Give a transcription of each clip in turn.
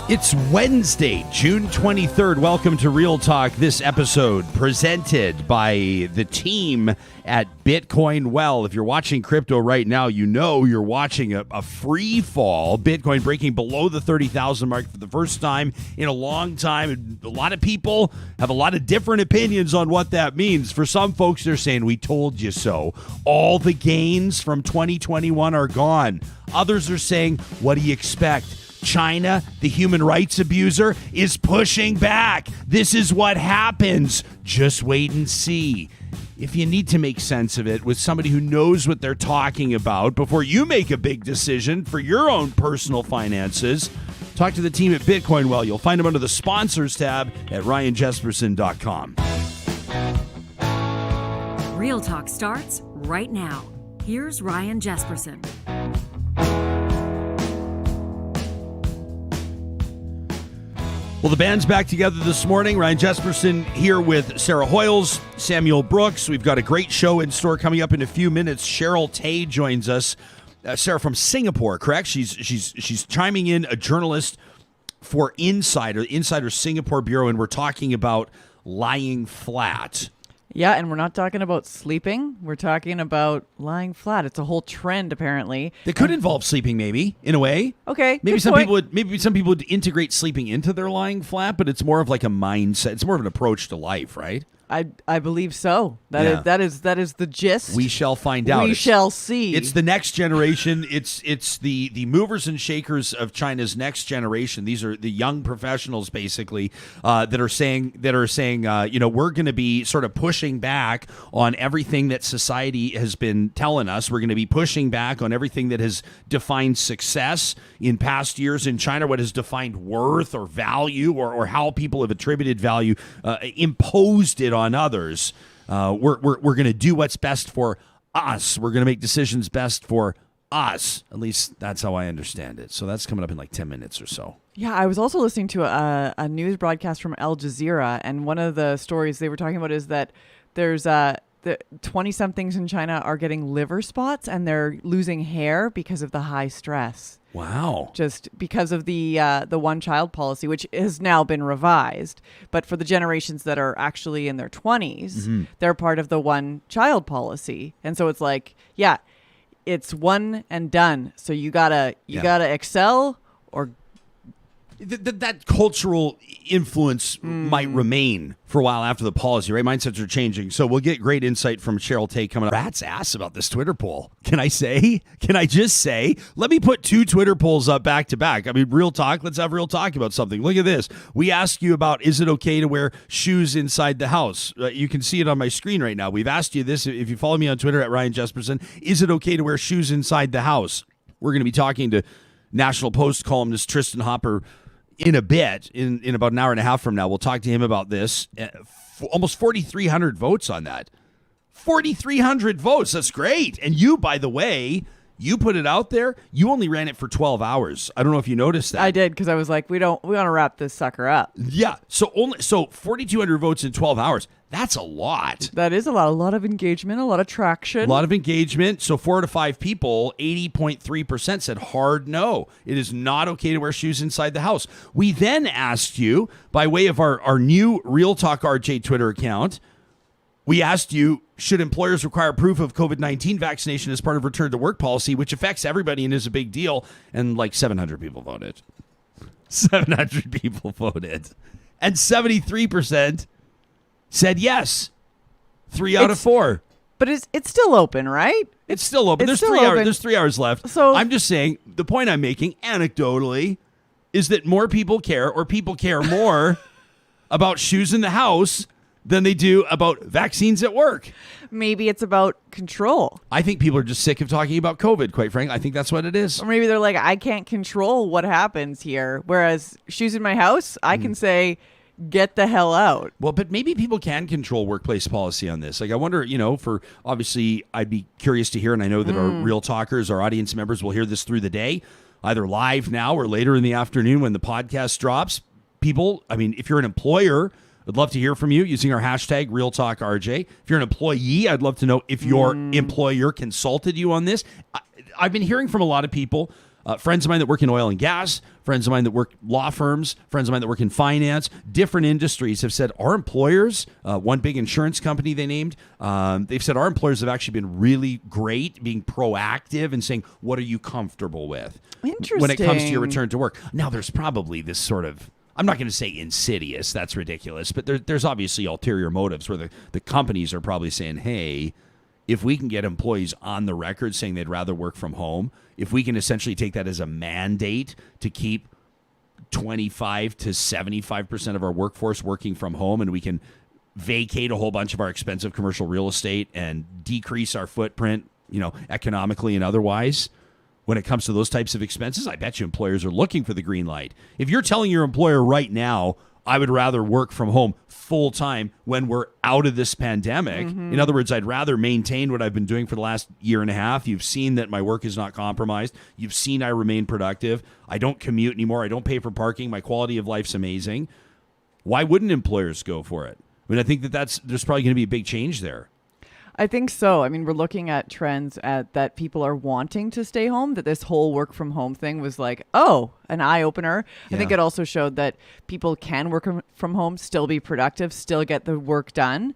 It's Wednesday, June 23rd. Welcome to Real Talk. This episode presented by the team at Bitcoin Well. If you're watching crypto right now, you know you're watching a free fall. Bitcoin breaking below the 30,000 mark for the first time in a long time. A lot of people have a lot of different opinions on what that means. For some folks, they're saying, we told you so. All the gains from 2021 are gone. Others are saying, what do you expect? China, the human rights abuser, is pushing back. This is what happens. Just wait and see. If you need to make sense of it with somebody who knows what they're talking about before you make a big decision for your own personal finances, talk to the team at Bitcoin Well. You'll find them under the sponsors tab at ryanjesperson.com. Real Talk starts right now. Here's Ryan Jesperson. Well, the band's back together this morning. Ryan Jesperson here with Sarah Hoyles, Samuel Brooks. We've got a great show in store coming up in a few minutes. Cheryl Teh joins us. Sarah from Singapore, correct? She's chiming in, a journalist for Insider Singapore Bureau, and we're talking about lying flat. Yeah, and we're not talking about sleeping. We're talking about lying flat. It's a whole trend, apparently. It could involve sleeping, maybe, in a way. Okay, maybe some people would integrate sleeping into their lying flat, but it's more of like a mindset. It's more of an approach to life, right? I believe so. That is the gist. We shall find out. We shall see. It's the next generation. It's the movers and shakers of China's next generation. These are the young professionals, basically, that are saying we're going to be sort of pushing back on everything that society has been telling us. We're going to be pushing back on everything that has defined success in past years in China, what has defined worth or value or how people have attributed value, imposed it on others. We're going to do what's best for us. We're going to make decisions best for us. At least that's how I understand it. So that's coming up in like 10 minutes or so. Yeah, I was also listening to a news broadcast from Al Jazeera, and one of the stories they were talking about is that there's the 20-somethings in China are getting liver spots, and they're losing hair because of the high stress. Wow. Just because of the one-child policy, which has now been revised. But for the generations that are actually in their 20s, they're part of the one-child policy. And so it's like, yeah, it's one and done. So you gotta excel or... That cultural influence might remain for a while after the policy, right? Mindsets are changing. So we'll get great insight from Cheryl Teh coming up. Rat's ass about this Twitter poll. Can I just say? Let me put two Twitter polls up back to back. I mean, real talk. Let's have real talk about something. Look at this. We asked you about, is it okay to wear shoes inside the house? You can see it on my screen right now. We've asked you this. If you follow me on Twitter at Ryan Jesperson, is it okay to wear shoes inside the house? We're going to be talking to National Post columnist Tristin Hopper in a bit, in about an hour and a half from now. We'll talk to him about this. Almost 4,300 votes on that. 4,300 votes. That's great. And you, by the way, you put it out there. You only ran it for 12 hours. I don't know if you noticed that. I did, because I was like, we want to wrap this sucker up. Yeah. So 4,200 votes in 12 hours. That's a lot. That is a lot. A lot of engagement, a lot of traction. A lot of engagement. So 4 to 5 people, 80.3% said hard no. It is not okay to wear shoes inside the house. We then asked you, by way of our new Real Talk RJ Twitter account, we asked you, should employers require proof of COVID-19 vaccination as part of return to work policy, which affects everybody and is a big deal? And like 700 people voted. 700 people voted. And 73% said yes. 3 out of 4. But it's still open, right? It's still open. There's 3 hours left. So I'm just saying, the point I'm making anecdotally is that more people care, or people care more about shoes in the house than they do about vaccines at work. Maybe it's about control. I think people are just sick of talking about COVID, quite frankly. I think that's what it is. Or maybe they're like, I can't control what happens here. Whereas shoes in my house, I can say, get the hell out. Well, but maybe people can control workplace policy on this. Like, I wonder, for obviously, I'd be curious to hear, and I know that our real talkers, our audience members will hear this through the day, either live now or later in the afternoon when the podcast drops. People, I mean, if you're an employer, I'd love to hear from you using our hashtag RealTalkRJ. If you're an employee, I'd love to know if your employer consulted you on this. I've been hearing from a lot of people Friends of mine that work in oil and gas, friends of mine that work law firms, friends of mine that work in finance, different industries have said our employers, one big insurance company they named, they've said our employers have actually been really great, being proactive and saying, what are you comfortable with when it comes to your return to work? Now, there's probably this sort of, I'm not going to say insidious, that's ridiculous, but there's obviously ulterior motives where the companies are probably saying, hey, if we can get employees on the record saying they'd rather work from home, if we can essentially take that as a mandate to keep 25 to 75% of our workforce working from home, and we can vacate a whole bunch of our expensive commercial real estate and decrease our footprint, economically and otherwise, when it comes to those types of expenses, I bet you employers are looking for the green light. If you're telling your employer right now, I would rather work from home full time when we're out of this pandemic. In other words, I'd rather maintain what I've been doing for the last year and a half. You've seen that my work is not compromised. You've seen I remain productive. I don't commute anymore. I don't pay for parking. My quality of life's amazing. Why wouldn't employers go for it? I mean, I think there's probably going to be a big change there. I think so. I mean, we're looking at trends that people are wanting to stay home, that this whole work from home thing was like, an eye opener. I think it also showed that people can work from home, still be productive, still get the work done.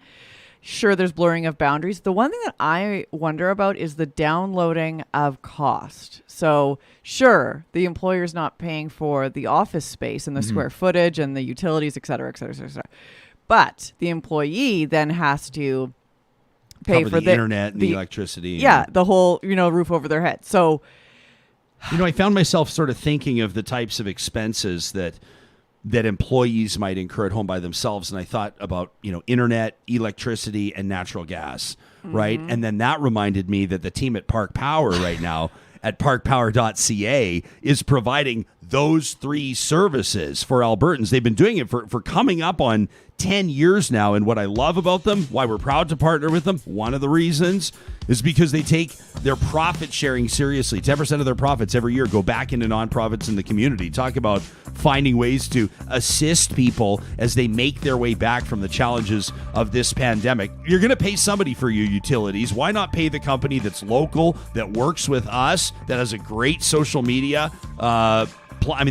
Sure, there's blurring of boundaries. The one thing that I wonder about is the downloading of cost. So sure, the employer's not paying for the office space and the square footage and the utilities, et cetera, et cetera, et cetera. But the employee then has to pay for the internet and the electricity. Yeah, the whole, roof over their head. So, I found myself sort of thinking of the types of expenses that employees might incur at home by themselves. And I thought about, internet, electricity, and natural gas, right? And then that reminded me that the team at Park Power right now at parkpower.ca is providing those three services for Albertans. They've been doing it for coming up on 10 years now. And what I love about them, why we're proud to partner with them, one of the reasons is because they take their profit sharing seriously. 10% of their profits every year go back into nonprofits in the community. Talk about finding ways to assist people as they make their way back from the challenges of this pandemic. You're going to pay somebody for your utilities. Why not pay the company that's local, that works with us, that has a great social media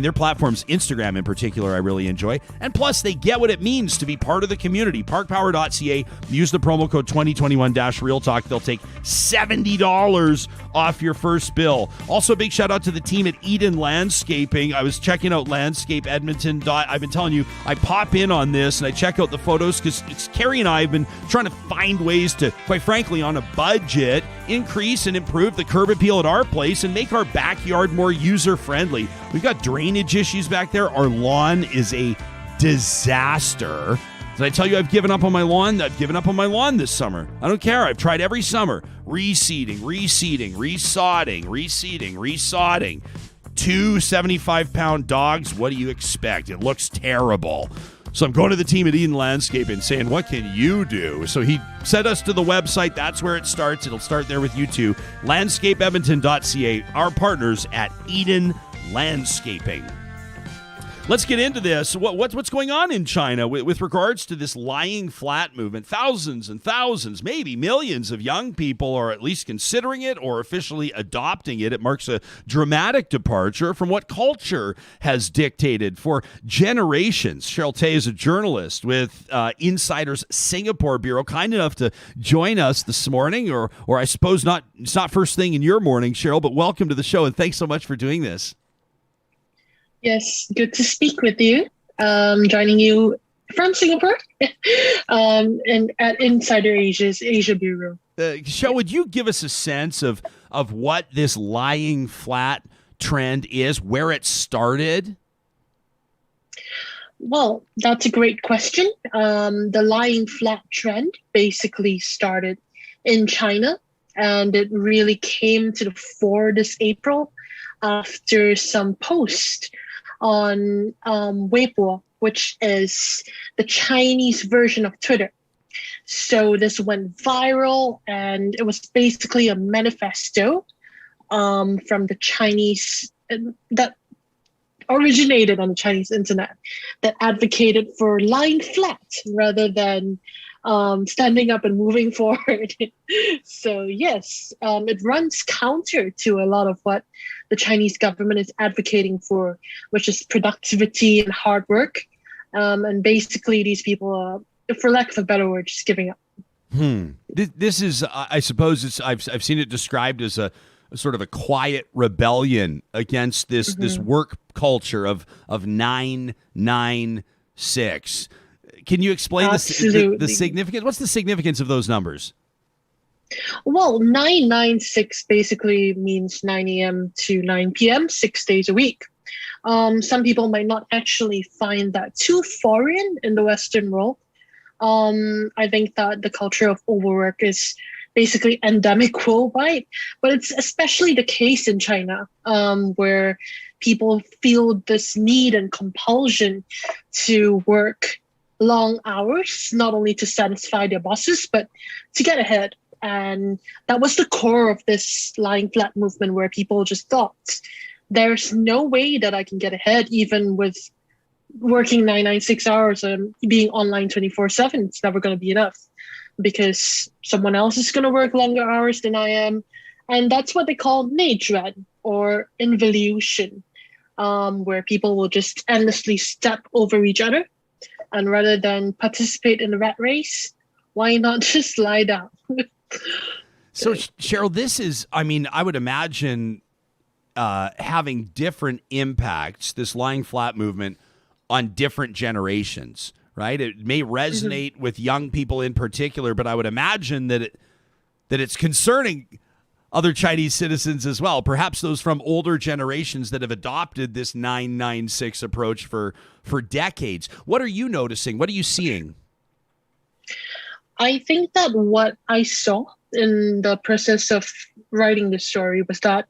their platforms, Instagram in particular, I really enjoy. And plus, they get what it means to be part of the community. Parkpower.ca. Use the promo code 2021-Real Talk. They'll take $70 off your first bill. Also, a big shout out to the team at Eden Landscaping. I was checking out Landscape Edmonton. I've been telling you, I pop in on this and I check out the photos because Carrie and I have been trying to find ways to, quite frankly, on a budget, increase and improve the curb appeal at our place and make our backyard more user-friendly. We've got drainage issues back there. Our lawn is a disaster. Did I tell you I've given up on my lawn? I've given up on my lawn this summer. I don't care. I've tried every summer. Reseeding, resodding, reseeding. 2 75-pound dogs. What do you expect? It looks terrible. So I'm going to the team at Eden Landscaping and saying, what can you do? So he sent us to the website. That's where it starts. It'll start there with you too. Landscapeedmonton.ca, our partners at Eden Landscaping. Let's get into this. What's going on in China with regards to this lying flat movement? Thousands and thousands, maybe millions of young people are at least considering it or officially adopting it. It marks a dramatic departure from what culture has dictated for generations. Cheryl Teh is a journalist with Insider's Singapore Bureau, kind enough to join us this morning, or I suppose not. It's not first thing in your morning, Cheryl, but welcome to the show, and thanks so much for doing this. Yes, good to speak with you. Joining you from Singapore and at Insider Asia's Asia Bureau. Cheryl, would you give us a sense of what this lying flat trend is, where it started? Well, that's a great question. The lying flat trend basically started in China, and it really came to the fore this April after some post on Weibo, which is the Chinese version of Twitter. So this went viral, and it was basically a manifesto from the Chinese that originated on the Chinese internet that advocated for lying flat rather than standing up and moving forward. So yes, it runs counter to a lot of what the Chinese government is advocating for, which is productivity and hard work. And basically these people are, for lack of a better word, just giving up. This is, I suppose, I've seen it described as a sort of a quiet rebellion against this work culture of 996. Can you explain the significance? What's the significance of those numbers? Well, 996 basically means 9 a.m. to 9 p.m., 6 days a week. Some people might not actually find that too foreign in the Western world. I think that the culture of overwork is basically endemic worldwide, but it's especially the case in China, where people feel this need and compulsion to work long hours, not only to satisfy their bosses, but to get ahead. And that was the core of this lying flat movement, where people just thought, there's no way that I can get ahead, even with working 996 hours and being online 24/7. It's never going to be enough because someone else is going to work longer hours than I am. And that's what they call 内卷 or involution, where people will just endlessly step over each other. And rather than participate in the rat race, why not just lie down? So, Cheryl, this is, I mean, I would imagine having different impacts, this lying flat movement, on different generations, right? It may resonate with young people in particular, but I would imagine that it's concerning other Chinese citizens as well, perhaps those from older generations that have adopted this 996 approach for decades. What are you noticing? What are you seeing? I think that what I saw in the process of writing this story was that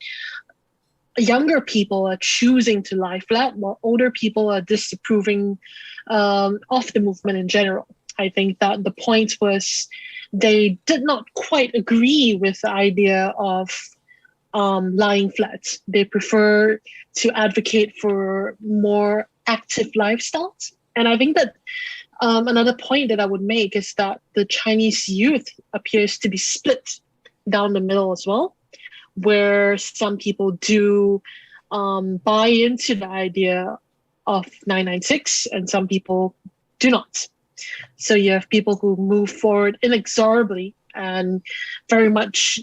younger people are choosing to lie flat, while older people are disapproving of the movement in general. I think that the point was they did not quite agree with the idea of lying flat. They prefer to advocate for more active lifestyles. And I think that another point that I would make is that the Chinese youth appears to be split down the middle as well, where some people do buy into the idea of 996 and some people do not. So you have people who move forward inexorably and very much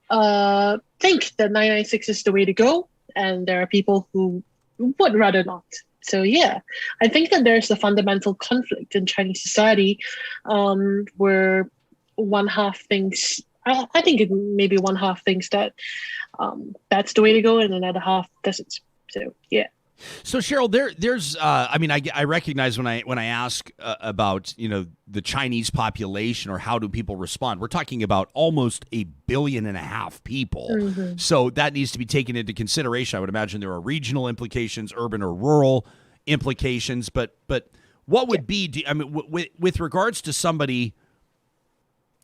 think that 996 is the way to go. And there are people who would rather not. So yeah, I think that there's a fundamental conflict in Chinese society where one half thinks, I think it maybe one half thinks that that's the way to go and another half doesn't. So yeah. So Cheryl, there's I mean, I recognize when I ask about, you know, the Chinese population or how do people respond, we're talking about almost 1.5 billion people. So that needs to be taken into consideration. I would imagine there are regional implications, urban or rural implications, but what would be, I mean, with regards to somebody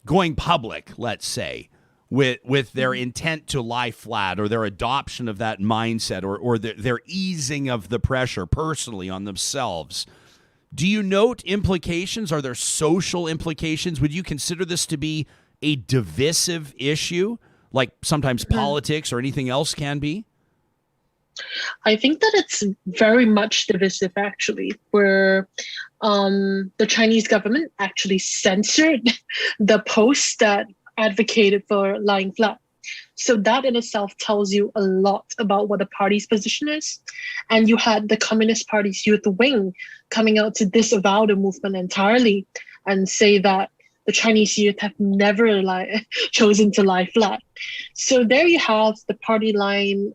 going public, let's say, with their intent to lie flat or their adoption of that mindset or their easing of the pressure personally on themselves, do you note implications? Are there social implications? Would you consider this to be a divisive issue, like sometimes politics or anything else can be? I think that it's very much divisive, actually, where the Chinese government actually censored the posts that advocated for lying flat. So that in itself tells you a lot about what the party's position is. And you had the Communist Party's youth wing coming out to disavow the movement entirely and say that the Chinese youth have never chosen to lie flat. So there you have the party line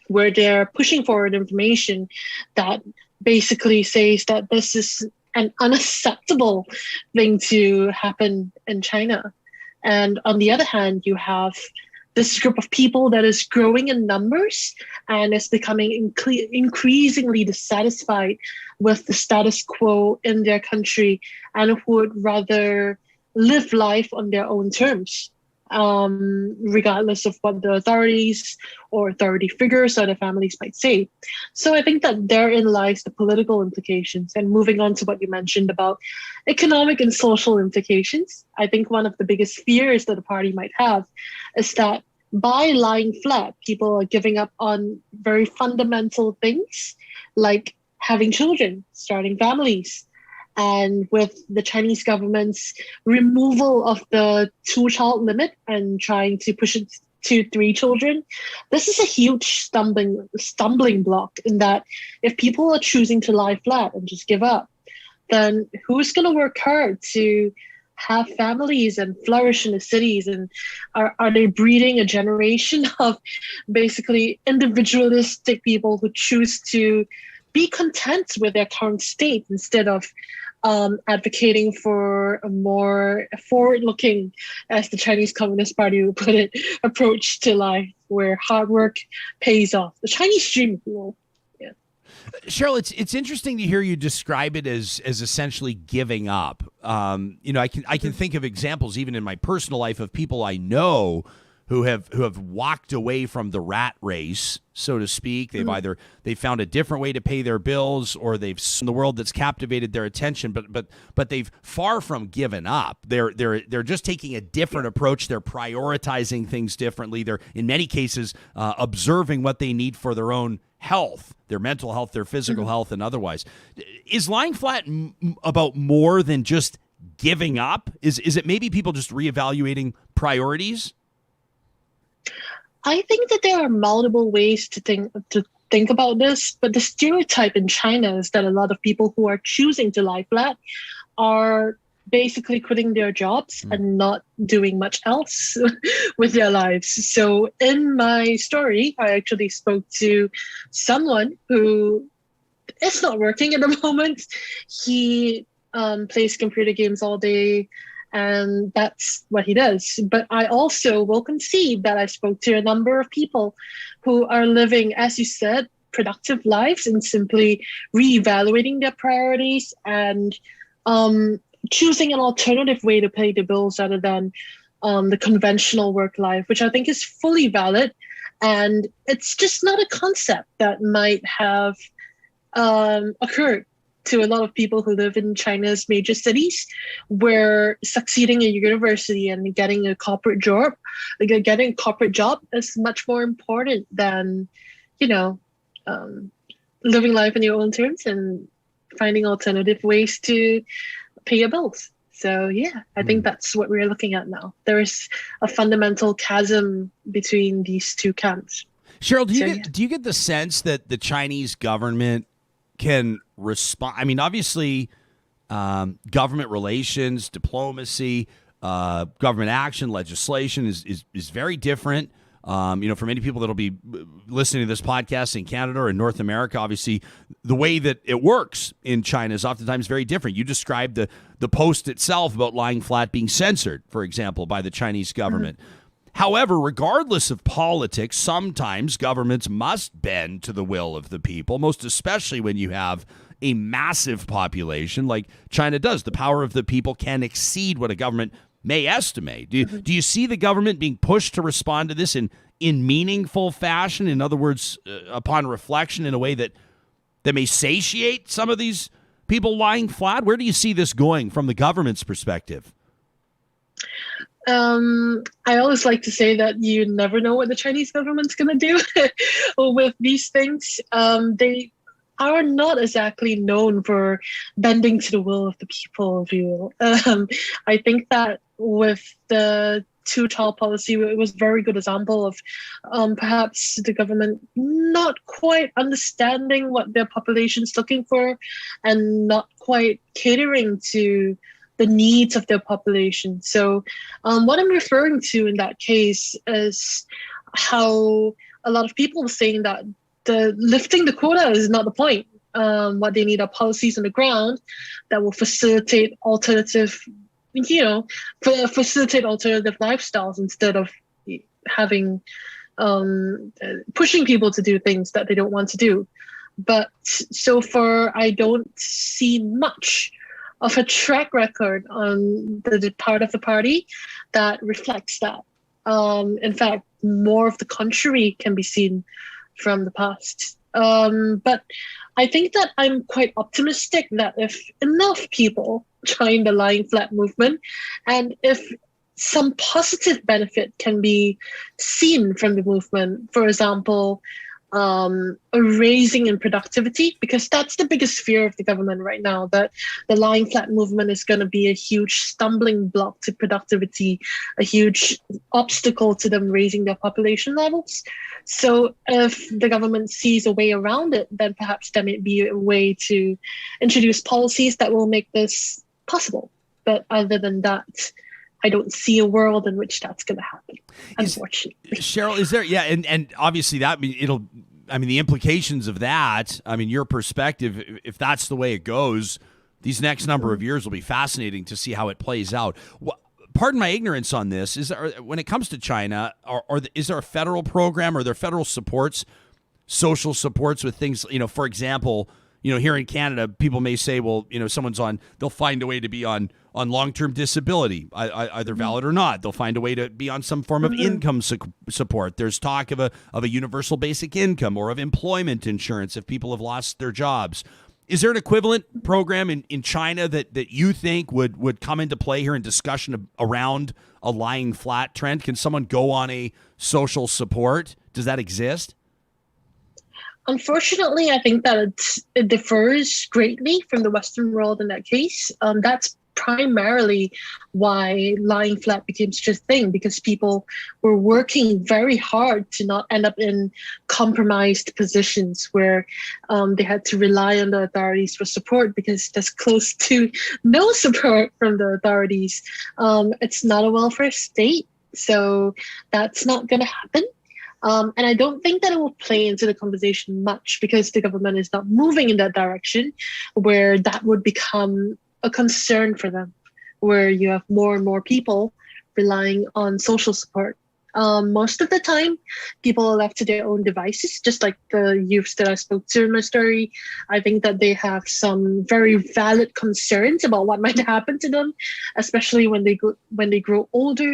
where they're pushing forward information that basically says that this is an unacceptable thing to happen in China. And on the other hand, you have this group of people that is growing in numbers and is becoming increasingly dissatisfied with the status quo in their country and who would rather live life on their own terms. regardless of what the authorities or authority figures or the families might say. So I think that therein lies the political implications. And moving on to what you mentioned about economic and social implications, I think one of the biggest fears that the party might have is that by lying flat, people are giving up on very fundamental things like having children, starting families. And with the Chinese government's removal of the 2-child limit and trying to push it to 3 children, this is a huge stumbling block in that if people are choosing to lie flat and just give up, then who's going to work hard to have families and flourish in the cities? And are they breeding a generation of basically individualistic people who choose to be content with their current state instead of advocating for a more forward-looking, as the Chinese Communist Party would put it, approach to life where hard work pays off? The Chinese dream, if you will. Yeah. Cheryl, it's interesting to hear you describe it as essentially giving up. I can think of examples even in my personal life of people I know who have walked away from the rat race, so to speak. They've found a different way to pay their bills, or they've seen the world that's captivated their attention, but they've far from given up. They're just taking a different approach. They're prioritizing things differently. They're in many cases observing what they need for their own health, their mental health, their physical health, and otherwise. Is lying flat about more than just giving up? Is it maybe people just reevaluating priorities? I think that there are multiple ways to think about this, but the stereotype in China is that a lot of people who are choosing to lie flat are basically quitting their jobs and not doing much else with their lives. So in my story, I actually spoke to someone who is not working at the moment. He plays computer games all day, and that's what he does. But I also will concede that I spoke to a number of people who are living, as you said, productive lives and simply reevaluating their priorities and choosing an alternative way to pay the bills other than the conventional work life, which I think is fully valid. And it's just not a concept that might have occurred to a lot of people who live in China's major cities, where succeeding in university and getting a corporate job is much more important than, living life on your own terms and finding alternative ways to pay your bills. So yeah, I think that's what we're looking at now. There is a fundamental chasm between these two camps. Cheryl, do you get the sense that the Chinese government can respond? I mean, obviously, government relations, diplomacy, government action, legislation is very different. For many people that'll be listening to this podcast in Canada or in North America, obviously, the way that it works in China is oftentimes very different. You described the post itself about lying flat being censored, for example, by the Chinese government. However, regardless of politics, sometimes governments must bend to the will of the people, most especially when you have a massive population like China does. The power of the people can exceed what a government may estimate. Do you see the government being pushed to respond to this in meaningful fashion? In other words, upon reflection, in a way that may satiate some of these people lying flat? Where do you see this going from the government's perspective? I always like to say that you never know what the Chinese government's going to do with these things. They are not exactly known for bending to the will of the people, if you will. I think that with the 2-child policy, it was a very good example of perhaps the government not quite understanding what their population's looking for and not quite catering to the needs of their population. So what I'm referring to in that case is how a lot of people were saying that lifting the quota is not the point. What they need are policies on the ground that will facilitate alternative lifestyles instead of having pushing people to do things that they don't want to do. But so far, I don't see much of a track record on the part of the party that reflects that. In fact, more of the contrary can be seen from the past. But I think that I'm quite optimistic that if enough people join the lying flat movement, and if some positive benefit can be seen from the movement, for example, a raising in productivity, because that's the biggest fear of the government right now, that the lying flat movement is going to be a huge stumbling block to productivity, a huge obstacle to them raising their population levels. So if the government sees a way around it, then perhaps there may be a way to introduce policies that will make this possible. But other than that, I don't see a world in which that's going to happen, unfortunately. Cheryl, is there? Yeah, and obviously the implications of that. I mean, your perspective. If that's the way it goes, these next number of years will be fascinating to see how it plays out. Pardon my ignorance on this. When it comes to China, is there a federal program? Or are there federal supports, social supports with things? For example, here in Canada, people may say, well, they'll find a way to be on long-term disability, either valid or not. They'll find a way to be on some form of income support. There's talk of a universal basic income or of employment insurance if people have lost their jobs. Is there an equivalent program in China that you think would come into play here in discussion around a lying flat trend? Can someone go on a social support? Does that exist? Unfortunately, I think that it differs greatly from the Western world in that case. That's primarily why lying flat became such a thing, because people were working very hard to not end up in compromised positions where they had to rely on the authorities for support, because there's close to no support from the authorities. It's not a welfare state, so that's not going to happen. And I don't think that it will play into the conversation much, because the government is not moving in that direction where that would become a concern for them, where you have more and more people relying on social support. Most of the time, people are left to their own devices, just like the youths that I spoke to in my story. I think that they have some very valid concerns about what might happen to them, especially when they grow older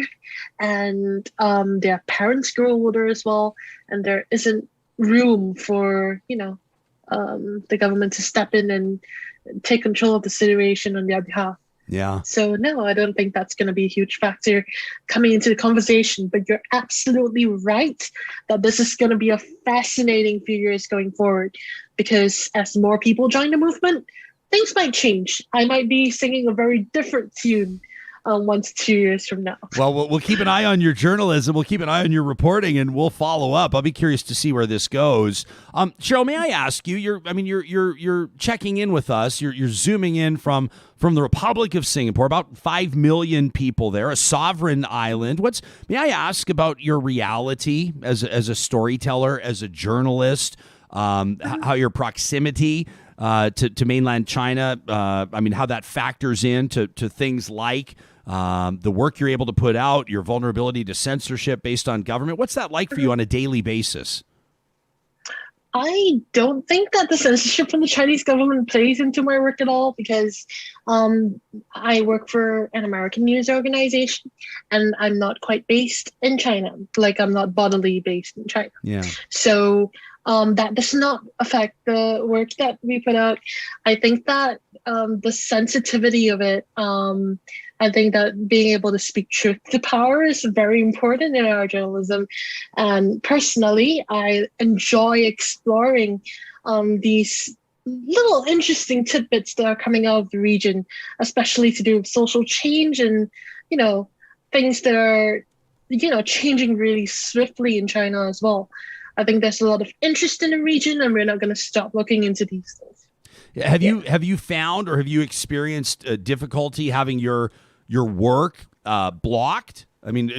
and their parents grow older as well, and there isn't room for the government to step in and take control of the situation on their behalf. Yeah. So no, I don't think that's going to be a huge factor coming into the conversation. But you're absolutely right that this is going to be a fascinating few years going forward, because as more people join the movement, things might change. I might be singing a very different tune 1 to 2 years from now. Well, we'll keep an eye on your journalism. We'll keep an eye on your reporting, and we'll follow up. I'll be curious to see where this goes. Cheryl, may I ask you? You're checking in with us. You're zooming in from the Republic of Singapore. About 5 million people there, a sovereign island. May I ask about your reality as a storyteller, as a journalist? How your proximity to mainland China, how that factors into things like the work you're able to put out, your vulnerability to censorship based on government. What's that like for you on a daily basis? I don't think that the censorship from the Chinese government plays into my work at all, because I work for an American news organization, and I'm not quite based in China. Like, I'm not bodily based in China. Yeah. So that does not affect the work that we put out. I think that the sensitivity of it, I think that being able to speak truth to power is very important in our journalism. And personally, I enjoy exploring these little interesting tidbits that are coming out of the region, especially to do with social change and, things that are, changing really swiftly in China as well. I think there's a lot of interest in the region, and we're not going to stop looking into these things. Have you found, or have you experienced difficulty having your work blocked? I mean,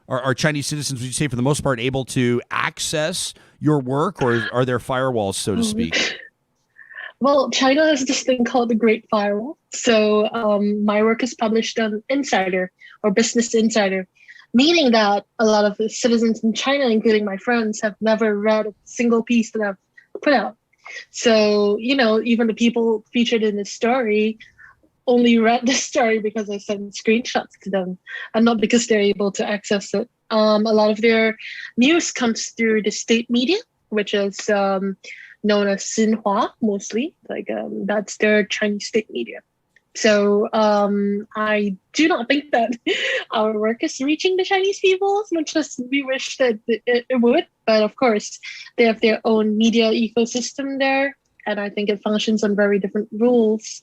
are Chinese citizens, would you say, for the most part, able to access your work, or are there firewalls, so to speak? Well, China has this thing called the Great Firewall. So my work is published on Insider, or Business Insider, meaning that a lot of the citizens in China, including my friends, have never read a single piece that I've put out. So, even the people featured in this story, only read the story because I sent screenshots to them and not because they're able to access it. A lot of their news comes through the state media, which is known as Xinhua mostly. That's their Chinese state media. So I do not think that our work is reaching the Chinese people as much as we wish that it would. But of course, they have their own media ecosystem there. And I think it functions on very different rules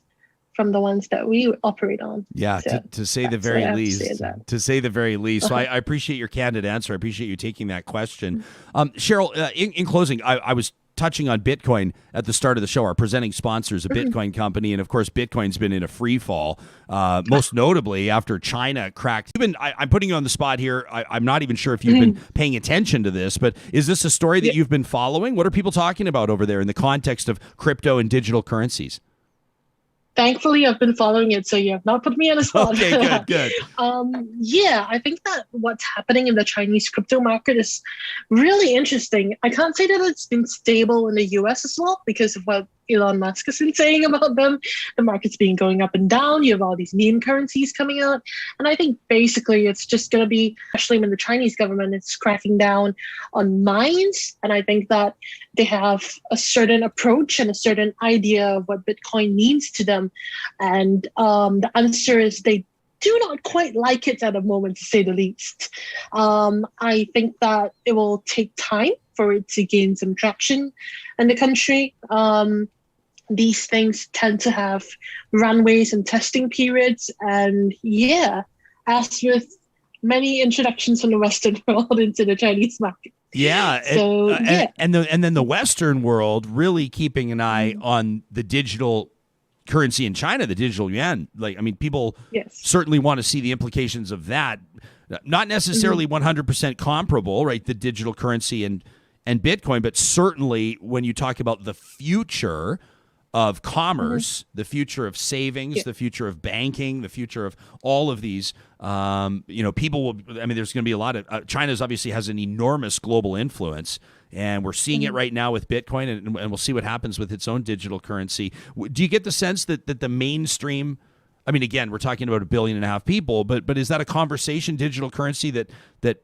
from the ones that we operate on. Yeah, so to say the very least. To say the very least. So I appreciate your candid answer. I appreciate you taking that question. Cheryl, in closing, I was touching on Bitcoin at the start of the show. Our presenting sponsor is a Bitcoin company, and of course, Bitcoin's been in a free fall, most notably after China cracked. I'm putting you on the spot here. I'm not even sure if you've been paying attention to this, but is this a story that you've been following? What are people talking about over there in the context of crypto and digital currencies? Thankfully, I've been following it, so you have not put me on the spot. Okay, good. Yeah, I think that what's happening in the Chinese crypto market is really interesting. I can't say that it's been stable in the US as well because of what Elon Musk has been saying about them. The market's been going up and down. You have all these meme currencies coming out. And I think basically it's just going to be, especially when the Chinese government is cracking down on mines. And I think that they have a certain approach and a certain idea of what Bitcoin means to them. And the answer is they do not quite like it at the moment, to say the least. I think that it will take time for it to gain some traction in the country. These things tend to have runways and testing periods. And yeah, as with many introductions from the Western world into the Chinese market. Yeah. So, and then the Western world really keeping an eye on the digital currency in China, the digital yuan. People certainly want to see the implications of that. Not necessarily 100% comparable, right? The digital currency and Bitcoin, but certainly when you talk about the future of commerce, the future of savings, the future of banking, the future of all of these, people will, there's going to be a lot of, China's obviously has an enormous global influence, and we're seeing it right now with Bitcoin, and we'll see what happens with its own digital currency. Do you get the sense that the mainstream, again, we're talking about 1.5 billion people, but is that a conversation, digital currency, that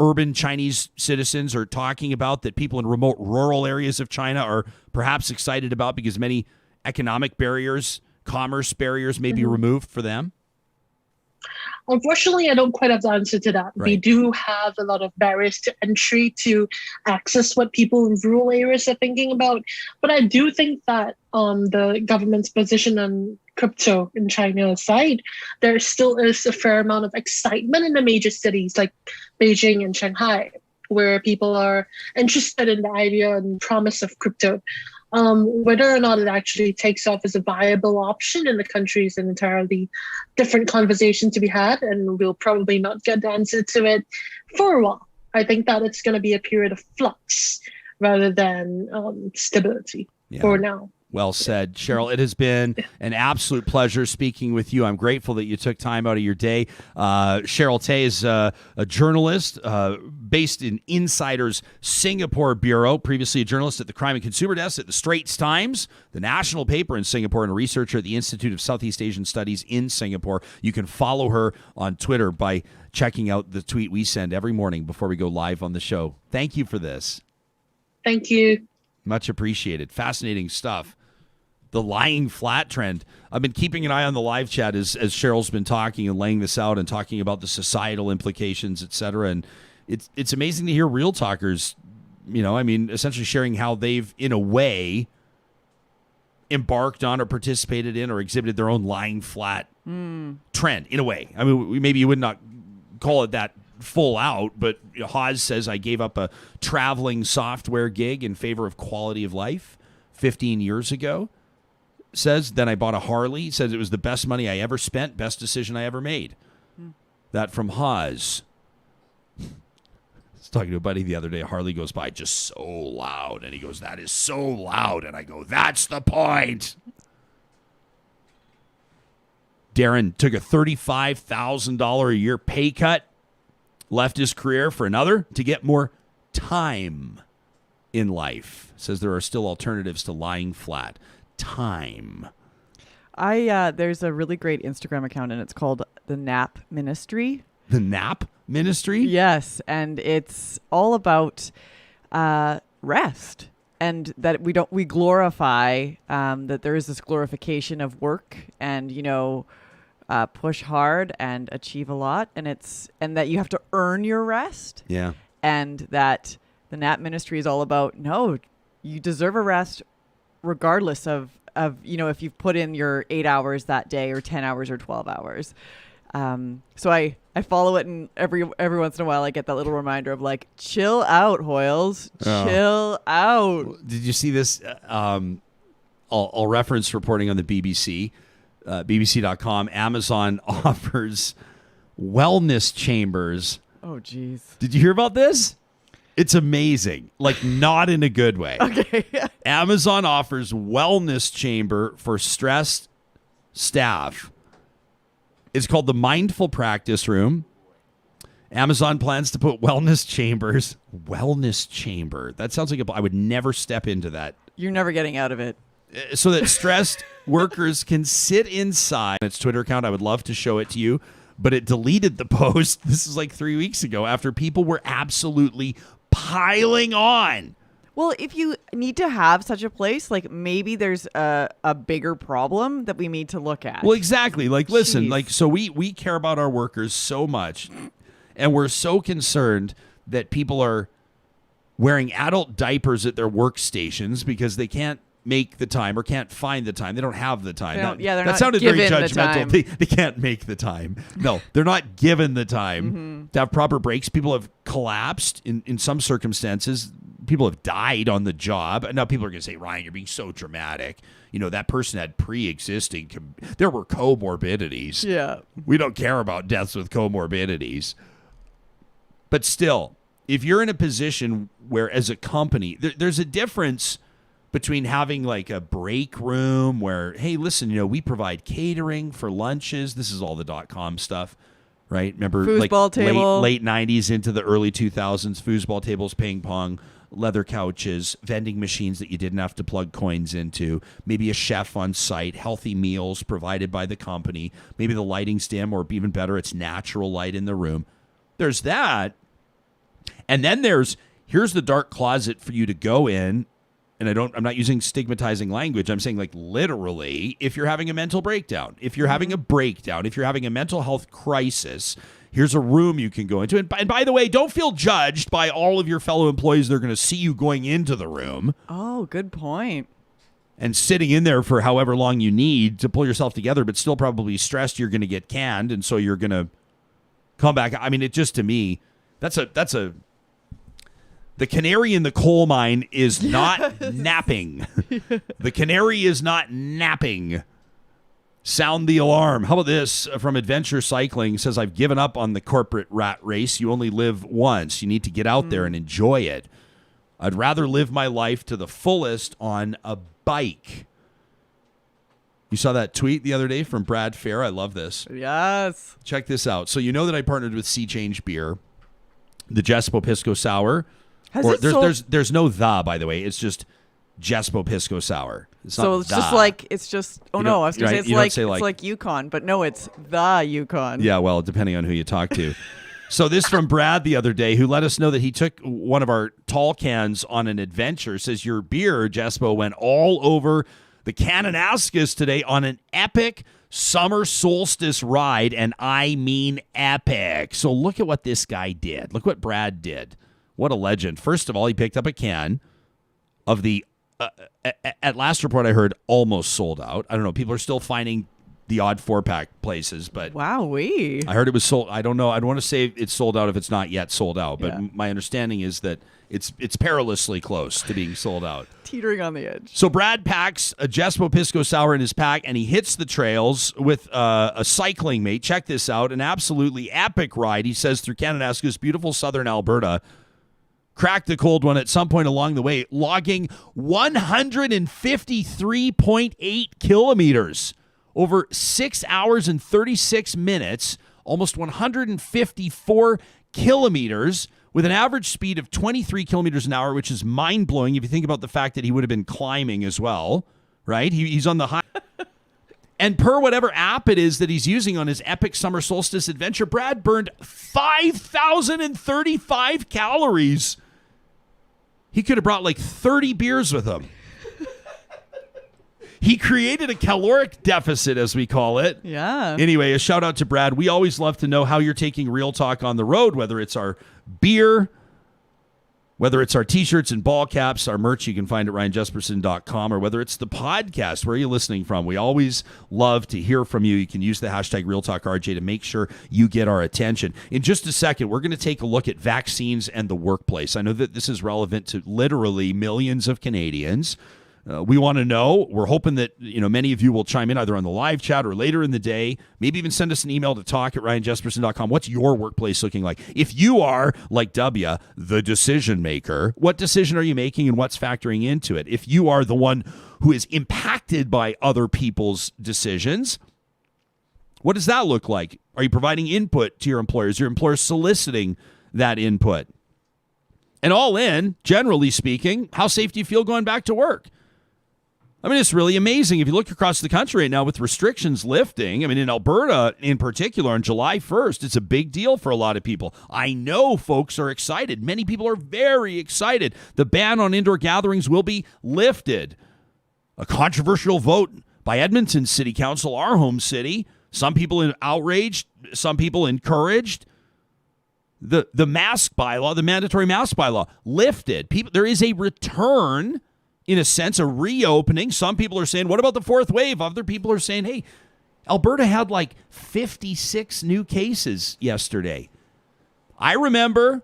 urban Chinese citizens are talking about, that people in remote rural areas of China are perhaps excited about because many economic barriers, commerce barriers may be removed for them? Unfortunately, I don't quite have the answer to that. Right. We do have a lot of barriers to entry to access what people in rural areas are thinking about. But I do think that the government's position on crypto in China aside, there still is a fair amount of excitement in the major cities like Beijing and Shanghai, where people are interested in the idea and promise of crypto. Whether or not it actually takes off as a viable option in the country is an entirely different conversation to be had, and we'll probably not get the answer to it for a while. I think that it's going to be a period of flux rather than stability for now. Well said, Cheryl. It has been an absolute pleasure speaking with you. I'm grateful that you took time out of your day. Cheryl Teh is a journalist based in Insider's Singapore Bureau, previously a journalist at the Crime and Consumer Desk at the Straits Times, the national paper in Singapore, and a researcher at the Institute of Southeast Asian Studies in Singapore. You can follow her on Twitter by checking out the tweet we send every morning before we go live on the show. Thank you for this. Thank you. Much appreciated. Fascinating stuff. The lying flat trend. I've been keeping an eye on the live chat as Cheryl's been talking and laying this out and talking about the societal implications, et cetera. And it's amazing to hear real talkers, essentially sharing how they've, in a way, embarked on or participated in or exhibited their own lying flat trend, in a way. Maybe you would not call it that full out, but Haas says, I gave up a traveling software gig in favor of quality of life 15 years ago. Says, then I bought a Harley. Says it was the best money I ever spent, best decision I ever made. That from Haas. I was talking to a buddy the other day. Harley goes by just so loud. And he goes, that is so loud. And I go, that's the point. Darren took a $35,000 a year pay cut, left his career for another to get more time in life. Says there are still alternatives to lying flat. Time. There's a really great Instagram account, and it's called the Nap Ministry. The Nap Ministry? Yes, and it's all about rest, and that we glorify that there is this glorification of work, and push hard and achieve a lot, and that you have to earn your rest. Yeah. And that the Nap Ministry is all about, no, you deserve a rest regardless of if you've put in your 8 hours that day or 10 hours or 12 hours. So I follow it, and every once in a while I get that little reminder of like, chill out, Hoyles, chill out. Did you see this? I'll reference reporting on the BBC, BBC.com. Amazon offers wellness chambers. Oh, geez. Did you hear about this? It's amazing. Like, not in a good way. Okay. Amazon offers wellness chamber for stressed staff. It's called the Mindful Practice Room. Amazon plans to put wellness chambers. Wellness chamber. That sounds like I would never step into that. You're never getting out of it. So that stressed workers can sit inside. Its Twitter account, I would love to show it to you, but it deleted the post. This is like 3 weeks ago after people were absolutely piling on. Well, if you need to have such a place, like maybe there's a bigger problem that we need to look at. Well, exactly. Like, listen, Jeez. like, so we care about our workers so much, and we're so concerned that people are wearing adult diapers at their workstations because they can't make the time or can't find the time. They don't have the time. They're that not sounded very given the judgmental. time. They can't make the time. No, they're not given the time to have proper breaks. People have collapsed in some circumstances. People have died on the job. Now people are going to say, Ryan, you're being so dramatic. That person had pre-existing. There were comorbidities. Yeah. We don't care about deaths with comorbidities. But still, if you're in a position where as a company, there's a difference between having like a break room where, hey, listen, we provide catering for lunches. This is all the .com stuff, right? Remember, Foosball table. late 90s into the early 2000s, foosball tables, ping pong, leather couches, vending machines that you didn't have to plug coins into, maybe a chef on site, healthy meals provided by the company, maybe the lighting's dim, or even better, it's natural light in the room. There's that. And then here's the dark closet for you to go in. And I'm not using stigmatizing language. I'm saying, like, literally, if you're having a mental breakdown, if you're having a breakdown, if you're having a mental health crisis, here's a room you can go into. And by the way, don't feel judged by all of your fellow employees. They're going to see you going into the room. Oh, good point. And sitting in there for however long you need to pull yourself together, but still probably stressed you're going to get canned. And so you're going to come back. I mean, it just, to me, that's a the canary in the coal mine is not napping. The canary is not napping. Sound the alarm. How about this from Adventure Cycling? It says, I've given up on the corporate rat race. You only live once. You need to get out there and enjoy it. I'd rather live my life to the fullest on a bike. You saw that tweet the other day from Brad Fair. I love this. Yes. Check this out. So you know that I partnered with Sea Change Beer, the Jespo Pisco Sour. There's no by the way. It's just Jespo Pisco Sour. It's so not it's just like I was gonna say it's like Yukon, but no, it's the Yukon. Yeah, well, depending on who you talk to. So this from Brad the other day, who let us know that he took one of our tall cans on an adventure. Says your beer, Jespo, went all over the Kananaskis today on an epic summer solstice ride, and I mean epic. So look at what this guy did. Look what Brad did. What a legend. First of all, he picked up a can of the, at last report I heard, almost sold out. I don't know. People are still finding the odd 4-pack places, but Wowee. I heard it was sold. I don't know. I don't want to say it's sold out if it's not yet sold out, but my understanding is that it's perilously close to being sold out. Teetering on the edge. So Brad packs a Jespo Pisco Sour in his pack, and he hits the trails with a cycling mate. Check this out. An absolutely epic ride, he says, through Kananaskis, beautiful southern Alberta. Cracked the cold one at some point along the way, logging 153.8 kilometers over 6 hours and 36 minutes, almost 154 kilometers with an average speed of 23 kilometers an hour, which is mind-blowing if you think about the fact that he would have been climbing as well, right? He's on the high. And per whatever app it is that he's using on his epic summer solstice adventure, Brad burned 5,035 calories. He could have brought like 30 beers with him. He created a caloric deficit, as we call it. Yeah. Anyway, a shout out to Brad. We always love to know how you're taking Real Talk on the road, whether it's our beer, whether it's our t-shirts and ball caps, our merch you can find at ryanjesperson.com, or whether it's the podcast. Where are you listening from? We always love to hear from you. You can use the hashtag RealTalkRJ to make sure you get our attention. In just a second, we're going to take a look at vaccines and the workplace. I know that this is relevant to literally millions of Canadians. We want to know. We're hoping that many of you will chime in either on the live chat or later in the day. Maybe even send us an email to talk@ryanjesperson.com. What's your workplace looking like? If you are, like W, the decision maker, what decision are you making and what's factoring into it? If you are the one who is impacted by other people's decisions, what does that look like? Are you providing input to your employers? Your employer soliciting that input? And all in, generally speaking, how safe do you feel going back to work? I mean, it's really amazing. If you look across the country right now with restrictions lifting, I mean, in Alberta in particular, on July 1st, it's a big deal for a lot of people. I know folks are excited. Many people are very excited. The ban on indoor gatherings will be lifted. A controversial vote by Edmonton City Council, our home city. Some people outraged, some people encouraged. The mask bylaw, the mandatory mask bylaw, lifted. There is a return, in a sense, a reopening. Some people are saying, what about the fourth wave? Other people are saying, hey, Alberta had like 56 new cases yesterday. I remember,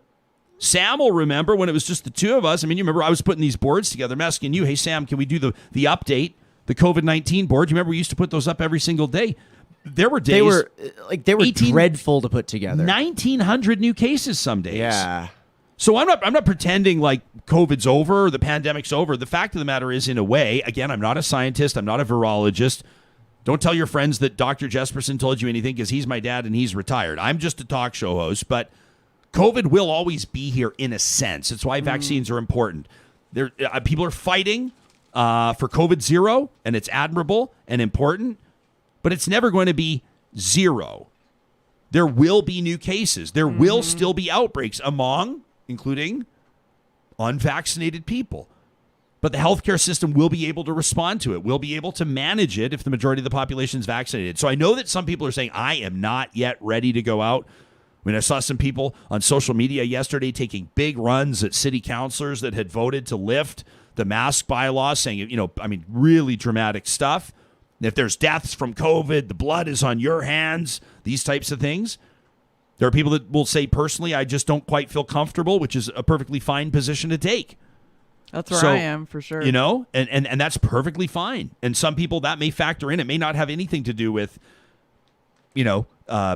Sam will remember when it was just the two of us. I mean, you remember I was putting these boards together. I'm asking you, hey, Sam, can we do the update, the COVID-19 board? You remember we used to put those up every single day? There were days. They were dreadful to put together. 1,900 new cases some days. Yeah. So I'm not pretending like COVID's over or the pandemic's over. The fact of the matter is, in a way, again, I'm not a scientist. I'm not a virologist. Don't tell your friends that Dr. Jesperson told you anything, because he's my dad and he's retired. I'm just a talk show host, but COVID will always be here in a sense. It's why vaccines are important. People are fighting for COVID zero, and it's admirable and important, but it's never going to be zero. There will be new cases. There will still be outbreaks including unvaccinated people. But the healthcare system will be able to respond to it. We'll be able to manage it if the majority of the population is vaccinated. So I know that some people are saying, I am not yet ready to go out. I mean, I saw some people on social media yesterday taking big runs at city councilors that had voted to lift the mask bylaw, saying, really dramatic stuff. If there's deaths from COVID, the blood is on your hands, these types of things. There are people that will say, personally, I just don't quite feel comfortable, which is a perfectly fine position to take. That's where I am, for sure. And that's perfectly fine. And some people, that may factor in. It may not have anything to do with,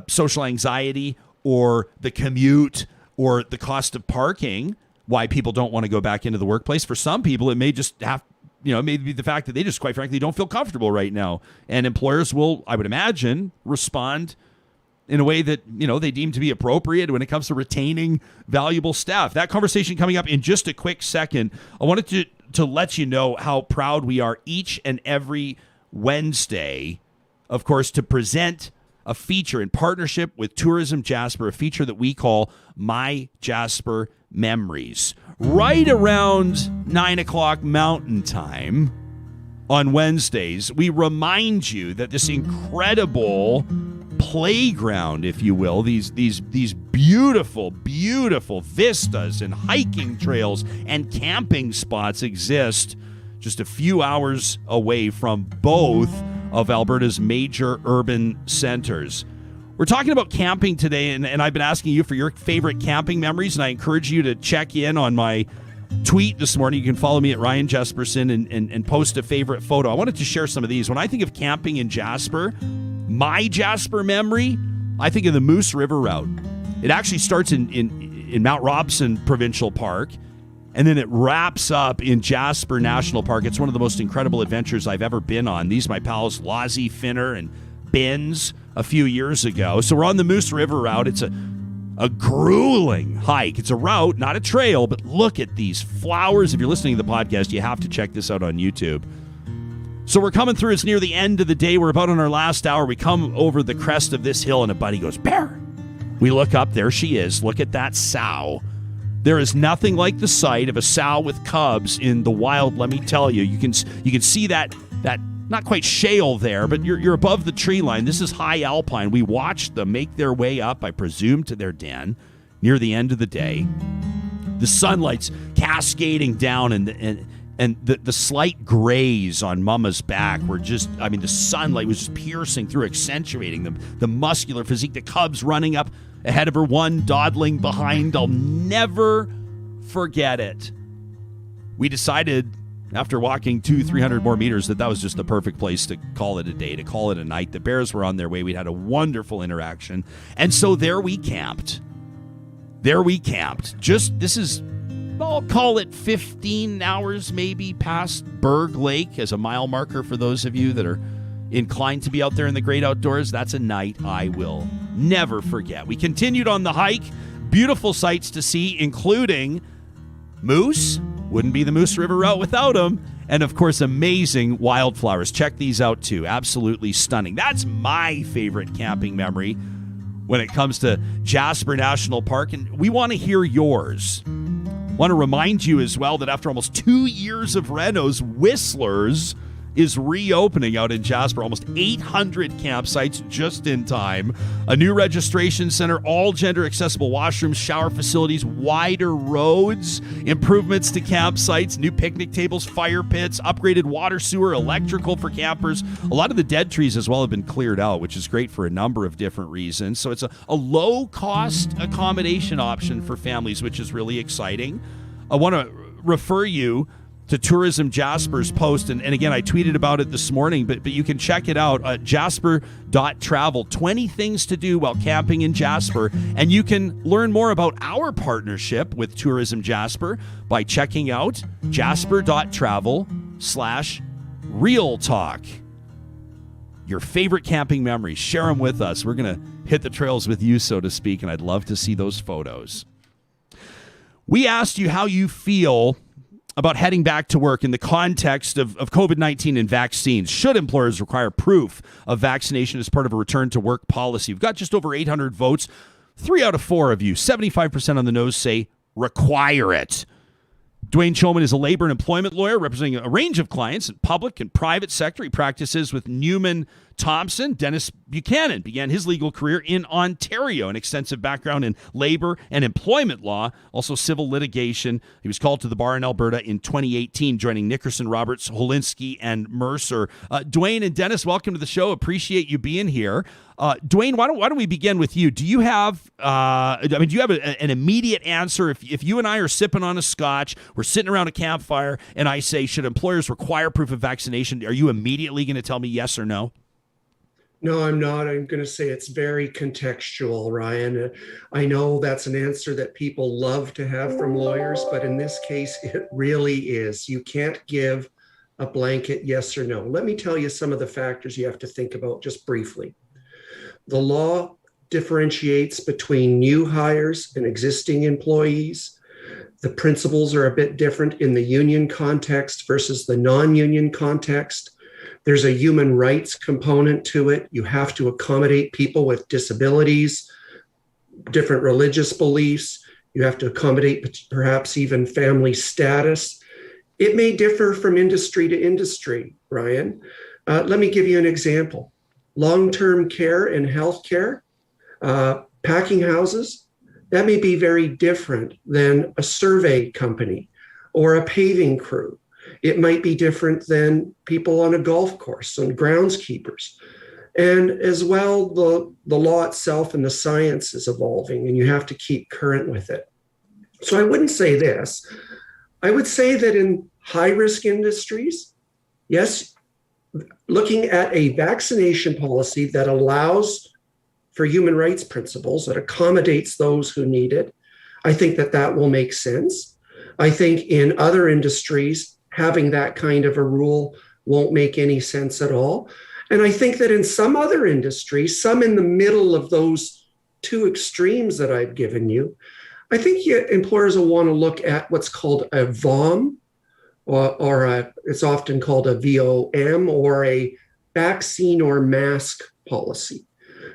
social anxiety or the commute or the cost of parking, why people don't want to go back into the workplace. For some people, it may just have, it may be the fact that they just, quite frankly, don't feel comfortable right now. And employers will, I would imagine, respond in a way that, they deem to be appropriate when it comes to retaining valuable staff. That conversation coming up in just a quick second. I wanted to let you know how proud we are each and every Wednesday, of course, to present a feature in partnership with Tourism Jasper, a feature that we call MyJasper Memories. Right around 9 o'clock Mountain Time on Wednesdays, we remind you that this incredible playground, if you will, these beautiful, beautiful vistas and hiking trails and camping spots exist just a few hours away from both of Alberta's major urban centers. We're talking about camping today, and I've been asking you for your favorite camping memories, and I encourage you to check in on my tweet this morning. You can follow me at Ryan Jesperson and post a favorite photo. I wanted to share some of these. When I think of camping in Jasper, my Jasper memory, I think of the Moose River route. It actually starts in Mount Robson Provincial Park, and then it wraps up in Jasper National Park. It's one of the most incredible adventures I've ever been on. These are my pals Lozzie, Finner, and Benz a few years ago. So we're on the Moose River route. It's a grueling hike. It's a route, not a trail, but look at these flowers. If you're listening to the podcast, you have to check this out on YouTube. So we're coming through. It's near the end of the day. We're about on our last hour. We come over the crest of this hill, and a buddy goes, "Bear." We look up. There she is. Look at that sow. There is nothing like the sight of a sow with cubs in the wild. Let me tell you. You can see that not quite shale there, but you're above the tree line. This is high alpine. We watched them make their way up, I presume, to their den near the end of the day. The sunlight's cascading down, and the slight grays on Mama's back were just, the sunlight was just piercing through, accentuating the muscular physique. The cubs running up ahead of her, one dawdling behind. I'll never forget it. We decided, after walking 200-300 more meters, that was just the perfect place to call it a day, to call it a night. The bears were on their way. We'd had a wonderful interaction. And so there we camped. I'll call it 15 hours maybe past Berg Lake as a mile marker for those of you that are inclined to be out there in the great outdoors. That's a night I will never forget. We continued on the hike. Beautiful sights to see, including moose. Wouldn't be the Moose River route without them. And, of course, amazing wildflowers. Check these out, too. Absolutely stunning. That's my favorite camping memory when it comes to Jasper National Park. And we want to hear yours. Want to remind you as well that after almost 2 years of renos, Whistler's is reopening out in Jasper. Almost 800 campsites just in time. A new registration center, all gender accessible washrooms, shower facilities, wider roads, improvements to campsites, new picnic tables, fire pits, upgraded water, sewer, electrical for campers. A lot of the dead trees as well have been cleared out, which is great for a number of different reasons. So it's a low-cost accommodation option for families, which is really exciting. I want to refer you to Tourism Jasper's post. And again, I tweeted about it this morning, but you can check it out at jasper.travel. 20 things to do while camping in Jasper. And you can learn more about our partnership with Tourism Jasper by checking out jasper.travel/real talk. Your favorite camping memories, share them with us. We're going to hit the trails with you, so to speak, and I'd love to see those photos. We asked you how you feel about heading back to work in the context of COVID-19 and vaccines. Should employers require proof of vaccination as part of a return to work policy? We've got just over 800 votes. 3 out of 4 of you, 75% on the nose, say require it. Dwayne Chomyn is a labor and employment lawyer representing a range of clients in public and private sector. He practices with Newman Thompson. Dennis Buchanan began his legal career in Ontario, an extensive background in labor and employment law, also civil litigation. He was called to the bar in Alberta in 2018, joining Nickerson, Roberts, Holinski, and Mercer. Dwayne and Dennis, welcome to the show. Appreciate you being here. Dwayne, why don't we begin with you? Do you have an immediate answer? If you and I are sipping on a scotch, we're sitting around a campfire, and I say, should employers require proof of vaccination? Are you immediately going to tell me yes or no? No, I'm not. I'm going to say it's very contextual, Ryan. I know that's an answer that people love to have from lawyers, but in this case, it really is. You can't give a blanket yes or no. Let me tell you some of the factors you have to think about just briefly. The law differentiates between new hires and existing employees. The principles are a bit different in the union context versus the non-union context. There's a human rights component to it. You have to accommodate people with disabilities, different religious beliefs. You have to accommodate perhaps even family status. It may differ from industry to industry, Ryan. Let me give you an example. Long-term care and healthcare, packing houses, that may be very different than a survey company or a paving crew. It might be different than people on a golf course and groundskeepers. And as well, the law itself and the science is evolving, and you have to keep current with it. So I wouldn't say this. I would say that in high-risk industries, yes, looking at a vaccination policy that allows for human rights principles, that accommodates those who need it, I think that will make sense. I think in other industries, having that kind of a rule won't make any sense at all. And I think that in some other industries, some in the middle of those two extremes that I've given you, I think employers will want to look at what's called a VOM, it's often called a VOM, or a vaccine or mask policy.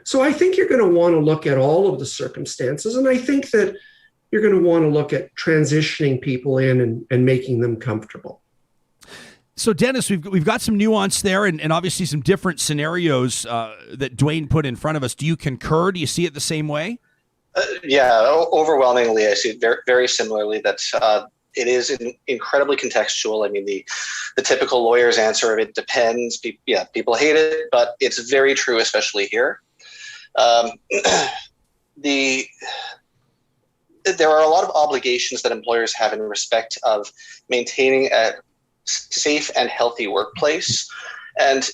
So I think you're going to want to look at all of the circumstances, and I think that you're going to want to look at transitioning people in and making them comfortable. So, Dennis, we've got some nuance there, and obviously some different scenarios that Dwayne put in front of us. Do you concur? Do you see it the same way? Yeah, overwhelmingly, I see it very, very similarly. That it is incredibly contextual. I mean, the typical lawyer's answer of it depends. People hate it, but it's very true, especially here. There are a lot of obligations that employers have in respect of maintaining a safe and healthy workplace. And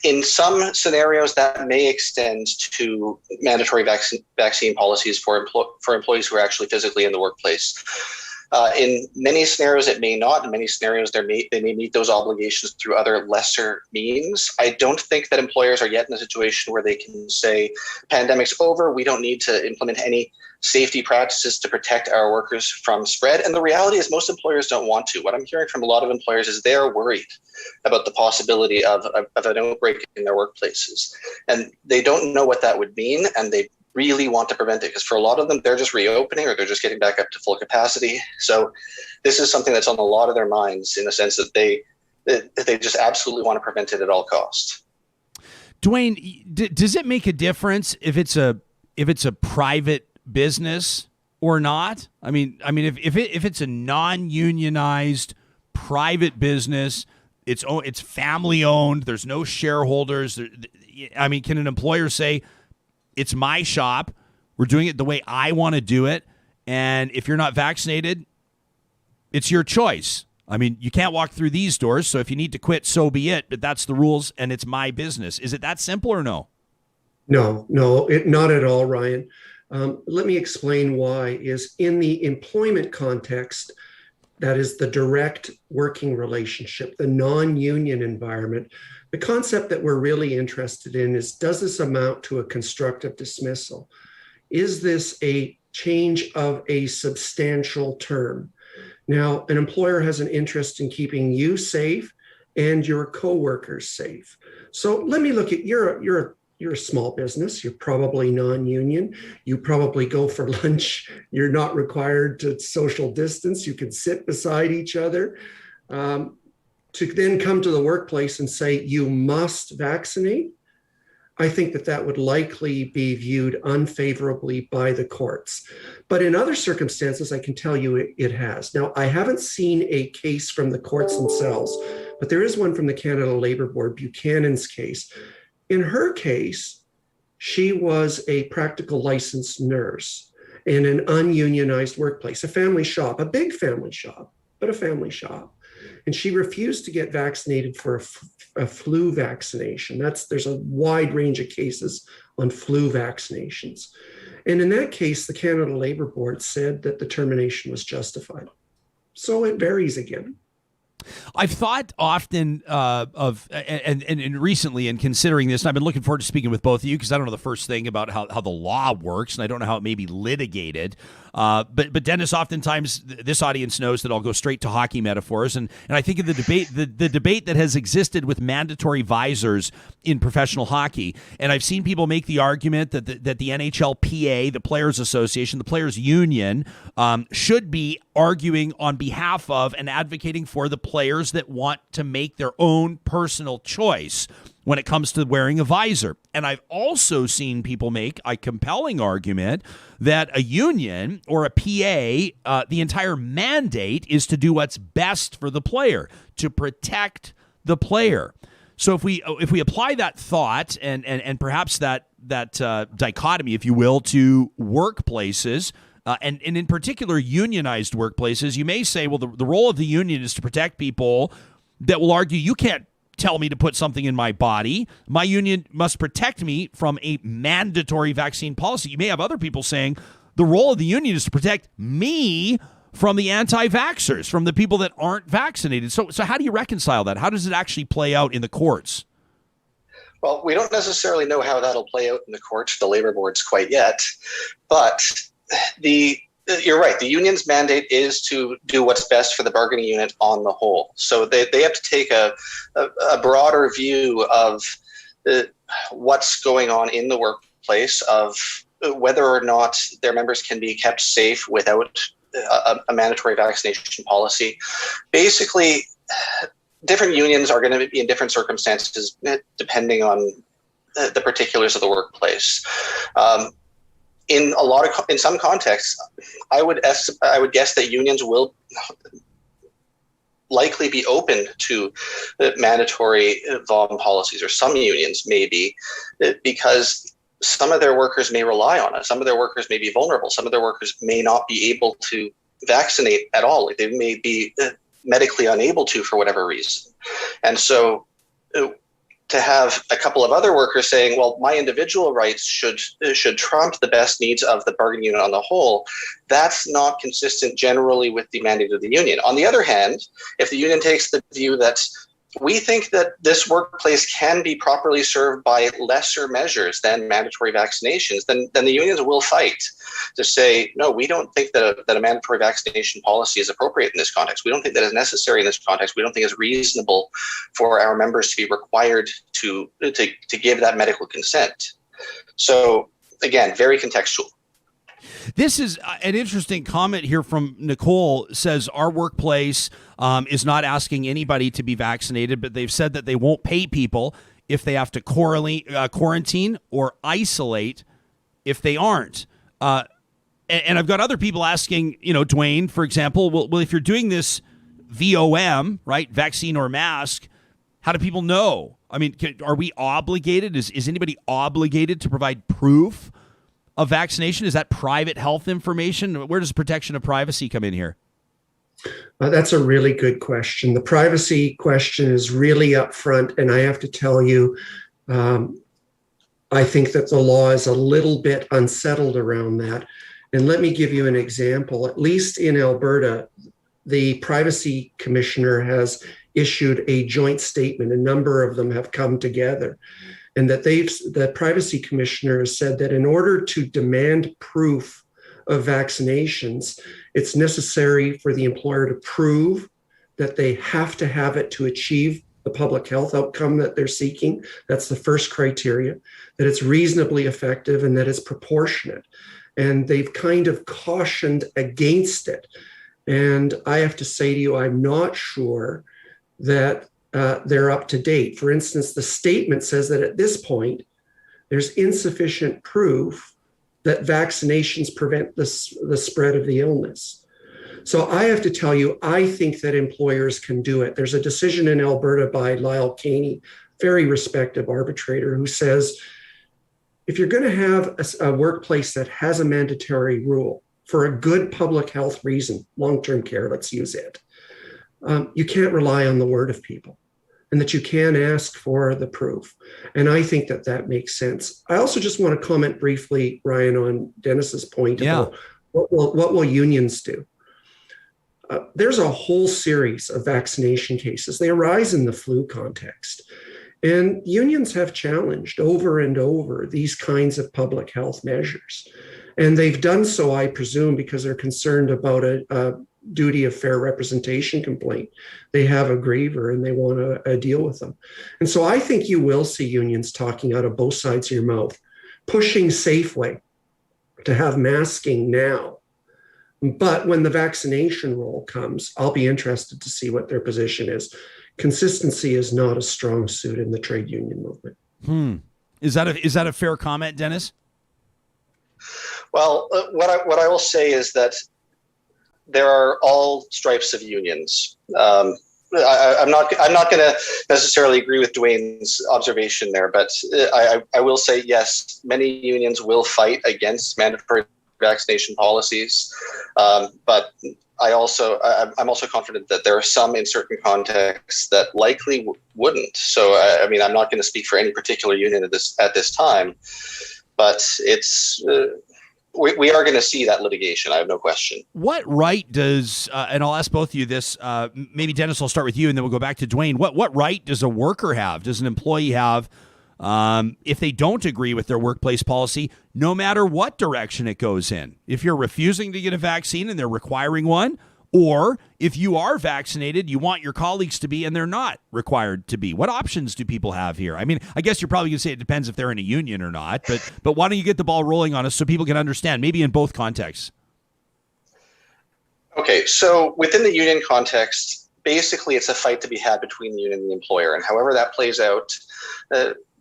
in some scenarios, that may extend to mandatory vaccine policies for employees who are actually physically in the workplace. In many scenarios, it may not. In many scenarios, they may meet those obligations through other lesser means. I don't think that employers are yet in a situation where they can say, pandemic's over, we don't need to implement any safety practices to protect our workers from spread. And the reality is most employers don't want to. What I'm hearing from a lot of employers is they're worried about the possibility of an outbreak in their workplaces. And they don't know what that would mean, and they really want to prevent it, because for a lot of them, they're just reopening or they're just getting back up to full capacity. So this is something that's on a lot of their minds, in the sense that they just absolutely want to prevent it at all costs. Dwayne, does it make a difference if it's a private business or not? I mean, if it's a non-unionized private business, it's family owned, there's no shareholders. I mean, can an employer say, it's my shop, we're doing it the way I want to do it, and if you're not vaccinated, it's your choice? I mean, you can't walk through these doors, so if you need to quit, so be it, but that's the rules, and it's my business. Is it that simple or no? No, not at all, Ryan. Let me explain why. Is in the employment context, that is the direct working relationship, the non-union environment, the concept that we're really interested in is, does this amount to a constructive dismissal? Is this a change of a substantial term? Now, an employer has an interest in keeping you safe and your coworkers safe. So let me look at you're a small business. You're probably non-union. You probably go for lunch. You're not required to social distance. You can sit beside each other. To then come to the workplace and say, you must vaccinate, I think that would likely be viewed unfavorably by the courts. But in other circumstances, I can tell you it has. Now, I haven't seen a case from the courts themselves, but there is one from the Canada Labour Board, Buchanan's case. In her case, she was a practical licensed nurse in an ununionized workplace, a family shop, a big family shop, but a family shop. And she refused to get vaccinated for a flu vaccination. There's a wide range of cases on flu vaccinations. And in that case, the Canada Labour Board said that the termination was justified. So it varies again. I've thought often of, and recently in considering this, and I've been looking forward to speaking with both of you, because I don't know the first thing about how the law works, and I don't know how it may be litigated. But Dennis, oftentimes this audience knows that I'll go straight to hockey metaphors, and I think of the debate that has existed with mandatory visors in professional hockey, and I've seen people make the argument that the NHLPA, the Players Association, the Players Union, should be arguing on behalf of and advocating for the players that want to make their own personal choice when it comes to wearing a visor. And I've also seen people make a compelling argument that a union or a PA, the entire mandate is to do what's best for the player, to protect the player. So if we apply that thought and perhaps that dichotomy, if you will, to workplaces, and in particular unionized workplaces, you may say, well, the role of the union is to protect people that will argue, you can't tell me to put something in my body. My union must protect me from a mandatory vaccine policy. You may have other people saying the role of the union is to protect me from the anti-vaxxers, from the people that aren't vaccinated. So how do you reconcile that? How does it actually play out in the courts? Well, we don't necessarily know how that'll play out in the courts, the labor boards, quite yet. But the you're right. The union's mandate is to do what's best for the bargaining unit on the whole. So they have to take a broader view of what's going on in the workplace, of whether or not their members can be kept safe without a mandatory vaccination policy. Basically, different unions are going to be in different circumstances depending on the particulars of the workplace. In some contexts, I would guess that unions will likely be open to mandatory VOM policies, or some unions maybe, because some of their workers may rely on it. Some of their workers may be vulnerable. Some of their workers may not be able to vaccinate at all. Like, they may be medically unable to for whatever reason. And so to have a couple of other workers saying, well, my individual rights should trump the best needs of the bargaining unit on the whole, that's not consistent generally with the mandate of the union. On the other hand, if the union takes the view that we think that this workplace can be properly served by lesser measures than mandatory vaccinations, then the unions will fight to say, no, we don't think that a mandatory vaccination policy is appropriate in this context. We don't think that is necessary in this context. We don't think it's reasonable for our members to be required to give that medical consent. So again, very contextual. This is an interesting comment here from Nicole. Says our workplace is not asking anybody to be vaccinated, but they've said that they won't pay people if they have to quarantine or isolate if they aren't. And I've got other people asking, Dwayne, for example, well, if you're doing this VOM, right, vaccine or mask, how do people know? I mean, are we obligated? Is anybody obligated to provide proof of vaccination? Is that private health information? Where does protection of privacy come in here? That's a really good question. The privacy question is really upfront, and I have to tell you, I think that the law is a little bit unsettled around that. And let me give you an example. At least in Alberta, the privacy commissioner has issued a joint statement. A number of them have come together. And that the privacy commissioner has said that in order to demand proof of vaccinations, it's necessary for the employer to prove that they have to have it to achieve the public health outcome that they're seeking. That's the first criteria, that it's reasonably effective and that it's proportionate. And they've kind of cautioned against it. And I have to say to you, I'm not sure that they're up to date. For instance, the statement says that at this point, there's insufficient proof that vaccinations prevent the spread of the illness. So I have to tell you, I think that employers can do it. There's a decision in Alberta by Lyle Caney, very respected arbitrator, who says, if you're going to have a workplace that has a mandatory rule for a good public health reason, long-term care, let's use it, you can't rely on the word of people, and that you can ask for the proof. And I think that that makes sense. I also just want to comment briefly, Ryan, on Dennis's point about what will unions do. There's a whole series of vaccination cases. They arise in the flu context. And unions have challenged over and over these kinds of public health measures. And they've done so, I presume, because they're concerned about a duty of fair representation complaint. They have a griever and they want to deal with them. And so I think you will see unions talking out of both sides of your mouth, pushing Safeway to have masking now. But when the vaccination rule comes, I'll be interested to see what their position is. Consistency is not a strong suit in the trade union movement. Is that a fair comment, Dennis? Well, what I will say is that there are all stripes of unions. I'm not going to necessarily agree with Dwayne's observation there, but I will say yes, many unions will fight against mandatory vaccination policies, but I'm also confident that there are some in certain contexts that likely wouldn't. So I mean, I'm not going to speak for any particular union at this time, but it's. We are going to see that litigation. I have no question. What right does, and I'll ask both of you this, maybe Dennis, I'll start with you and then we'll go back to Dwayne. What right does a worker have? Does an employee have if they don't agree with their workplace policy, no matter what direction it goes in. If you're refusing to get a vaccine and they're requiring one, or if you are vaccinated, you want your colleagues to be and they're not required to be. What options do people have here? I mean, I guess you're probably going to say it depends if they're in a union or not, but why don't you get the ball rolling on us so people can understand, maybe in both contexts? Okay, so within the union context, basically it's a fight to be had between the union and the employer. And however that plays out,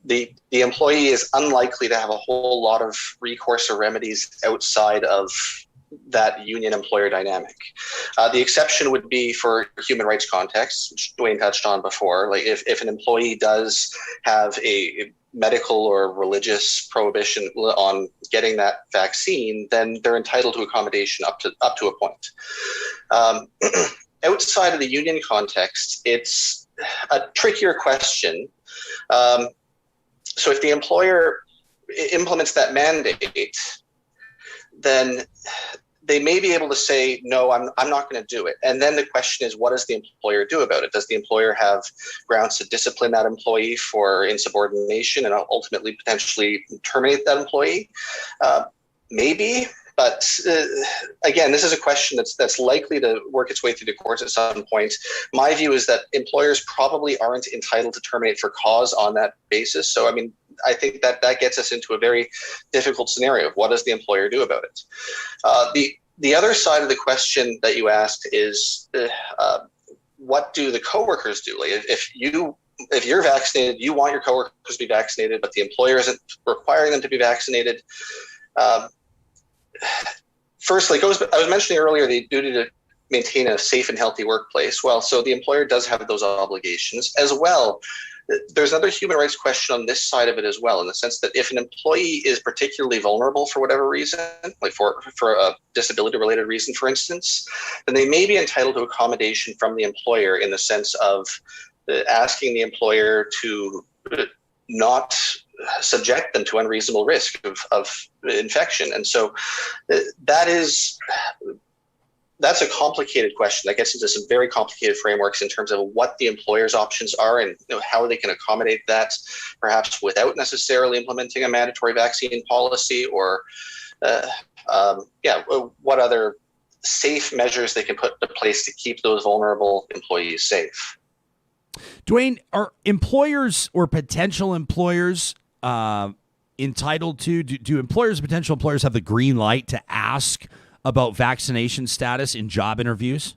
the employee is unlikely to have a whole lot of recourse or remedies outside of that union-employer dynamic. The exception would be for human rights contexts, which Dwayne touched on before. Like if an employee does have a medical or religious prohibition on getting that vaccine, then they're entitled to accommodation up to a point. Outside of the union context, it's a trickier question. So if the employer implements that mandate, then they may be able to say, no, I'm not going to do it. And then the question is, what does the employer do about it? Does the employer have grounds to discipline that employee for insubordination and ultimately potentially terminate that employee? Maybe. But again, this is a question that's likely to work its way through the courts at some point. My view is that employers probably aren't entitled to terminate for cause on that basis. So, I mean, I think that gets us into a very difficult scenario of what does the employer do about it? The other side of the question that you asked is what do the coworkers do? Like if you're vaccinated, you want your coworkers to be vaccinated, but the employer isn't requiring them to be vaccinated. First, like I was mentioning earlier, the duty to maintain a safe and healthy workplace. Well, so the employer does have those obligations as well. There's another human rights question on this side of it as well, in the sense that if an employee is particularly vulnerable for whatever reason, like for a disability-related reason, for instance, then they may be entitled to accommodation from the employer in the sense of asking the employer to not subject them to unreasonable risk of infection. And so that's a complicated question that gets into some very complicated frameworks in terms of what the employer's options are and how they can accommodate that, perhaps without necessarily implementing a mandatory vaccine policy, or what other safe measures they can put into place to keep those vulnerable employees safe. Dwayne, are employers or potential employers entitled to, do employers, potential employers have the green light to ask about vaccination status in job interviews?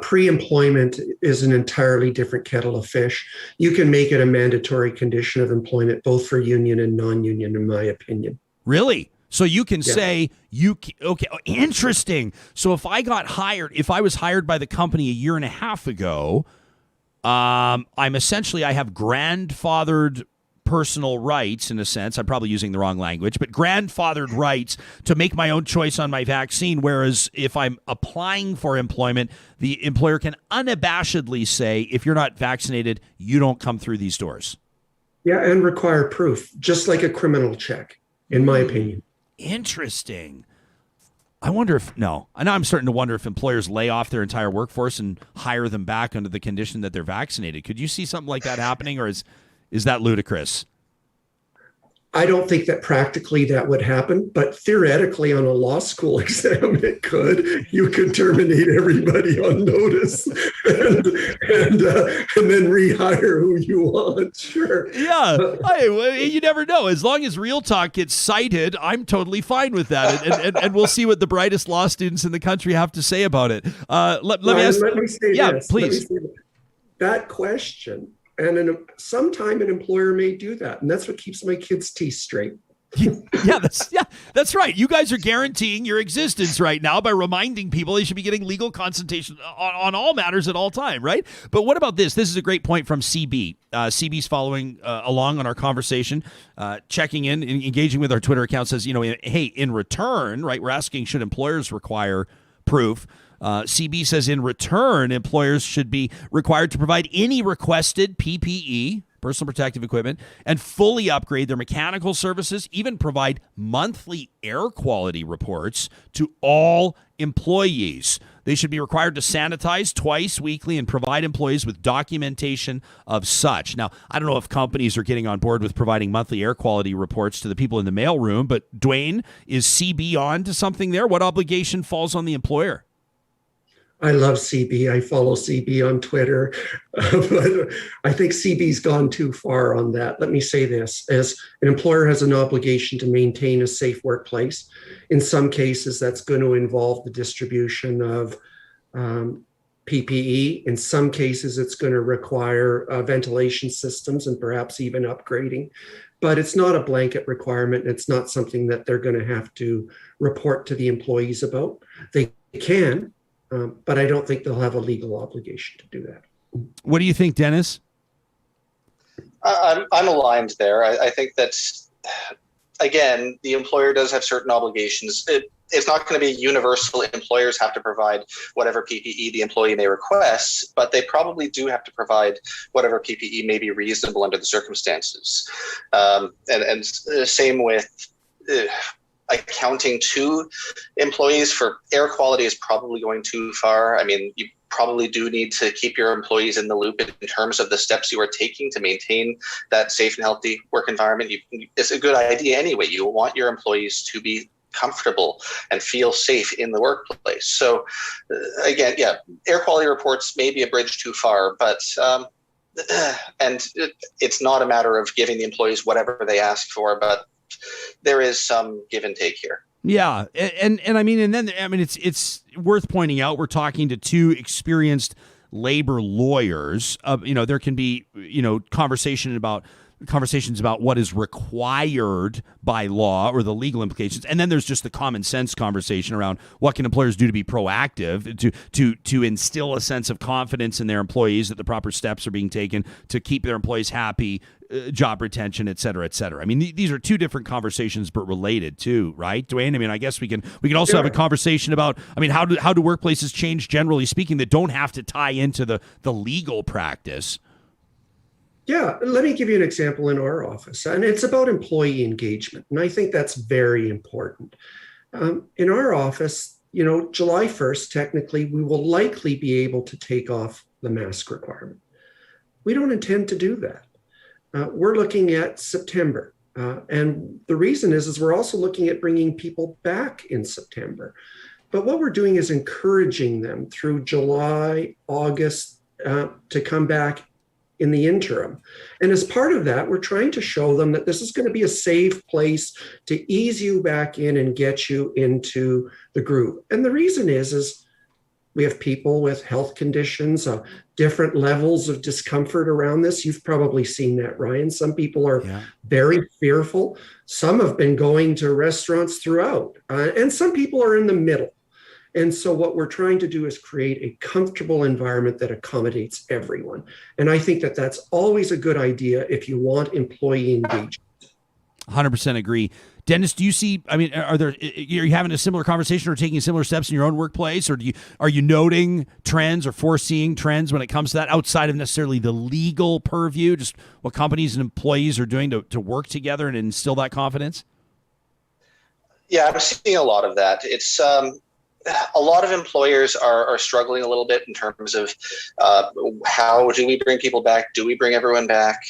Pre-employment is an entirely different kettle of fish. You can make it a mandatory condition of employment, both for union and non-union, in my opinion. Really? So you can say, okay, interesting. So if I was hired by the company a year and a half ago, I have grandfathered personal rights, in a sense. I'm probably using the wrong language, but grandfathered rights to make my own choice on my vaccine. Whereas if I'm applying for employment, the employer can unabashedly say, if you're not vaccinated, you don't come through these doors. Yeah, and require proof, just like a criminal check, in my opinion. Interesting. Now I'm starting to wonder if employers lay off their entire workforce and hire them back under the condition that they're vaccinated. Could you see something like that happening, or is that ludicrous? I don't think that practically that would happen, but theoretically on a law school exam, it could. You could terminate everybody on notice and then rehire who you want. Sure. Yeah. You never know. As long as Real Talk gets cited, I'm totally fine with that. And we'll see what the brightest law students in the country have to say about it. Let me say this. Please. That question. And sometime an employer may do that. And that's what keeps my kids' teeth straight. That's right. You guys are guaranteeing your existence right now by reminding people they should be getting legal consultation on all matters at all time, right? But what about this? This is a great point from CB. CB's following along on our conversation, checking in, engaging with our Twitter account, says, hey, in return, right, we're asking, should employers require proof? CB says in return, employers should be required to provide any requested PPE, personal protective equipment, and fully upgrade their mechanical services, even provide monthly air quality reports to all employees. They should be required to sanitize twice weekly and provide employees with documentation of such. Now, I don't know if companies are getting on board with providing monthly air quality reports to the people in the mailroom, but Dwayne, is CB on to something there? What obligation falls on the employer? I love CB. I follow CB on Twitter, but I think CB's gone too far on that. Let me say this, as an employer has an obligation to maintain a safe workplace. In some cases, that's going to involve the distribution of PPE. In some cases, it's going to require ventilation systems and perhaps even upgrading. But it's not a blanket requirement. It's not something that they're going to have to report to the employees about. They can, but I don't think they'll have a legal obligation to do that. What do you think, Dennis? I'm aligned there. I think that, again, the employer does have certain obligations. It's not going to be universal. Employers have to provide whatever PPE the employee may request, but they probably do have to provide whatever PPE may be reasonable under the circumstances. And same with accounting to employees for air quality is probably going too far. I mean, you probably do need to keep your employees in the loop in terms of the steps you are taking to maintain that safe and healthy work environment. It's a good idea anyway. You want your employees to be comfortable and feel safe in the workplace. So again, yeah, air quality reports may be a bridge too far, but it's not a matter of giving the employees whatever they ask for, but there is some give and take here. Yeah, and I mean, and then I mean, it's worth pointing out we're talking to two experienced labor lawyers. There can be conversations about what is required by law or the legal implications, and then there's just the common sense conversation around what can employers do to be proactive, to instill a sense of confidence in their employees that the proper steps are being taken to keep their employees happy, job retention, et cetera, et cetera. I mean, these are two different conversations, but related too, right, Dwayne? I mean, I guess we can also have a conversation about, I mean, how do workplaces change, generally speaking, that don't have to tie into the legal practice? Yeah, let me give you an example in our office, and it's about employee engagement, and I think that's very important. In our office, July 1st, technically, we will likely be able to take off the mask requirement. We don't intend to do that. We're looking at September, and the reason is we're also looking at bringing people back in September. But what we're doing is encouraging them through July, August, to come back in the interim. And as part of that, we're trying to show them that this is going to be a safe place to ease you back in and get you into the groove. And the reason is we have people with health conditions, different levels of discomfort around this. You've probably seen that, Ryan. Some people are very fearful. Some have been going to restaurants throughout, and some people are in the middle. And so what we're trying to do is create a comfortable environment that accommodates everyone. And I think that that's always a good idea if you want employee engagement. 100% agree. Dennis, do you see, I mean, are you having a similar conversation or taking similar steps in your own workplace? Or are you noting trends or foreseeing trends when it comes to that outside of necessarily the legal purview, just what companies and employees are doing to work together and instill that confidence? Yeah, I'm seeing a lot of that. It's a lot of employers are struggling a little bit in terms of how do we bring people back? Do we bring everyone back?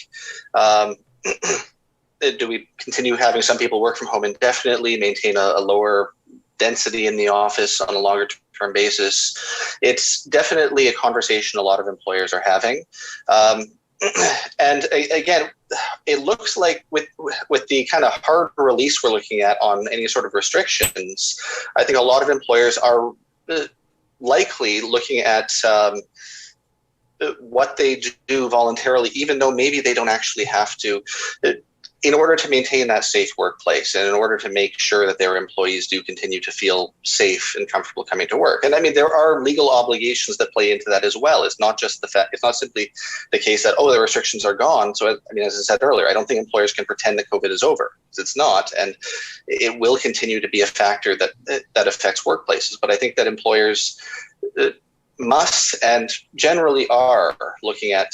Do we continue having some people work from home indefinitely, maintain a lower density in the office on a longer term basis? It's definitely a conversation a lot of employers are having. And again, it looks like with the kind of hard release we're looking at on any sort of restrictions, I think a lot of employers are likely looking at what they do voluntarily, even though maybe they don't actually have to, in order to maintain that safe workplace and in order to make sure that their employees do continue to feel safe and comfortable coming to work. And I mean, there are legal obligations that play into that as well. It's not just it's not simply the case that, the restrictions are gone. So, I mean, as I said earlier, I don't think employers can pretend that COVID is over. It's not, and it will continue to be a factor that affects workplaces. But I think that employers must and generally are looking at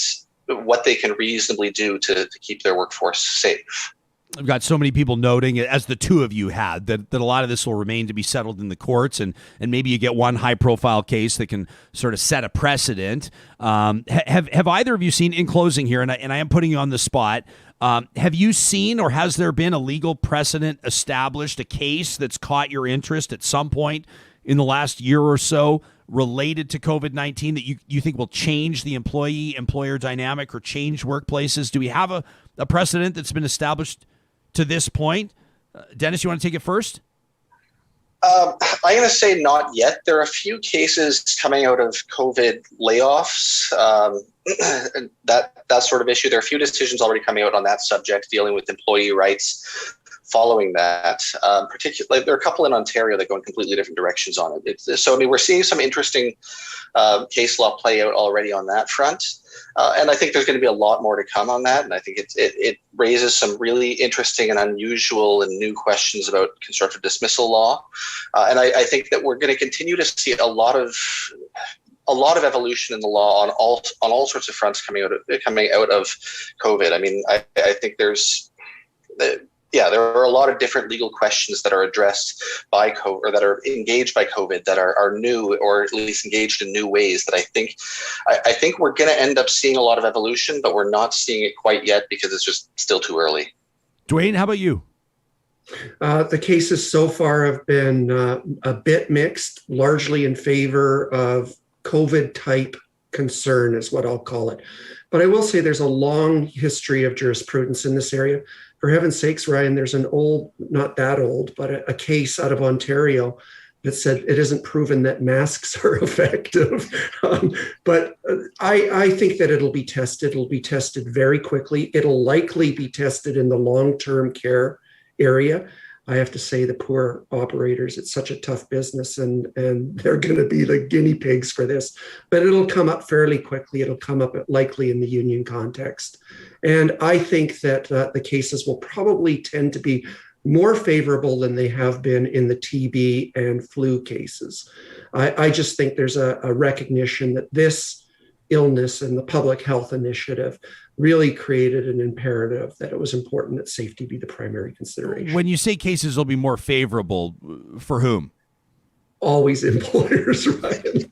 what they can reasonably do to keep their workforce safe. I've got so many people noting, as the two of you had, that a lot of this will remain to be settled in the courts, and maybe you get one high-profile case that can sort of set a precedent. Have either of you seen, in closing here, and I am putting you on the spot, have you seen or has there been a legal precedent established, a case that's caught your interest at some point in the last year or so related to COVID-19 that you think will change the employee-employer dynamic or change workplaces? Do we have a precedent that's been established to this point? Dennis, you want to take it first? I'm going to say not yet. There are a few cases coming out of COVID layoffs, that sort of issue. There are a few decisions already coming out on that subject dealing with employee rights following that. Particularly, there are a couple in Ontario that go in completely different directions on it. So, I mean, we're seeing some interesting case law play out already on that front. And I think there's going to be a lot more to come on that. And I think it raises some really interesting and unusual and new questions about constructive dismissal law. And I think that we're going to continue to see a lot of evolution in the law on all sorts of fronts coming out of COVID. I mean, I think there are a lot of different legal questions that are addressed by COVID, or that are engaged by COVID, that are new, or at least engaged in new ways that I think we're going to end up seeing a lot of evolution, but we're not seeing it quite yet because it's just still too early. Dwayne, how about you? The cases so far have been a bit mixed, largely in favor of COVID-type concern is what I'll call it. But I will say there's a long history of jurisprudence in this area. For heaven's sakes, Ryan, there's an old, not that old, but a case out of Ontario that said it isn't proven that masks are effective. But I think that it'll be tested. It'll be tested very quickly. It'll likely be tested in the long-term care area. I have to say, the poor operators, it's such a tough business, and they're going to be the guinea pigs for this. But it'll come up fairly quickly. It'll come up likely in the union context. And I think that the cases will probably tend to be more favorable than they have been in the TB and flu cases. I just think there's a recognition that this illness and the public health initiative really created an imperative that it was important that safety be the primary consideration. When you say cases will be more favorable, for whom? Always employers, Ryan.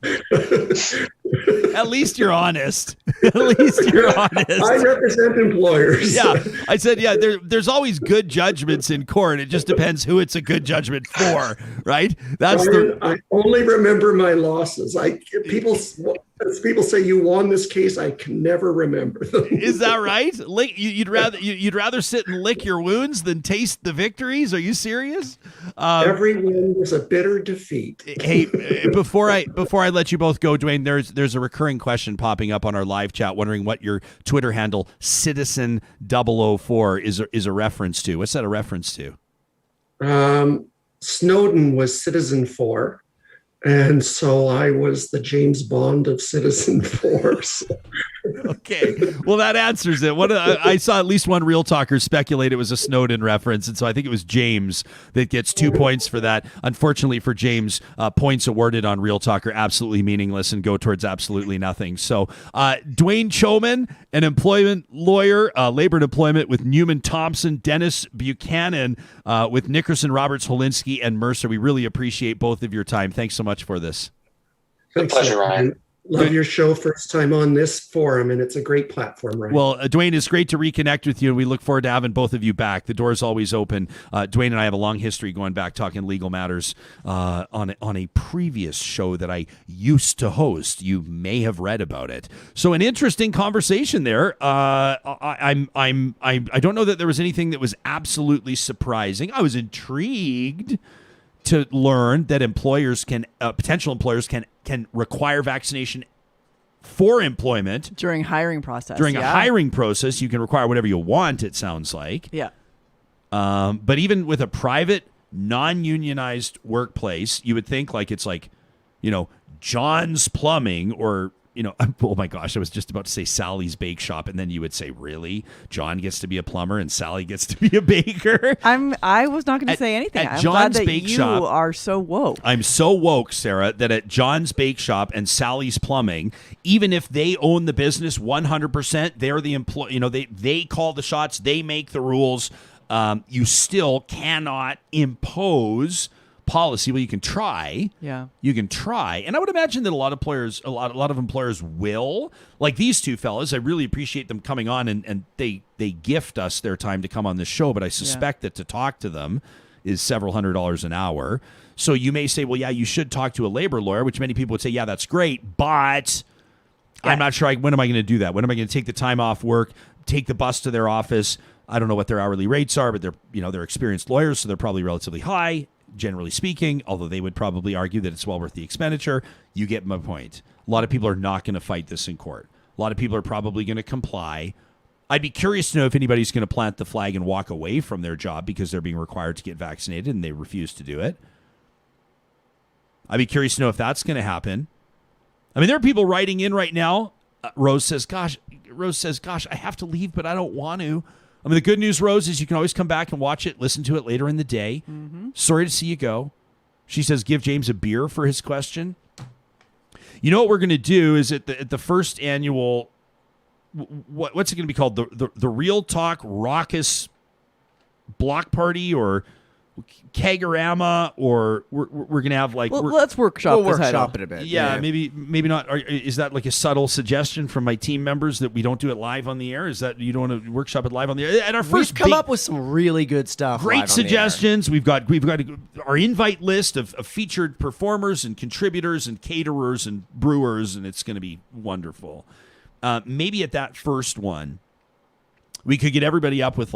At least you're honest. At least you're honest. I represent employers. Yeah, I said, yeah, there's always good judgments in court. It just depends who it's a good judgment for, right? I only remember my losses. People say you won this case. I can never remember them. Is that right? You'd rather sit and lick your wounds than taste the victories? Are you serious? Every win was a bitter defeat. Hey, before I let you both go, Dwayne, there's a recurring question popping up on our live chat, wondering what your Twitter handle Citizen004 is a reference to. What's that a reference to? Snowden was Citizen 4. And so I was the James Bond of Citizen Force. Okay. Well, that answers it. I saw at least one Real Talker speculate it was a Snowden reference, and so I think it was James that gets 2 points for that. Unfortunately for James, points awarded on Real Talker absolutely meaningless and go towards absolutely nothing. So Dwayne Chomyn, an employment lawyer, labor and employment with Newman Thompson, Dennis Buchanan with Nickerson, Roberts, Holinsky, and Mercer. We really appreciate both of your time. Thanks so much for this. Thanks, pleasure, Ryan. Love your show. First time on this forum, and it's a great platform, Ryan. Well, Dwayne, it's great to reconnect with you, and we look forward to having both of you back. The door is always open. Dwayne and I have a long history going back talking legal matters on a previous show that I used to host. You may have read about it. So an interesting conversation there. I don't know that there was anything that was absolutely surprising. I was intrigued to learn that employers potential employers can require vaccination for employment during hiring process. During a hiring process, you can require whatever you want, it sounds like. Yeah. But even with a private, non-unionized workplace, you would think it's John's Plumbing or oh my gosh, I was just about to say Sally's Bake Shop, and then you would say, really? John gets to be a plumber and Sally gets to be a baker? I was not going to say anything. At I'm John's glad that Bake you Shop, are so woke. I'm so woke, Sarah, that at John's Bake Shop and Sally's Plumbing, even if they own the business 100%, they're the employee. They call the shots, they make the rules. You still cannot impose policy. Well, you can try. Yeah. You can try. And I would imagine that a lot of employers will. Like these two fellas, I really appreciate them coming on and they gift us their time to come on this show, but I suspect that to talk to them is several $100s an hour. So you may say, well, yeah, you should talk to a labor lawyer, which many people would say, yeah, that's great, but I'm not sure. When am I going to do that? When am I going to take the time off work, take the bus to their office? I don't know what their hourly rates are, but they're experienced lawyers, so they're probably relatively high, generally speaking, although they would probably argue that it's well worth the expenditure. You get my point. A lot of people are not going to fight this in court. A lot of people are probably going to comply. I'd be curious to know if anybody's going to plant the flag and walk away from their job because they're being required to get vaccinated and they refuse to do it. I'd be curious to know if that's going to happen. I mean, there are people writing in right now. Rose says, gosh, I have to leave, but I don't want to. I mean, the good news, Rose, is you can always come back and watch it, listen to it later in the day. Mm-hmm. Sorry to see you go. She says, give James a beer for his question. You know what we're going to do is at the first annual, what's it going to be called? The Real Talk Raucous Block Party or Kegorama, or we're going to have let's workshop it a bit. Yeah, maybe not. Is that like a subtle suggestion from my team members that we don't do it live on the air? Is that you don't want to workshop it live on the air? At our first, we've come up with some really good stuff. Great suggestions. We've got our invite list of featured performers and contributors and caterers and brewers, and it's going to be wonderful. Maybe at that first one, we could get everybody up with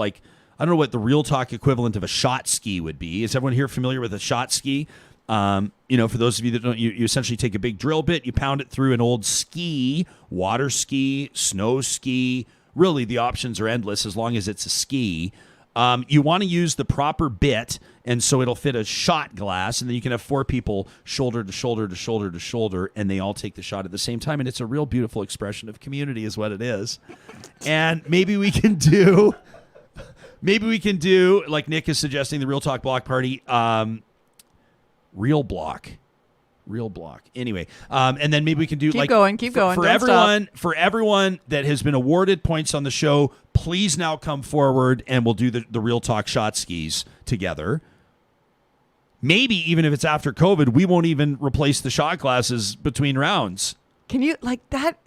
I don't know what the Real Talk equivalent of a shot ski would be. Is everyone here familiar with a shot ski? For those of you that don't, you essentially take a big drill bit, you pound it through an old ski, water ski, snow ski. Really, the options are endless as long as it's a ski. You want to use the proper bit, and so it'll fit a shot glass, and then you can have 4 people shoulder to shoulder to shoulder to shoulder, and they all take the shot at the same time, and it's a real beautiful expression of community is what it is. And maybe we can do... like Nick is suggesting, the Real Talk Block Party, Real Block. Anyway, and then maybe we can do keep going. For everyone that has been awarded points on the show, please now come forward and we'll do the Real Talk shot skis together. Maybe even if it's after COVID, we won't even replace the shot glasses between rounds. Can you that?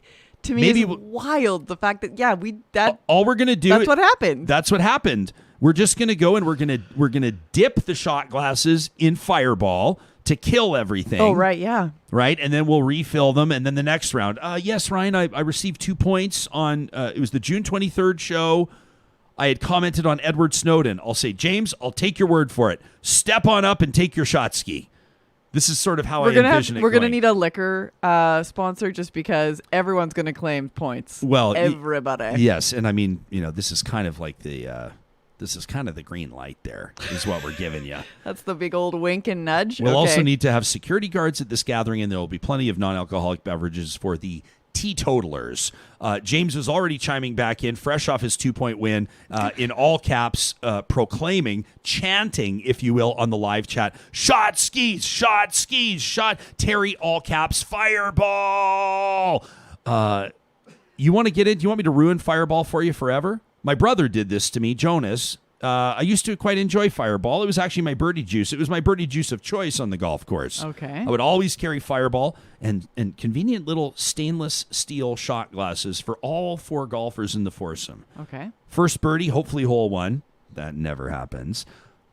To me, is wild. The fact that all we're gonna do. That's what happened. That's what happened. We're just gonna go and we're gonna dip the shot glasses in Fireball to kill everything. Oh right, yeah. Right, and then we'll refill them, and then the next round. Yes, Ryan, I received 2 points on. It was the June 23rd show. I had commented on Edward Snowden. I'll say, James, I'll take your word for it. Step on up and take your shot ski. This is sort of how I envision it. We're going to need a liquor sponsor just because everyone's going to claim points. Well, everybody. Yes, and I mean, this is kind of like the green light there is what we're giving you. That's the big old wink and nudge. We'll also need to have security guards at this gathering, and there will be plenty of non-alcoholic beverages for the teetotalers. James was already chiming back in, fresh off his 2-point win, in all caps, proclaiming, chanting, if you will, on the live chat, shot skis, shot skis, shot. Terry, all caps, Fireball. You want to get in? Do you want me to ruin Fireball for you forever? My brother did this to me, Jonas. I used to quite enjoy Fireball. It was actually my birdie juice. It was my birdie juice of choice on the golf course. Okay. I would always carry Fireball and convenient little stainless steel shot glasses for all 4 golfers in the foursome. Okay. First birdie, hopefully hole 1. That never happens.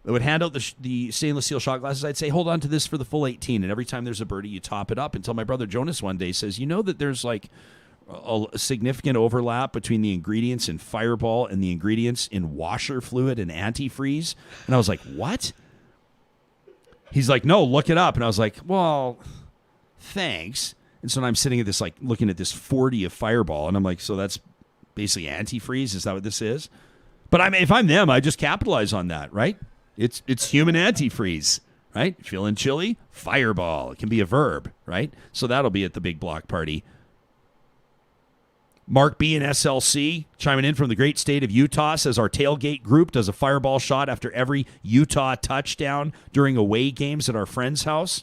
I would hand out the stainless steel shot glasses. I'd say, hold on to this for the full 18. And every time there's a birdie, you top it up until my brother Jonas one day says, you know that there's a significant overlap between the ingredients in Fireball and the ingredients in washer fluid and antifreeze. And I was like, what? He's like, no, look it up. And I was like, well, thanks. And so now I'm sitting at this, looking at this 40 of Fireball. And I'm like, so that's basically antifreeze? Is that what this is? But if I'm them, I just capitalize on that, right? It's human antifreeze, right? Feeling chilly? Fireball. It can be a verb, right? So that'll be at the big block party. Mark B and SLC chiming in from the great state of Utah says our tailgate group does a fireball shot after every Utah touchdown during away games at our friend's house.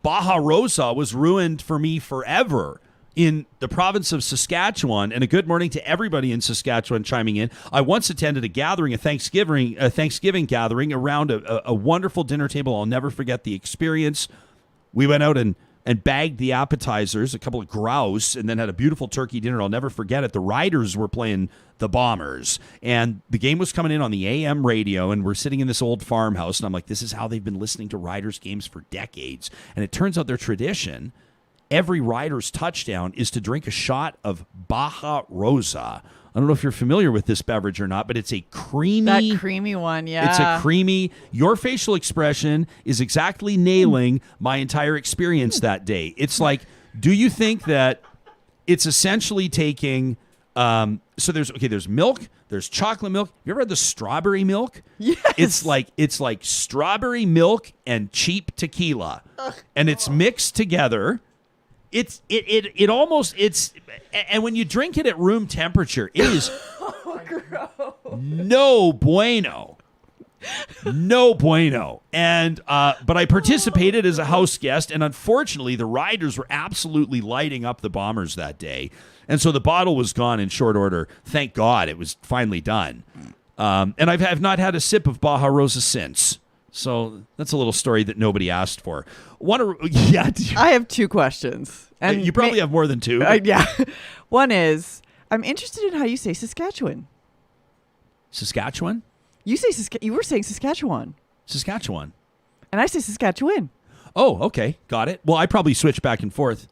Baja Rosa was ruined for me forever in the province of Saskatchewan. And a good morning to everybody in Saskatchewan chiming in. I once attended a gathering, a Thanksgiving gathering around a wonderful dinner table. I'll never forget the experience. We went out and bagged the appetizers, a couple of grouse, and then had a beautiful turkey dinner. I'll never forget it. The Riders were playing the Bombers, and the game was coming in on the AM radio, and we're sitting in this old farmhouse, and I'm like, this is how they've been listening to Riders games for decades. And it turns out their tradition, every Riders touchdown, is to drink a shot of Baja Rosa. I don't know if you're familiar with this beverage or not, but it's a creamy... That creamy one, yeah. It's a creamy... Your facial expression is exactly nailing my entire experience that day. It's like, do you think that it's essentially taking... so there's milk, there's chocolate milk. Have you ever had the strawberry milk? Yes. It's like strawberry milk and cheap tequila. And it's mixed together. It almost, and when you drink it at room temperature, it is no bueno. No bueno. And but I participated as a house guest, and unfortunately the Riders were absolutely lighting up the Bombers that day. And so the bottle was gone in short order. Thank God it was finally done. And I've not had a sip of Baja Rosa since. So that's a little story that nobody asked for. I have two questions. And you probably have more than two. Yeah. One is, I'm interested in how you say Saskatchewan. Saskatchewan? You were saying Saskatchewan. Saskatchewan. And I say Saskatchewan. Oh, okay. Got it. Well, I probably switch back and forth.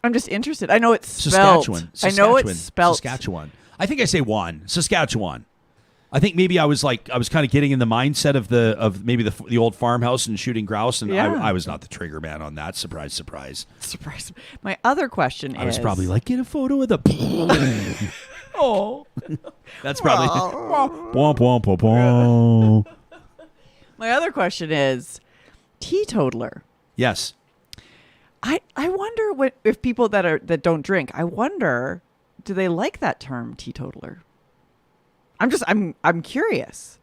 I'm just interested. I know it's spelled. Saskatchewan. I know it's spelled. Saskatchewan. I think I say one. Saskatchewan. I think maybe I was kind of getting in the mindset of the old farmhouse and shooting grouse, and yeah. I was not the trigger man on that. Surprise, surprise. Surprise. My other question is... I was probably like, get a photo of the... Oh. That's probably... Womp, womp, womp, womp. My other question is, teetotaler. Yes. I wonder if people that don't drink, I wonder, do they like that term, teetotaler? I'm curious.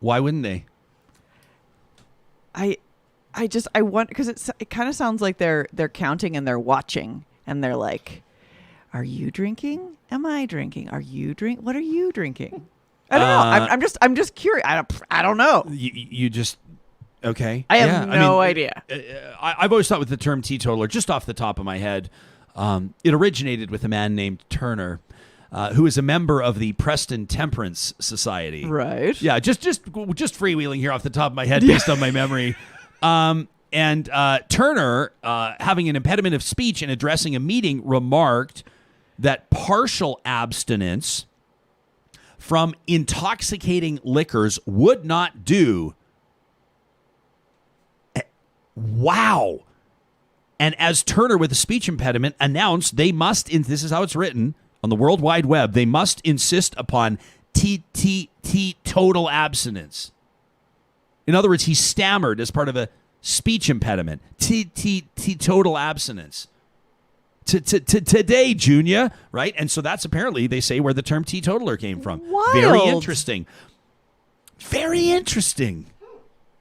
Why wouldn't they? I want, because it kind of sounds like they're counting and they're watching and they're like, are you drinking? Am I drinking? Are you drink? What are you drinking? I don't know. I'm just curious. I don't know. You just okay. I have no idea. I've always thought with the term teetotaler, just off the top of my head, it originated with a man named Turner. Who is a member of the Preston Temperance Society. Right. Yeah, just freewheeling here off the top of my head based on my memory. And Turner, having an impediment of speech and addressing a meeting, remarked that partial abstinence from intoxicating liquors would not do. Wow. And as Turner, with a speech impediment, announced they must, this is how it's written, on the World Wide Web, they must insist upon total abstinence. In other words, he stammered as part of a speech impediment. Total abstinence. Today, Junior, right? And so that's apparently, they say, where the term teetotaler came from. Wild. Very interesting. Very interesting.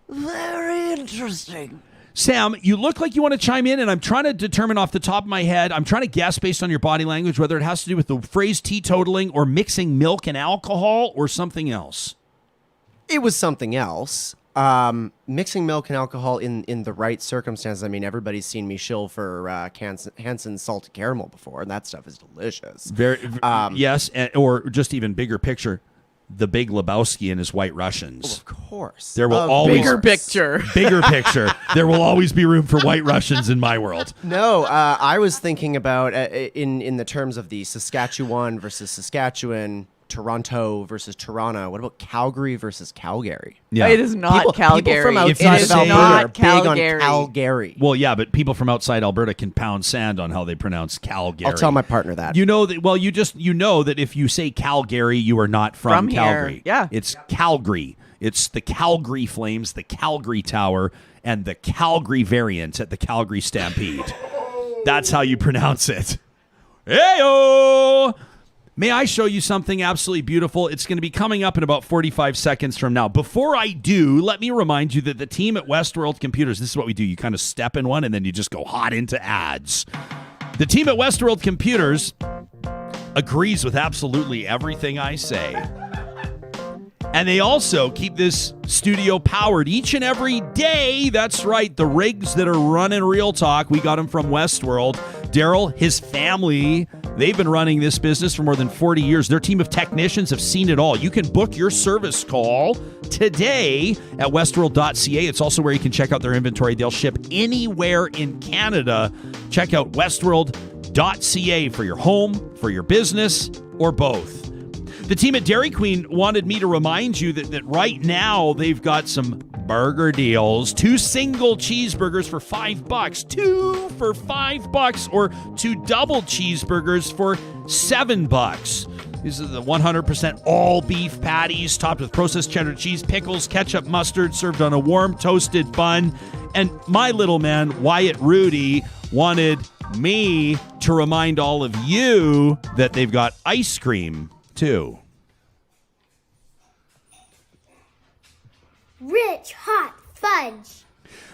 Very interesting. Sam, you look like you want to chime in, and I'm trying to determine off the top of my head, I'm trying to guess based on your body language whether it has to do with the phrase teetotaling or mixing milk and alcohol or something else. It was something else. Mixing milk and alcohol in the right circumstances. I mean, everybody's seen me shill for Hansen's salted caramel before, and that stuff is delicious. Yes, or just even bigger picture, the Big Lebowski and his White Russians. Of course. There will always bigger picture. Bigger picture. There will always be room for White Russians in my world. No, I was thinking about in the terms of the Saskatchewan versus Saskatchewan, Toronto versus Toronto. What about Calgary versus Calgary? Yeah. It is not Calgary. People from If you outside of say- Alberta not are big on Calgary. Calgary. Well, yeah, but people from outside Alberta can pound sand on how they pronounce Calgary. I'll tell my partner that. You know that. Well, you know that if you say Calgary, you are not from Here. Calgary. Yeah. It's Calgary. It's the Calgary Flames, the Calgary Tower, and the Calgary variant at the Calgary Stampede. That's how you pronounce it. Heyo! May I show you something absolutely beautiful? It's going to be coming up in about 45 seconds from now. Before I do, let me remind you that the team at Westworld Computers, this is what we do. You kind of step in one and then you just go hot into ads. The team at Westworld Computers agrees with absolutely everything I say. And they also keep this studio powered each and every day. That's right. The rigs that are running Real Talk, we got them from Westworld. Daryl, his family, they've been running this business for more than 40 years. Their team of technicians have seen it all. You can book your service call today at westworld.ca. It's also where you can check out their inventory. They'll ship anywhere in Canada. Check out westworld.ca for your home, for your business, or both. The team at Dairy Queen wanted me to remind you that right now they've got some burger deals. 2 single cheeseburgers for $5, 2 for $5, or 2 double cheeseburgers for $7. These are the 100% all beef patties topped with processed cheddar cheese, pickles, ketchup, mustard, served on a warm toasted bun. And my little man, Wyatt Rudy, wanted me to remind all of you that they've got ice cream too. Rich, hot fudge.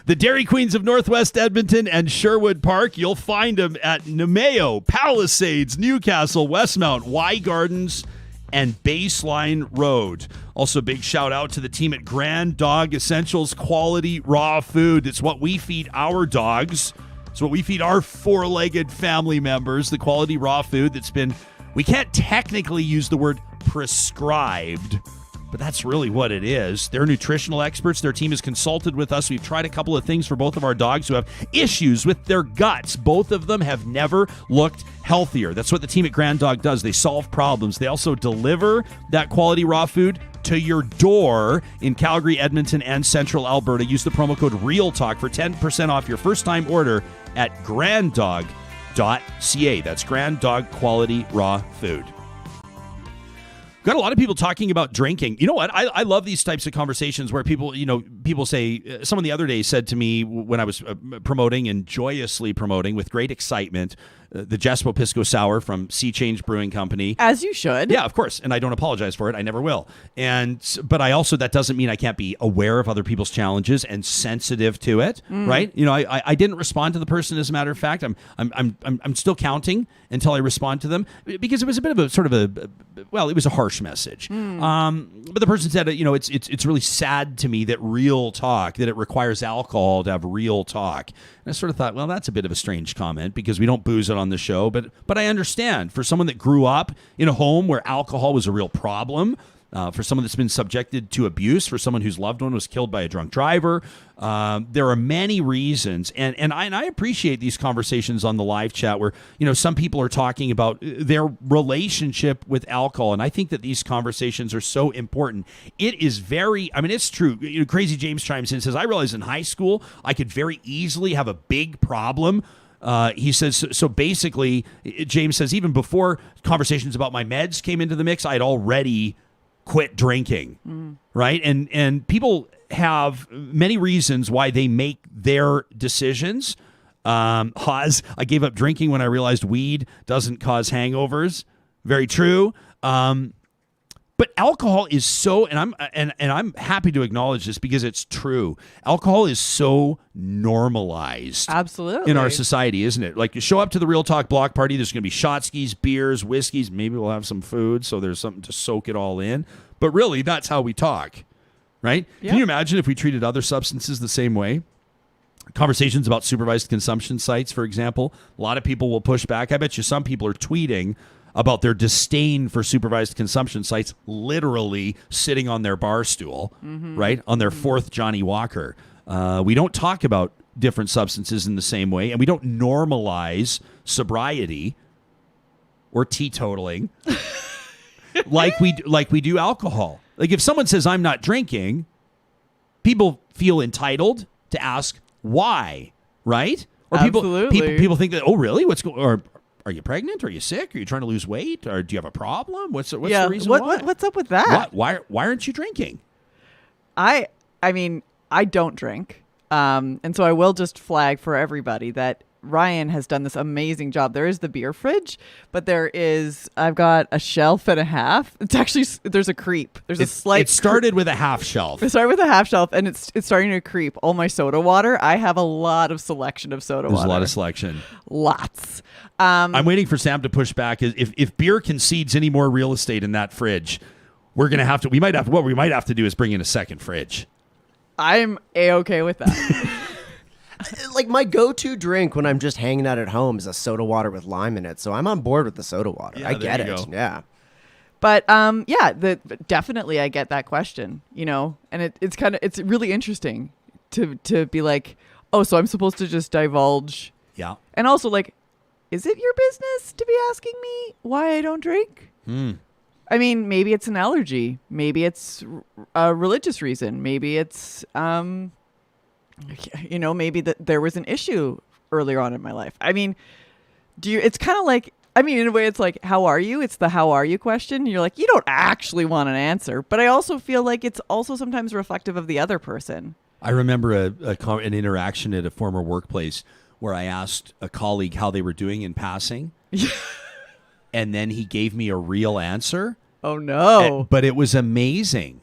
The Dairy Queens of Northwest Edmonton and Sherwood Park, you'll find them at Nemeo, Palisades, Newcastle, Westmount, Y Gardens, and Baseline Road. Also, big shout out to the team at Grand Dog Essentials Quality Raw Food. It's what we feed our dogs. It's what we feed our 4-legged family members, the quality raw food that's been, we can't technically use the word prescribed, but that's really what it is. They're nutritional experts. Their team has consulted with us. We've tried a couple of things for both of our dogs who have issues with their guts. Both of them have never looked healthier. That's what the team at Grand Dog does. They solve problems. They also deliver that quality raw food to your door in Calgary, Edmonton, and Central Alberta. Use the promo code REALTALK for 10% off your first-time order at granddog.ca. That's Grand Dog Quality Raw Food. Got a lot of people talking about drinking. You know what? I love these types of conversations where people say, someone the other day said to me when I was promoting and joyously promoting with great excitement, the Jaspo Pisco Sour from Sea Change Brewing Company. As you should. Yeah, of course. And I don't apologize for it. I never will. But I also, that doesn't mean I can't be aware of other people's challenges and sensitive to it, right? You know, I didn't respond to the person, as a matter of fact. I'm still counting until I respond to them because it was a bit of a sort of it was a harsh message. But the person said, it's really sad to me that real talk, that it requires alcohol to have real talk. And I sort of thought, well, that's a bit of a strange comment because we don't booze it on the show. But I understand for someone that grew up in a home where alcohol was a real problem, for someone that's been subjected to abuse, for someone whose loved one was killed by a drunk driver. There are many reasons. And I appreciate these conversations on the live chat where, some people are talking about their relationship with alcohol. And I think that these conversations are so important. It is it's true. Crazy James chimes in and says, I realized in high school, I could very easily have a big problem. He says, so basically, James says, even before conversations about my meds came into the mix, I'd already quit drinking, right? And people have many reasons why they make their decisions. Haas, I gave up drinking when I realized weed doesn't cause hangovers. Very true. But alcohol is so, and I'm happy to acknowledge this because it's true. Alcohol is so normalized, absolutely, in our society, isn't it? Like, you show up to the Real Talk block party, there's going to be shotskis, beers, whiskeys. Maybe we'll have some food, so there's something to soak it all in. But really, that's how we talk, right? Yeah. Can you imagine if we treated other substances the same way? Conversations about supervised consumption sites, for example. A lot of people will push back. I bet you some people are tweeting about their disdain for supervised consumption sites, literally sitting on their bar stool, right? On their fourth Johnny Walker. We don't talk about different substances in the same way, and we don't normalize sobriety or teetotaling like we do alcohol. Like, if someone says, I'm not drinking, people feel entitled to ask why, right? Or Absolutely. people think that, oh, really? What's going on? Are you pregnant? Are you sick? Are you trying to lose weight? Or do you have a problem? What's the reason why? What's up with that? Why aren't you drinking? I mean, I don't drink. And so I will just flag for everybody that Ryan has done this amazing job. There is the beer fridge, but I've got a shelf and a half. It's actually, there's a creep. There's a slight. It started with a half shelf. It started with a half shelf, and it's starting to creep. All my soda water. I have a lot of selection of soda water. There's a lot of selection. Lots. I'm waiting for Sam to push back. If beer concedes any more real estate in that fridge, we're gonna have to. What we might have to do is bring in a second fridge. I'm A-okay with that. Like my go-to drink when I'm just hanging out at home is a soda water with lime in it. So I'm on board with the soda water. Yeah, I get it. go. Yeah. But definitely I get that question, and it's really interesting to be like, oh, so I'm supposed to just divulge. Yeah. And also, like, is it your business to be asking me why I don't drink? I mean, maybe it's an allergy. Maybe it's a religious reason. Maybe it's maybe that there was an issue earlier on in my life. I mean, it's kind of like, in a way it's like, how are you? It's the how are you question. You're like, you don't actually want an answer. But I also feel like it's also sometimes reflective of the other person. I remember an interaction at a former workplace where I asked a colleague how they were doing in passing. And then he gave me a real answer. Oh, no. But it was amazing.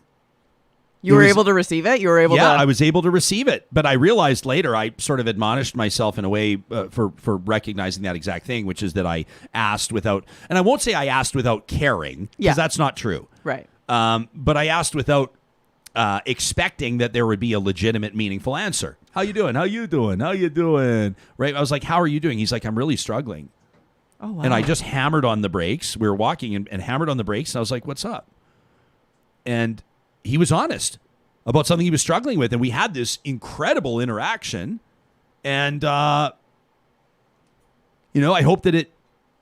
You were able to receive it? You were able to? Yeah, I was able to receive it. But I realized later, I sort of admonished myself in a way for recognizing that exact thing, which is that I asked without, and I won't say I asked without caring, because that's not true. Right. But I asked without expecting that there would be a legitimate, meaningful answer. How you doing? How you doing? How you doing? Right? I was like, how are you doing? He's like, I'm really struggling. Oh, wow. And I just hammered on the brakes. We were walking and hammered on the brakes. And I was like, what's up? And he was honest about something he was struggling with. And we had this incredible interaction. And, I hope that it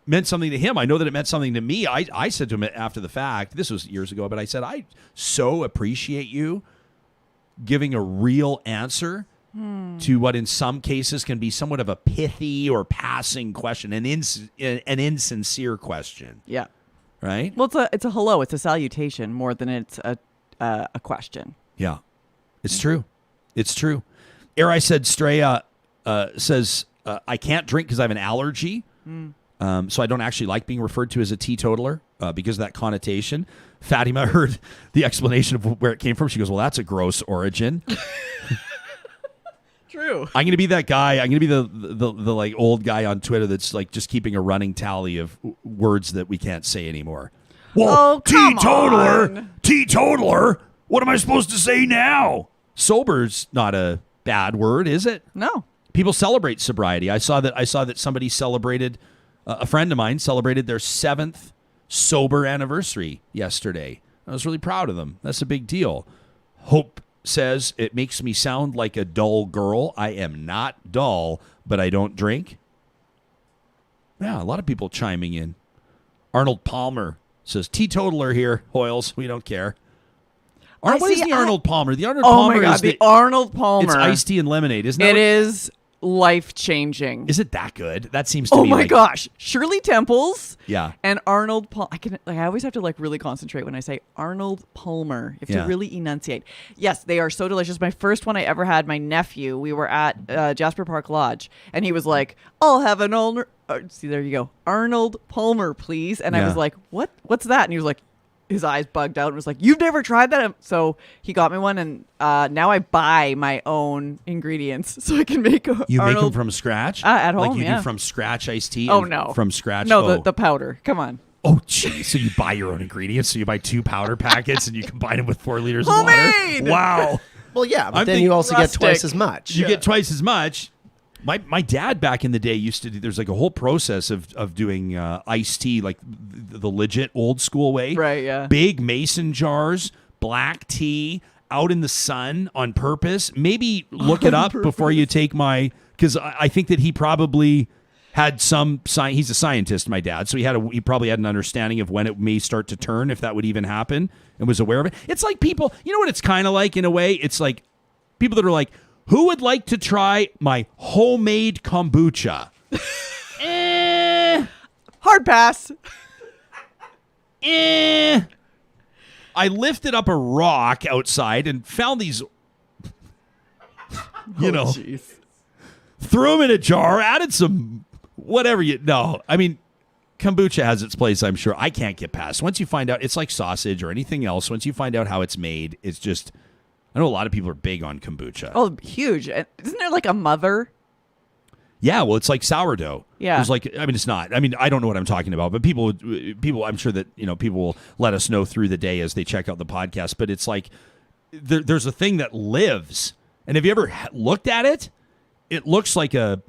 meant something to him. I know that it meant something to me. I said to him after the fact, this was years ago, but I said, I so appreciate you giving a real answer to what in some cases can be somewhat of a pithy or passing question, an insincere question. Yeah. Right? Well, it's a hello. It's a salutation more than it's a question. Yeah. It's true. It's true. Ere I said Straya says, I can't drink because I have an allergy. So I don't actually like being referred to as a teetotaler because of that connotation. Fatima heard the explanation of where it came from. She goes, well, that's a gross origin. True. I'm going to be that guy. I'm going to be the like old guy on Twitter that's like just keeping a running tally of words that we can't say anymore. Well, teetotaler. What am I supposed to say now? Sober's not a bad word, is it? No. People celebrate sobriety. I saw that somebody celebrated, a friend of mine celebrated their 7th sober anniversary yesterday. I was really proud of them. That's a big deal. Hope says, it makes me sound like a dull girl. I am not dull, but I don't drink. Yeah, a lot of people chiming in. Arnold Palmer says, teetotaler here, Hoyles. We don't care. What is the Arnold Palmer? The Arnold Palmer my God, is the Arnold Palmer. It's iced tea and lemonade, isn't it? It is life-changing. Is it that good? That seems to be. Oh my gosh, Shirley Temples. Yeah. And Arnold Palmer. I always have to really concentrate when I say Arnold Palmer. You have to really enunciate. Yes, they are so delicious. My first one I ever had, my nephew. We were at Jasper Park Lodge, and he was like, "I'll have an old." See, there you go, Arnold Palmer, please. And I was like, "What? What's that?" And he was like, his eyes bugged out and was like, "You've never tried that?" So he got me one, and now I buy my own ingredients so I can make a You Arnold make them from scratch? at home, Like you yeah. do from scratch iced tea? Oh, no. From scratch? No, the powder. Come on. Oh, geez. So you buy your own ingredients? So you buy 2 powder packets and you combine them with 4 liters of Homemade! water? Wow. Well, yeah, but I'm then thinking you also rustic. get twice as much. You get twice as much. My dad back in the day used to do, there's like a whole process of doing iced tea, like the legit old school way. Right, yeah. Big mason jars, black tea, out in the sun on purpose. Maybe look it up before you take because I think that he probably had some science. He's a scientist, my dad, so he probably had an understanding of when it may start to turn, if that would even happen, and was aware of it. It's like people, you know what it's kind of like in a way? It's like people that are like, who would like to try my homemade kombucha? Hard pass. I lifted up a rock outside and found these, Jeez. threw them in a jar, added some whatever no. I mean, kombucha has its place, I'm sure. I can't get past. Once you find out, it's like sausage or anything else. Once you find out how it's made, it's just, I know a lot of people are big on kombucha. Oh, huge. Isn't there like a mother? Yeah, well, it's like sourdough. Yeah. It's like, I mean, it's not. I mean, I don't know what I'm talking about, but people, I'm sure that, people will let us know through the day as they check out the podcast, but it's like, there's a thing that lives. And have you ever looked at it? It looks like a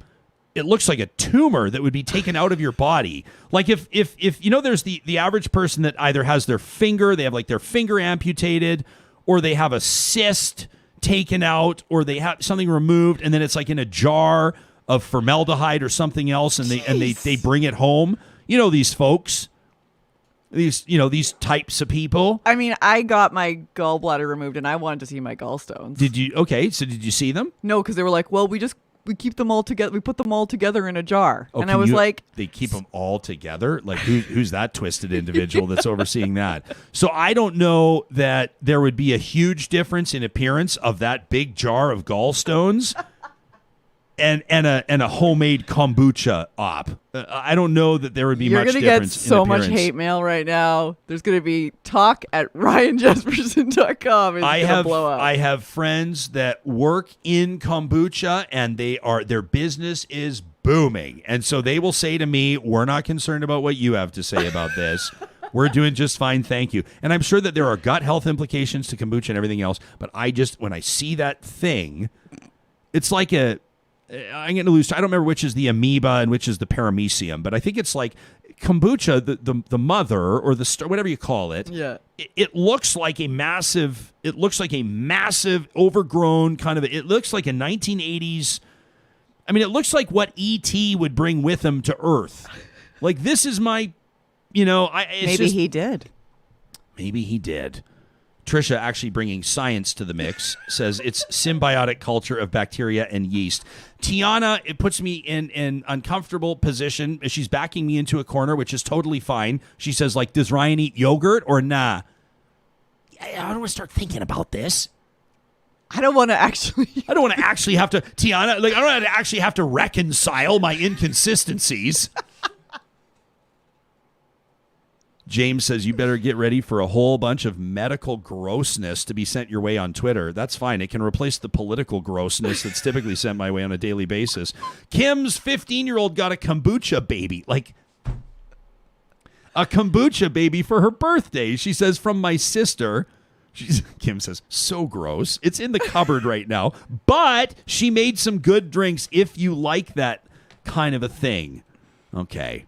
tumor that would be taken out of your body. Like if there's the average person that either has they have like their finger amputated, or they have a cyst taken out, or they have something removed, and then it's like in a jar of formaldehyde or something else, and they bring it home. These folks, these types of people. I mean, I got my gallbladder removed, and I wanted to see my gallstones. Did you? Okay, so did you see them? No, because they were like, well, we keep them all together. We put them all together in a jar. Oh, and I was like, they keep them all together? Like, who's that twisted individual that's overseeing that? So I don't know that there would be a huge difference in appearance of that big jar of gallstones and a homemade kombucha op. I don't know that there would be much difference in appearance. You're going to get so much hate mail right now. There's going to be talk at RyanJasperson.com. It's going to blow up. I have friends that work in kombucha, and their business is booming. And so they will say to me, we're not concerned about what you have to say about this. We're doing just fine, thank you. And I'm sure that there are gut health implications to kombucha and everything else, but when I see that thing, it's like I'm going to lose. I don't remember which is the amoeba and which is the paramecium, but I think it's like kombucha, the mother or the whatever you call it. Yeah, it looks like a massive. It looks like a massive, overgrown kind of. It looks like a 1980s. I mean, it looks like what E.T. would bring with him to Earth. Like, this is my, maybe he did. Maybe he did. Trisha, actually bringing science to the mix, says it's symbiotic culture of bacteria and yeast. Tiana, it puts me in an uncomfortable position. She's backing me into a corner, which is totally fine. She says, like, does Ryan eat yogurt or nah? I don't want to start thinking about this. I don't want to actually have to, Tiana, like, I don't want to actually have to reconcile my inconsistencies. James says, you better get ready for a whole bunch of medical grossness to be sent your way on Twitter. That's fine. It can replace the political grossness that's typically sent my way on a daily basis. Kim's 15-year-old got a kombucha baby. Like, a kombucha baby for her birthday. She says, from my sister. Kim says, so gross. It's in the cupboard right now. But she made some good drinks if you like that kind of a thing. Okay.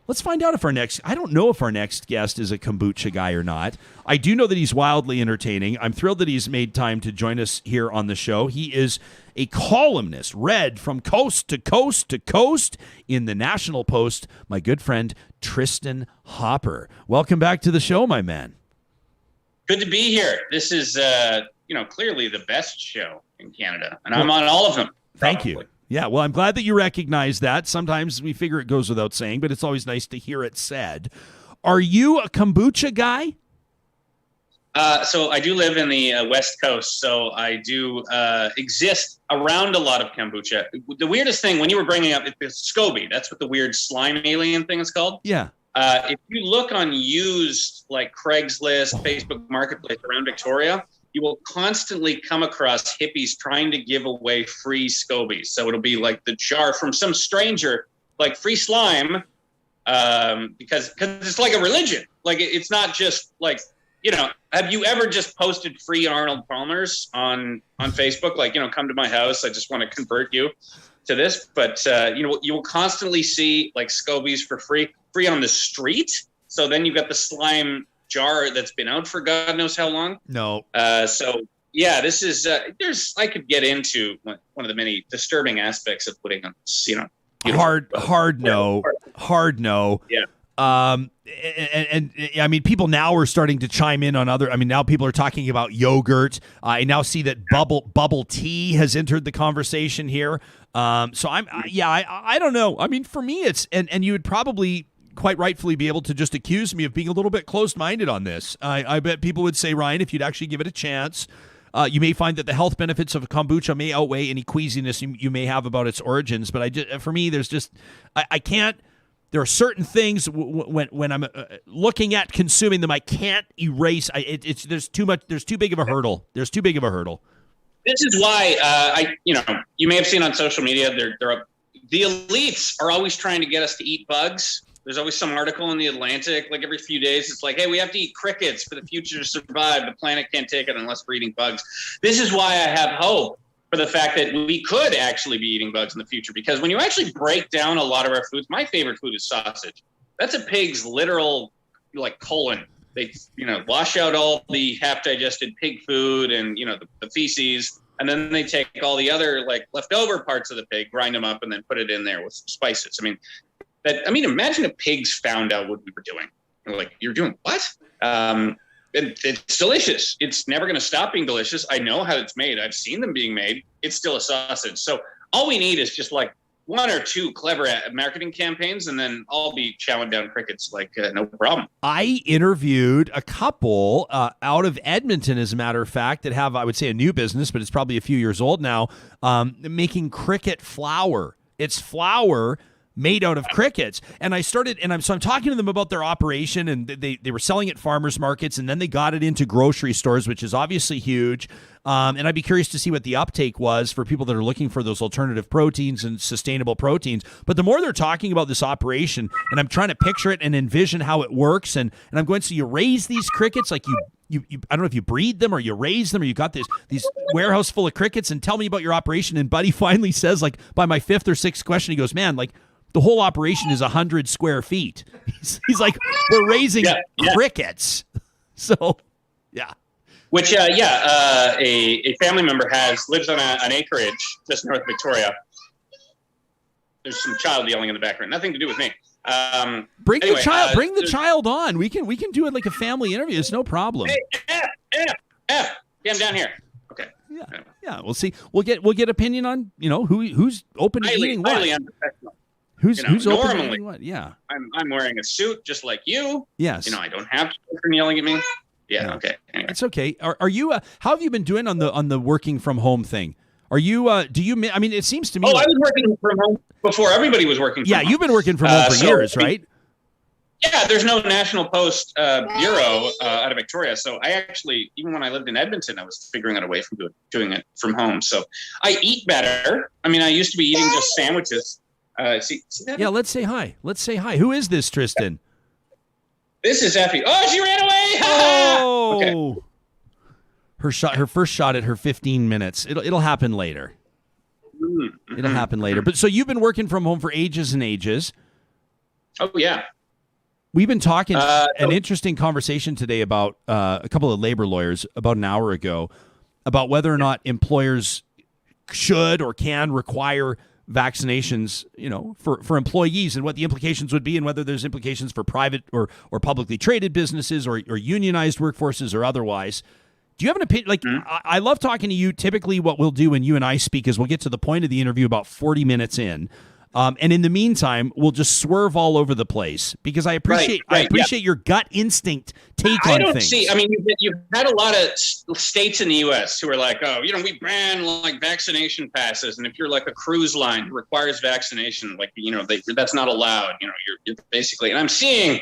Let's find out if I don't know if our next guest is a kombucha guy or not. I do know that he's wildly entertaining. I'm thrilled that he's made time to join us here on the show. He is a columnist, read from coast to coast to coast in the National Post, my good friend, Tristin Hopper. Welcome back to the show, my man. Good to be here. This is, clearly the best show in Canada, and I'm on all of them. Thank you. Yeah, well, I'm glad that you recognize that. Sometimes we figure it goes without saying, but it's always nice to hear it said. Are you a kombucha guy? So I do live in the West Coast, so I do exist around a lot of kombucha. The weirdest thing, when you were bringing up it's SCOBY, that's what the weird slime alien thing is called. Yeah. If you look on used, like Craigslist, Facebook Marketplace around Victoria, you will constantly come across hippies trying to give away free SCOBYs. So it'll be like the jar from some stranger, like free slime, because it's like a religion. Like, it's not just like, have you ever just posted free Arnold Palmers on Facebook? Like, come to my house. I just want to convert you to this. But, you will constantly see like SCOBYs for free on the street. So then you've got the slime jar that's been out for God knows how long. No. So yeah, this is I could get into one of the many disturbing aspects of putting on hard no. Yeah. And I mean, people now are starting to chime in on now people are talking about yogurt. I now see that bubble tea has entered the conversation here. So I don't know. I mean, for me, it's, and you would probably quite rightfully be able to just accuse me of being a little bit closed-minded on this. I bet people would say, Ryan, if you'd actually give it a chance, You may find that the health benefits of kombucha may outweigh any queasiness you may have about its origins. But for me, there's just I can't. There are certain things when I'm looking at consuming them, I can't erase. There's too much. There's too big of a hurdle. There's too big of a hurdle. This is why you may have seen on social media the elites are always trying to get us to eat bugs. There's always some article in the Atlantic, like every few days. It's like, hey, we have to eat crickets for the future to survive. The planet can't take it unless we're eating bugs. This is why I have hope for the fact that we could actually be eating bugs in the future. Because when you actually break down a lot of our foods, my favorite food is sausage. That's a pig's literal colon. They wash out all the half-digested pig food and the feces, and then they take all the other leftover parts of the pig, grind them up, and then put it in there with some spices. Imagine if pigs found out what we were doing. You're doing what? It's delicious. It's never going to stop being delicious. I know how it's made. I've seen them being made. It's still a sausage. So all we need is just one or two clever marketing campaigns, and then I'll be chowing down crickets no problem. I interviewed a couple out of Edmonton, as a matter of fact, that have, I would say, a new business, but it's probably a few years old now, making cricket flour. It's flour made out of crickets. And I'm talking to them about their operation, and they were selling at farmers markets, and then they got it into grocery stores, which is obviously huge. And I'd be curious to see what the uptake was for people that are looking for those alternative proteins and sustainable proteins. But the more they're talking about this operation, and I'm trying to picture it and envision how it works, and I'm going, so you raise these crickets, you I don't know if you breed them or you raise them, or you got these warehouse full of crickets, and tell me about your operation. And Buddy finally says, by my fifth or sixth question, he goes, man, the whole operation is 100 square feet. He's like, we're raising crickets. So, yeah. Which, a family member lives on an acreage just north of Victoria. There's some child yelling in the background. Nothing to do with me. Bring the child on. We can do it like a family interview. It's no problem. Hey, F. Yeah, I'm down here. Okay. Yeah. We'll see. We'll get opinion on who's open to eating what. Highly unprofessional. Who's open normally, to eating what? Yeah. I'm wearing a suit just like you. Yes. I don't have children yelling at me. Yeah. Okay. Anyway. It's okay. Are you? How have you been doing on the working from home thing? Are you? Do you? I mean, it seems to me. I was working from home before everybody was working. From home. You've been working from home for years, right? Yeah, there's no National Post bureau out of Victoria. So I actually, even when I lived in Edmonton, I was figuring out a way from doing it from home. So I eat better. I used to be eating just sandwiches. See that? Yeah, let's say hi. Who is this, Tristin? This is Effie. Oh, she ran away. Oh. Okay. Her first shot at her 15 minutes. It'll happen later. Mm-hmm. It'll happen later. But so you've been working from home for ages and ages. Oh yeah. We've been talking an interesting conversation today about a couple of labor lawyers about an hour ago about whether or not employers should or can require vaccinations, for employees, and what the implications would be, and whether there's implications for private or publicly traded businesses or unionized workforces or otherwise. Do you have an opinion? I love talking to you. Typically what we'll do when you and I speak is we'll get to the point of the interview about 40 minutes in. And in the meantime, we'll just swerve all over the place because I appreciate your gut instinct take on things. You've had a lot of states in the U.S. who are like, we ban vaccination passes, and if you're like a cruise line that requires vaccination, that's not allowed. You're basically, and I'm seeing,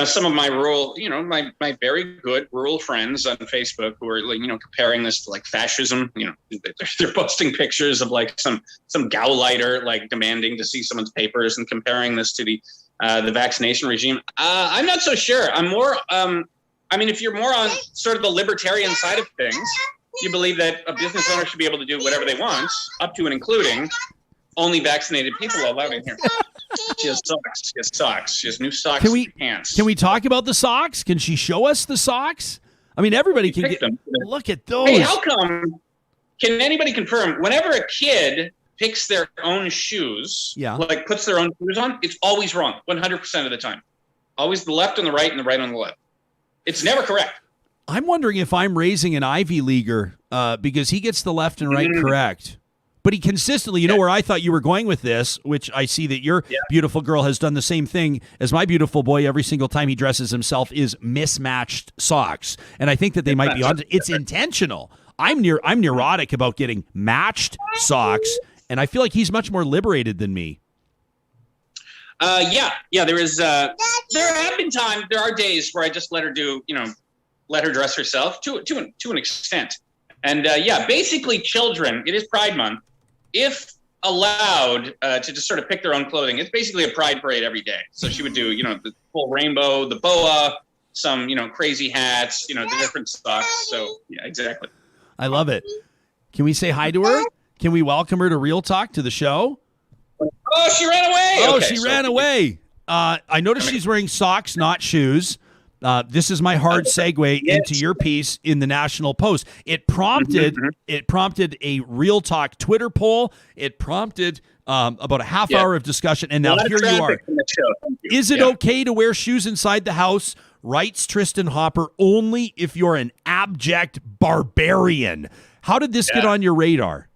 some of my rural, my very good rural friends on Facebook who are comparing this to fascism. They're posting pictures of some Gauleiter demanding to see someone's papers and comparing this to the vaccination regime. I'm not so sure. I'm more. If you're more on sort of the libertarian side of things, you believe that a business owner should be able to do whatever they want, up to and including only vaccinated people allowed in here. She has socks. She has socks. She has new socks and pants. Can we talk about the socks? Can she show us the socks? Everybody can get them. Look at those. Hey, how come? Can anybody confirm? Whenever a kid picks their own shoes, puts their own shoes on, it's always wrong 100% of the time. Always the left on the right and the right on the left. It's never correct. I'm wondering if I'm raising an Ivy Leaguer because he gets the left and right correct. But he consistently, where I thought you were going with this, which I see that your beautiful girl has done the same thing as my beautiful boy every single time he dresses himself, is mismatched socks. And I think that they might be on. It's intentional. I'm neurotic about getting matched socks, and I feel like he's much more liberated than me. Yeah. There are days where I just let her dress herself to an extent. And basically children, it is Pride Month. If allowed to just sort of pick their own clothing, it's basically a pride parade every day. So she would do, the full rainbow, the boa, some, crazy hats, the different socks. So yeah, exactly. I love it. Can we say hi to her? Can we welcome her to Real Talk, to the show? Oh, she ran away. Oh, okay, she ran away. I noticed she's wearing socks, not shoes. This is my hard segue into your piece in the National Post. It prompted a Real Talk Twitter poll. It prompted about a half hour of discussion, and now here you are. Is it okay to wear shoes inside the house? Writes Tristin Hopper, only if you're an abject barbarian. How did this get on your radar?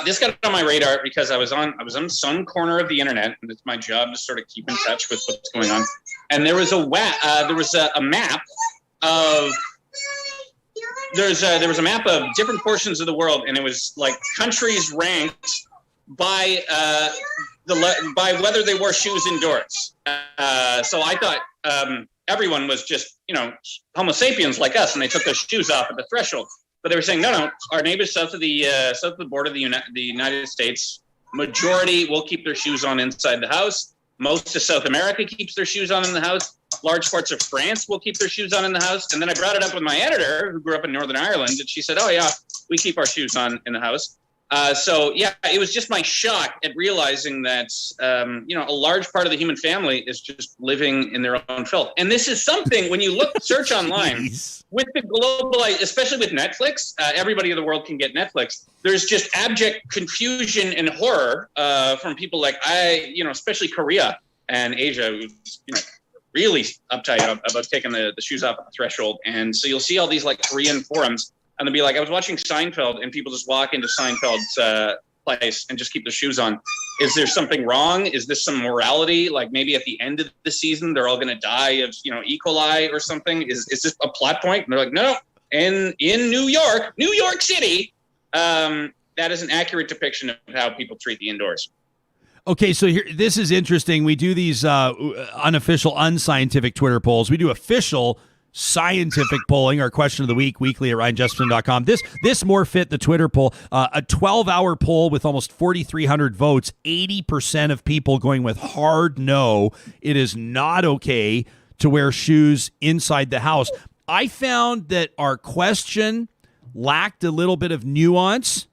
This got on my radar because I was on some corner of the internet, and it's my job to sort of keep in touch with what's going on. And there was a map of there was a map of different portions of the world, and it was like countries ranked by whether they wore shoes indoors. So I thought everyone was just Homo sapiens like us, and they took their shoes off at the threshold. But they were saying, no, our neighbors south of the border of the United States, majority will keep their shoes on inside the house. Most of South America keeps their shoes on in the house. Large parts of France will keep their shoes on in the house. And then I brought it up with my editor, who grew up in Northern Ireland, and she said, oh, yeah, we keep our shoes on in the house. It was just my shock at realizing that, a large part of the human family is just living in their own filth. And this is something, when you search online, with the global, especially with Netflix, everybody in the world can get Netflix. There's just abject confusion and horror from people like especially Korea and Asia, who's, really uptight about taking the shoes off at the threshold. And so you'll see all these like Korean forums. And they'll be like, I was watching Seinfeld, and people just walk into Seinfeld's place and just keep their shoes on. Is there something wrong? Is this some morality? Like maybe at the end of the season, they're all going to die of, E. coli or something? Is this a plot point? And they're like, no. And in New York City, that is an accurate depiction of how people treat the indoors. Okay, so this is interesting. We do these unofficial, unscientific Twitter polls. We do official scientific polling, our question of the week, weekly at RyanJesperson.com. This more fit the Twitter poll. A 12-hour poll with almost 4,300 votes, 80% of people going with hard no. It is not okay to wear shoes inside the house. I found that our question lacked a little bit of nuance.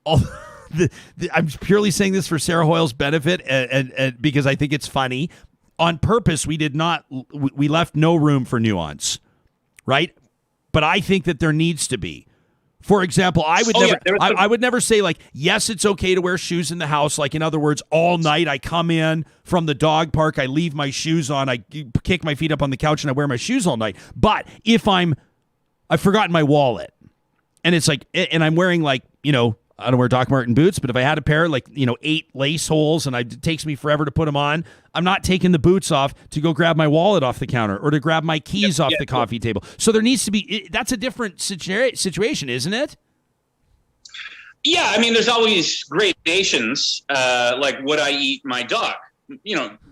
I'm purely saying this for Sarah Hoyle's benefit and because I think it's funny. On purpose, we left no room for nuance, right? But I think that there needs to be. For example, I would never say like, yes, it's okay to wear shoes in the house. Like, in other words, all night I come in from the dog park, I leave my shoes on, I kick my feet up on the couch, and I wear my shoes all night. But if I've forgotten my wallet, and it's like, and I'm wearing like, I don't wear Doc Marten boots, but if I had a pair, 8 lace holes, and it takes me forever to put them on, I'm not taking the boots off to go grab my wallet off the counter or to grab my keys off the coffee table. So there needs to be, that's a different situation, isn't it? Yeah, I mean, there's always gradations. Like, would I eat my dog?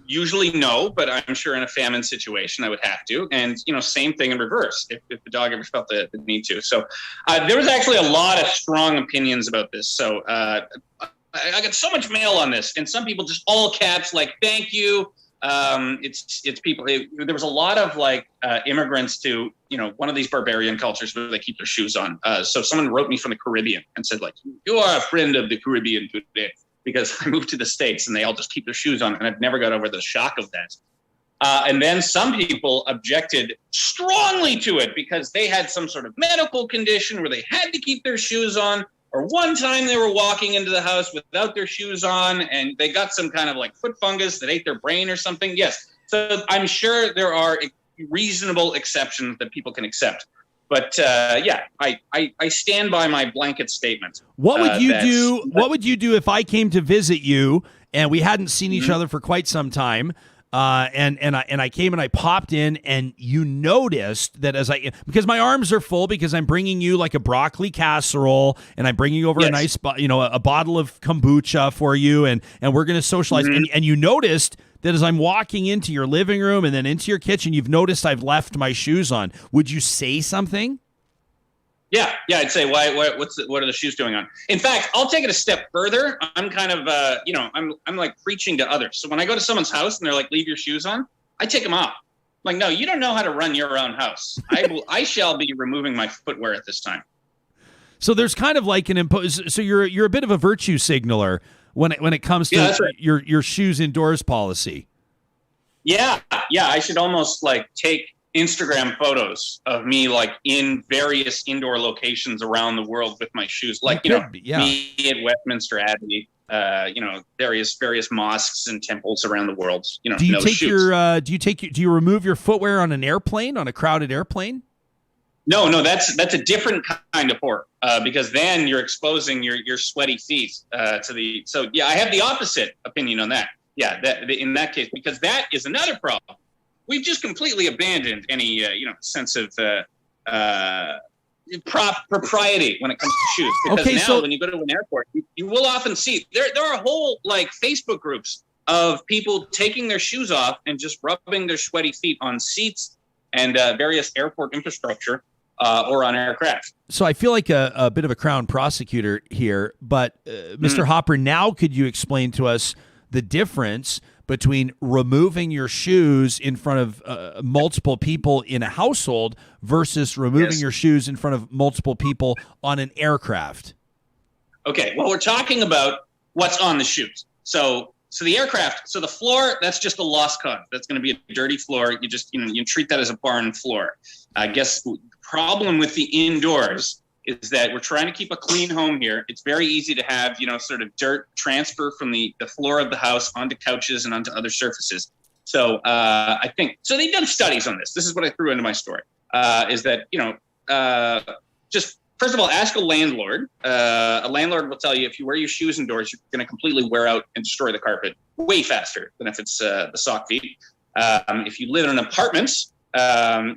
Usually no, but I'm sure in a famine situation I would have to. And, same thing in reverse if the dog ever felt the need to. So there was actually a lot of strong opinions about this. So I got so much mail on this, and some people just all caps like, thank you. It's people. There was a lot of immigrants to, one of these barbarian cultures where they keep their shoes on. So someone wrote me from the Caribbean and said you are a friend of the Caribbean today, because I moved to the States and they all just keep their shoes on, and I've never got over the shock of that. And then some people objected strongly to it because they had some sort of medical condition where they had to keep their shoes on, or one time they were walking into the house without their shoes on and they got some kind of foot fungus that ate their brain or something. Yes. So I'm sure there are reasonable exceptions that people can accept. But I stand by my blanket statement. What would you do? What would you do if I came to visit you and we hadn't seen each other for quite some time? And I came and I popped in, and you noticed that because my arms are full because I'm bringing you like a broccoli casserole, and I'm bringing over a nice, a bottle of kombucha for you, and we're going to socialize. And you noticed that as I'm walking into your living room and then into your kitchen, you've noticed I've left my shoes on. Would you say something? Yeah, I'd say, what are the shoes doing on? In fact, I'll take it a step further. I'm kind of, I'm like preaching to others. So when I go to someone's house and they're like, leave your shoes on, I take them off. Like, no, you don't know how to run your own house. I shall be removing my footwear at this time. So there's kind of like so you're a bit of a virtue signaler when it comes to your shoes indoors policy. Yeah. I should almost like take Instagram photos of me like in various indoor locations around the world with my shoes, like me at Westminster Abbey, various mosques and temples around the world. Do you remove your footwear on an airplane, on a crowded airplane? No, that's a different kind of horror because then you're exposing your sweaty feet to the. So I have the opposite opinion on that. Yeah, in that case, because that is another problem. We've just completely abandoned any, sense of propriety when it comes to shoes. Because now when you go to an airport, you will often see there are whole like Facebook groups of people taking their shoes off and just rubbing their sweaty feet on seats and various airport infrastructure or on aircraft. So I feel like a bit of a crown prosecutor here, but Mr. Hopper, now could you explain to us the difference between removing your shoes in front of multiple people in a household versus removing your shoes in front of multiple people on an aircraft? Okay, well, we're talking about what's on the shoes. So the aircraft, so the floor, that's just a lost cause. That's going to be a dirty floor. You just, you treat that as a barn floor. I guess the problem with the indoors is that we're trying to keep a clean home here. It's very easy to have, sort of dirt transfer from the floor of the house onto couches and onto other surfaces. So I think, so they've done studies on this. This is what I threw into my story, is that, just first of all, ask a landlord. A landlord will tell you if you wear your shoes indoors, you're going to completely wear out and destroy the carpet way faster than if it's the sock feet. If you live in an apartment,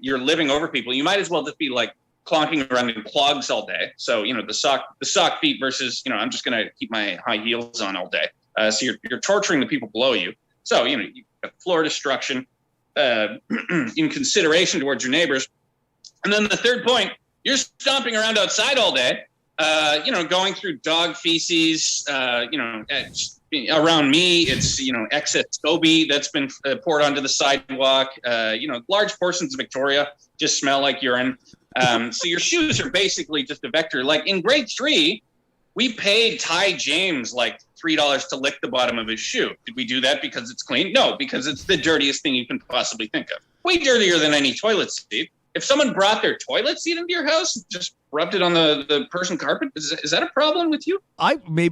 you're living over people. You might as well just be like clonking around in clogs all day. So, the sock feet versus, I'm just going to keep my high heels on all day. So you're torturing the people below you. So, you have floor destruction in consideration towards your neighbors. And then the third point, you're stomping around outside all day, going through dog feces, around me, it's, excess SCOBY that's been poured onto the sidewalk. Large portions of Victoria just smell like urine. So your shoes are basically just a vector. Like in grade 3, we paid Ty James like $3 to lick the bottom of his shoe. Did we do that because it's clean? No, because it's the dirtiest thing you can possibly think of. Way dirtier than any toilet seat. If someone brought their toilet seat into your house and just rubbed it on the Persian carpet, is that a problem with you?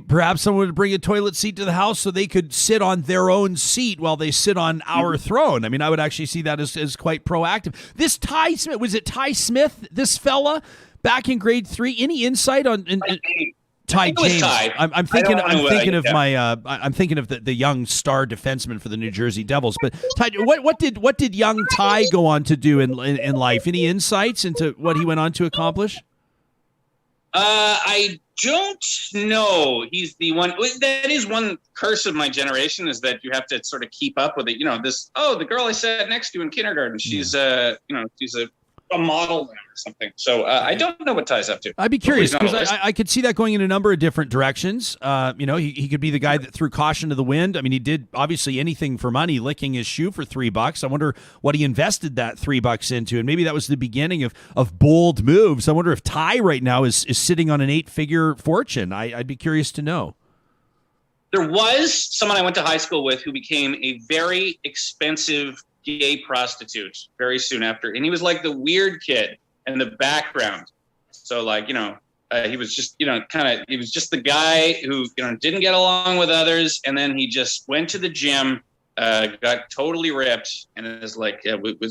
Perhaps someone would bring a toilet seat to the house so they could sit on their own seat while they sit on our throne. I mean, I would actually see that as quite proactive. This Ty Smith, was it Ty Smith, this fella, back in grade 3? Any insight on... Ty James. I'm thinking of the young star defenseman for the New Jersey Devils. But Ty, what did young Ty go on to do in life? Any insights into what he went on to accomplish? I don't know. He's the one. That is one curse of my generation, is that you have to sort of keep up with it. The girl I sat next to in kindergarten, she's she's a model now or something. So I don't know what Ty's up to. I'd be curious because I could see that going in a number of different directions. He could be the guy that threw caution to the wind. I mean, he did obviously anything for money, licking his shoe for $3. I wonder what he invested that $3 into, and maybe that was the beginning of bold moves. I wonder if Ty right now is sitting on an 8-figure fortune. I'd be curious to know. There was someone I went to high school with who became a very expensive gay prostitute very soon after, and he was like the weird kid in the background. So he was just he was just the guy who didn't get along with others, and then he just went to the gym, got totally ripped, and was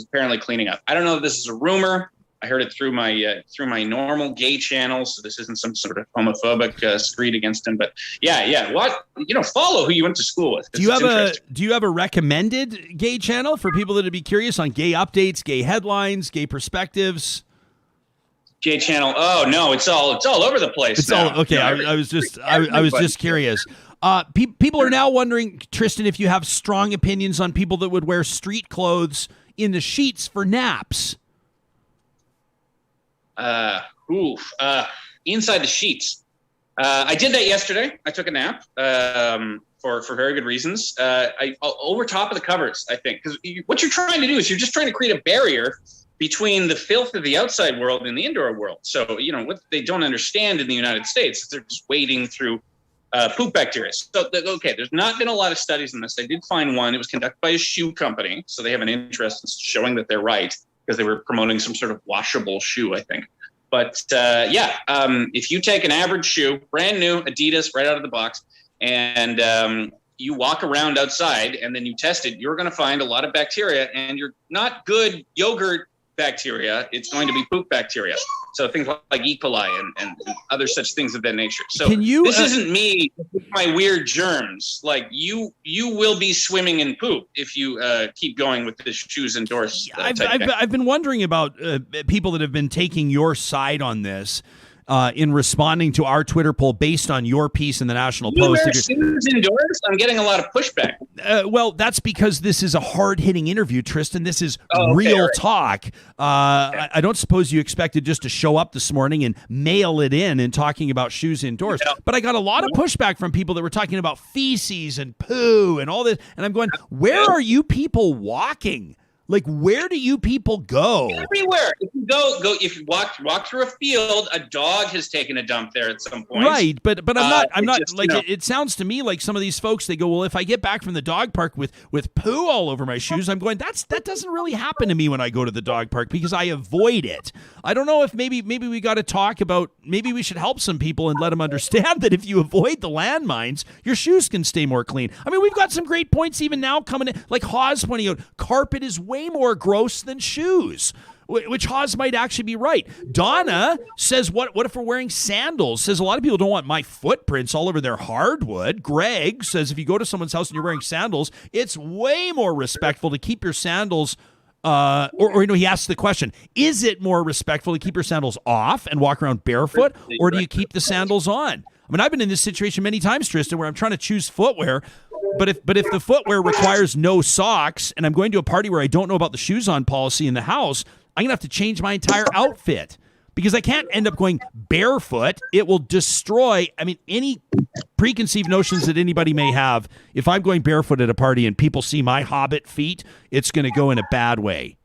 apparently cleaning up. I don't know if this is a rumor. I heard it through my normal gay channel, so this isn't some sort of homophobic screed against him. But yeah. What follow who you went to school with. Do you have a recommended gay channel for people that would be curious on gay updates, gay headlines, gay perspectives? Gay channel? Oh no, it's all over the place. It's all okay. I was just curious. People are now wondering, Tristin, if you have strong opinions on people that would wear street clothes in the sheets for naps. Inside the sheets. I did that yesterday. I took a nap for very good reasons. Over top of the covers, I think, because what you're trying to do is you're just trying to create a barrier between the filth of the outside world and the indoor world. So, what they don't understand in the United States is they're just wading through poop bacteria. So, there's not been a lot of studies on this. I did find one. It was conducted by a shoe company. So they have an interest in showing that they're right because they were promoting some sort of washable shoe, I think. But if you take an average shoe, brand new, Adidas, right out of the box, and you walk around outside and then you test it, you're going to find a lot of bacteria, and you're not good yogurt bacteria. It's going to be poop bacteria. So things like E. coli and other such things of that nature. So this isn't me with my weird germs. Like you will be swimming in poop if you keep going with this shoes indoors. I've been wondering about people that have been taking your side on this. In responding to our Twitter poll based on your piece in the National Post. Wear shoes indoors? I'm getting a lot of pushback. Well, that's because this is a hard-hitting interview, Tristin. This is real talk. I don't suppose you expected just to show up this morning and mail it in and talking about shoes indoors. No. But I got a lot of pushback from people that were talking about feces and poo and all this. And I'm going, where are you people walking? Like, where do you people go? Everywhere. If you go. If you walk through a field, a dog has taken a dump there at some point. Right, but I'm not just, like it sounds to me like some of these folks, they go, well, if I get back from the dog park with poo all over my shoes, I'm going, that doesn't really happen to me when I go to the dog park because I avoid it. I don't know if maybe we got to talk about, maybe we should help some people and let them understand that if you avoid the landmines, your shoes can stay more clean. I mean, we've got some great points even now coming in, like Haas pointing out, carpet is way more gross than shoes, which Haas might actually be right. Donna says, what if we're wearing sandals? Says a lot of people don't want my footprints all over their hardwood. Greg says if you go to someone's house and you're wearing sandals, it's way more respectful to keep your sandals he asks the question, is it more respectful to keep your sandals off and walk around barefoot, or do you keep the sandals on? I mean, I've been in this situation many times, Tristin, where I'm trying to choose footwear, but if the footwear requires no socks and I'm going to a party where I don't know about the shoes on policy in the house, I'm going to have to change my entire outfit because I can't end up going barefoot. It will destroy, any preconceived notions that anybody may have. If I'm going barefoot at a party and people see my hobbit feet, it's going to go in a bad way.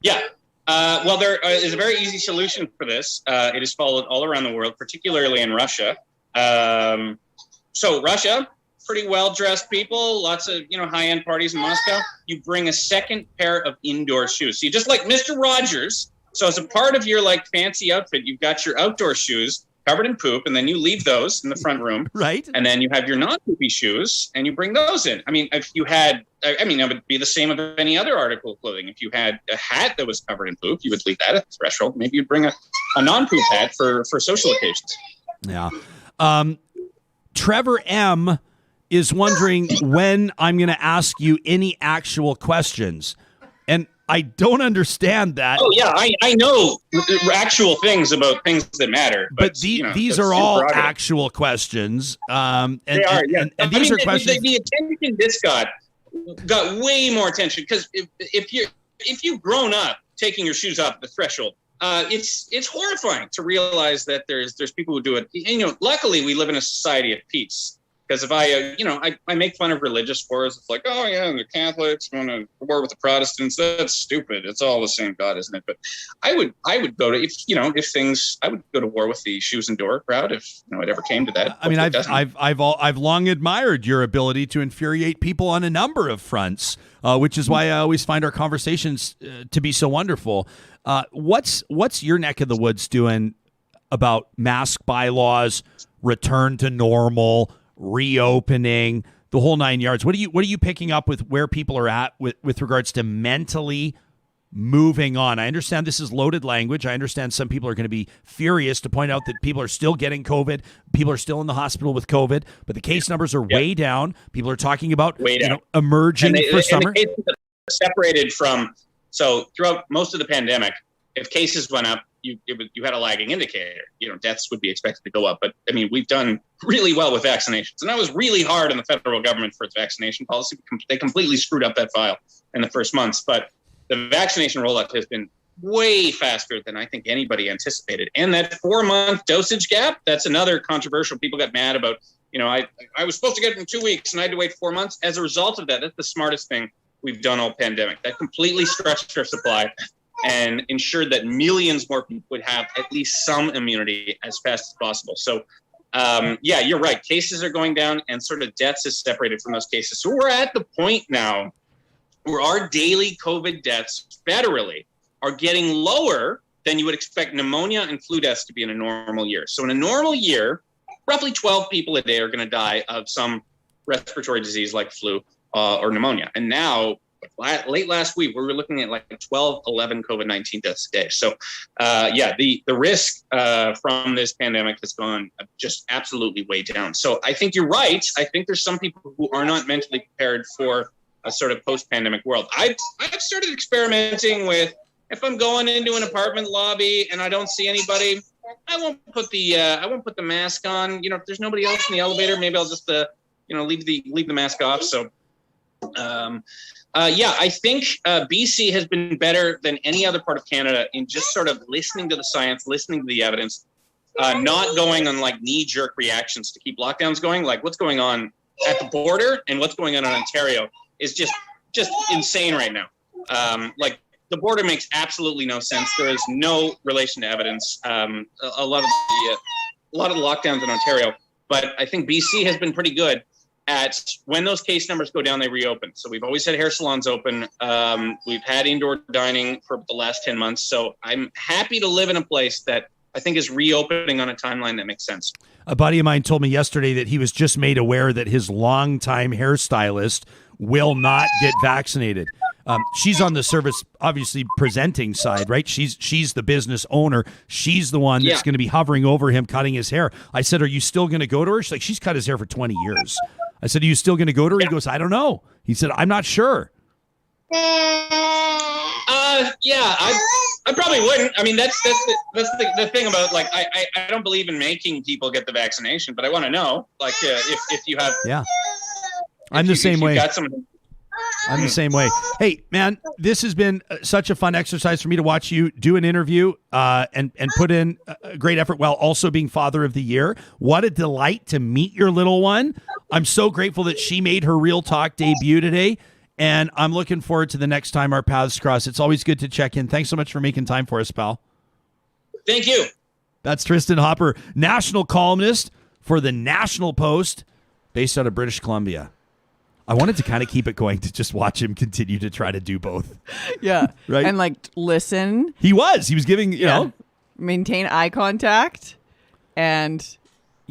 Yeah. Well, there is a very easy solution for this. It is followed all around the world, particularly in Russia. So Russia, pretty well-dressed people, lots of high-end parties in Moscow. You bring a second pair of indoor shoes. So you just like Mr. Rogers. So as a part of your fancy outfit, you've got your outdoor shoes covered in poop, and then you leave those in the front room. Right. And then you have your non-poopy shoes, and you bring those in. I mean, if you had, it would be the same of any other article of clothing. If you had a hat that was covered in poop, you would leave that at the threshold. Maybe you'd bring a non-poop hat for social occasions. Yeah. Trevor M. is wondering when I'm going to ask you any actual questions. And I don't understand that. Oh, yeah, I know actual things about things that matter. But these are all actual questions. They are, yeah. And these are questions. The attention this got way more attention because if you've grown up taking your shoes off at the threshold, it's horrifying to realize that there's people who do it. Luckily, we live in a society of peace. Because if I make fun of religious wars, it's like, oh yeah, the Catholics want to war with the Protestants. That's stupid. It's all the same God, isn't it? But I would go to I would go to war with the shoes and door crowd if it ever came to that. I mean, I've long admired your ability to infuriate people on a number of fronts, which is why I always find our conversations to be so wonderful. What's your neck of the woods doing about mask bylaws, return to normal, reopening, the whole 9 yards? What are you picking up with where people are at with regards to mentally moving on. I understand this is loaded language. I understand some people are going to be furious to point out that people are still getting COVID. People are still in the hospital with COVID, but the case numbers are way down. People are talking about emerging for summer. And the cases are separated from, so throughout most of the pandemic, if cases went up, you had a lagging indicator. Deaths would be expected to go up. But I mean, we've done really well with vaccinations, and that was really hard on the federal government for its vaccination policy. They completely screwed up that file in the first months. But the vaccination rollout has been way faster than I think anybody anticipated. And that 4-month dosage gap, that's another controversial. People got mad about, I was supposed to get it in 2 weeks and I had to wait 4 months. As a result of that, that's the smartest thing we've done all pandemic. That completely stretched our supply and ensured that millions more people would have at least some immunity as fast as possible. So, you're right. Cases are going down and sort of deaths is separated from those cases. So we're at the point now where our daily COVID deaths federally are getting lower than you would expect pneumonia and flu deaths to be in a normal year. So in a normal year, roughly 12 people a day are going to die of some respiratory disease like flu or pneumonia. And now, late last week, we were looking at like 12, 11 COVID-19 deaths a day. So, the risk from this pandemic has gone just absolutely way down. So I think you're right. I think there's some people who are not mentally prepared for a sort of post-pandemic world. I've started experimenting with, if I'm going into an apartment lobby and I don't see anybody, I won't put the mask on. If there's nobody else in the elevator, maybe I'll just leave the mask off. So I think BC has been better than any other part of Canada in just sort of listening to the science, listening to the evidence, not going on like knee-jerk reactions to keep lockdowns going. Like what's going on at the border and what's going on in Ontario is just insane right now. The border makes absolutely no sense. There is no relation to evidence. A lot of the lockdowns in Ontario, but I think BC has been pretty good at when those case numbers go down, they reopen. So we've always had hair salons open. We've had indoor dining for the last 10 months. So I'm happy to live in a place that I think is reopening on a timeline that makes sense. A buddy of mine told me yesterday that he was just made aware that his longtime hairstylist will not get vaccinated. She's on the service, obviously, presenting side, right? She's the business owner. She's the one that's going to be hovering over him, cutting his hair. I said, are you still going to go to her? She's like, she's cut his hair for 20 years. I said, are you still going to go to her? He goes, I don't know. He said, I'm not sure. I probably wouldn't. I mean, that's the thing about, like, I don't believe in making people get the vaccination, but I want to know, like, if you have. Yeah. I'm the same way. I'm the same way. Hey, man, this has been such a fun exercise for me to watch you do an interview and put in a great effort while also being Father of the Year. What a delight to meet your little one. I'm so grateful that she made her Real Talk debut today, and I'm looking forward to the next time our paths cross. It's always good to check in. Thanks so much for making time for us, pal. Thank you. That's Tristin Hopper, national columnist for the National Post, based out of British Columbia. I wanted to kind of keep it going to just watch him continue to try to do both. Yeah. Right. And like listen. He was giving, you know. Maintain eye contact and